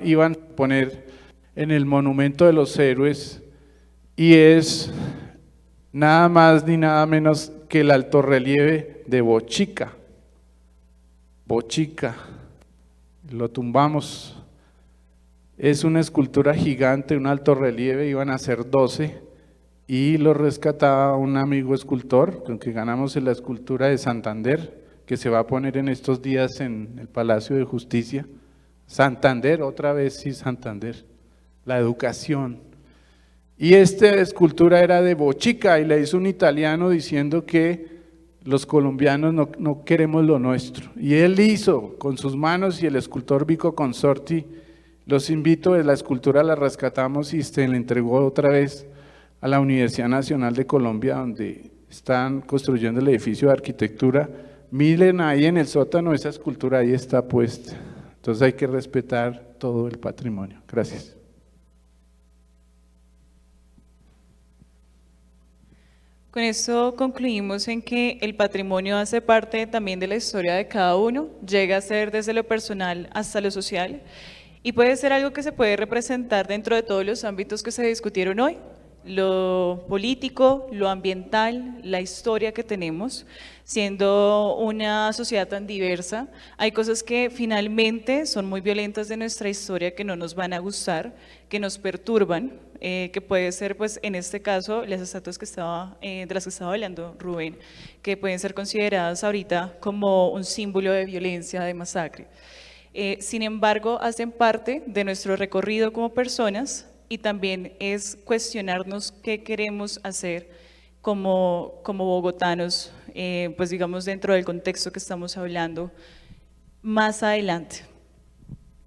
iban a poner en el Monumento de los Héroes, y es nada más ni nada menos que el altorrelieve de Bochica. Bochica, lo tumbamos. Es una escultura gigante, un altorrelieve, iban a ser 12, y lo rescataba un amigo escultor, con que ganamos en la escultura de Santander, que se va a poner en estos días en el Palacio de Justicia. Santander, otra vez sí, Santander, la educación. Y esta escultura era de Bochica y la hizo un italiano diciendo que los colombianos no queremos lo nuestro. Y él hizo con sus manos, y el escultor Vico Consorti, los invito, la escultura la rescatamos y se la entregó otra vez a la Universidad Nacional de Colombia, donde están construyendo el edificio de arquitectura. Miren ahí en el sótano, esa escultura ahí está puesta. Entonces hay que respetar todo el patrimonio. Gracias. Con esto concluimos en que el patrimonio hace parte también de la historia de cada uno, llega a ser desde lo personal hasta lo social, y puede ser algo que se puede representar dentro de todos los ámbitos que se discutieron hoy, lo político, lo ambiental, la historia que tenemos. Siendo una sociedad tan diversa, hay cosas que finalmente son muy violentas de nuestra historia que no nos van a gustar, que nos perturban, que puede ser, pues en este caso, las estatuas de las que estaba hablando Rubén, que pueden ser consideradas ahorita como un símbolo de violencia, de masacre. Sin embargo, hacen parte de nuestro recorrido como personas, y también es cuestionarnos qué queremos hacer como bogotanos, pues digamos dentro del contexto que estamos hablando más adelante,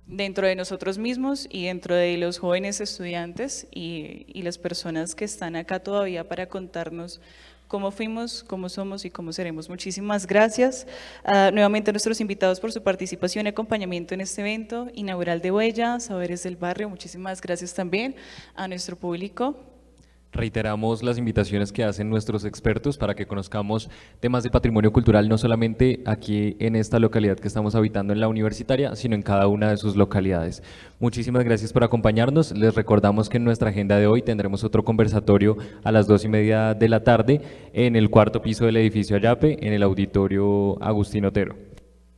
dentro de nosotros mismos y dentro de los jóvenes estudiantes y las personas que están acá todavía para contarnos cómo fuimos, cómo somos y cómo seremos. Muchísimas gracias nuevamente a nuestros invitados por su participación y acompañamiento en este evento inaugural de Huella, Saberes del Barrio. Muchísimas gracias también a nuestro público. Reiteramos las invitaciones que hacen nuestros expertos para que conozcamos temas de patrimonio cultural, no solamente aquí en esta localidad que estamos habitando en la Universitaria, sino en cada una de sus localidades. Muchísimas gracias por acompañarnos. Les recordamos que en nuestra agenda de hoy tendremos otro conversatorio a las 2:30 de la tarde en el 4º piso del edificio Ayape, en el auditorio Agustín Otero.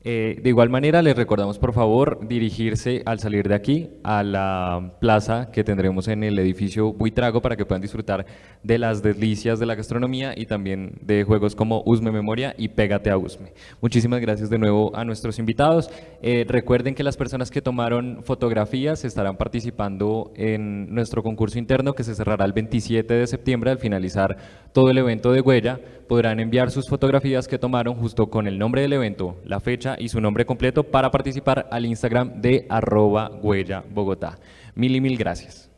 De igual manera, les recordamos por favor dirigirse al salir de aquí a la plaza que tendremos en el edificio Buitrago para que puedan disfrutar de las delicias de la gastronomía y también de juegos como Usme Memoria y Pégate a Usme. Muchísimas gracias de nuevo a nuestros invitados. Recuerden que las personas que tomaron fotografías estarán participando en nuestro concurso interno que se cerrará el 27 de septiembre. Al finalizar todo el evento de Huella, podrán enviar sus fotografías que tomaron justo con el nombre del evento, la fecha y su nombre completo para participar al Instagram de @Huella Bogotá. Mil y mil gracias.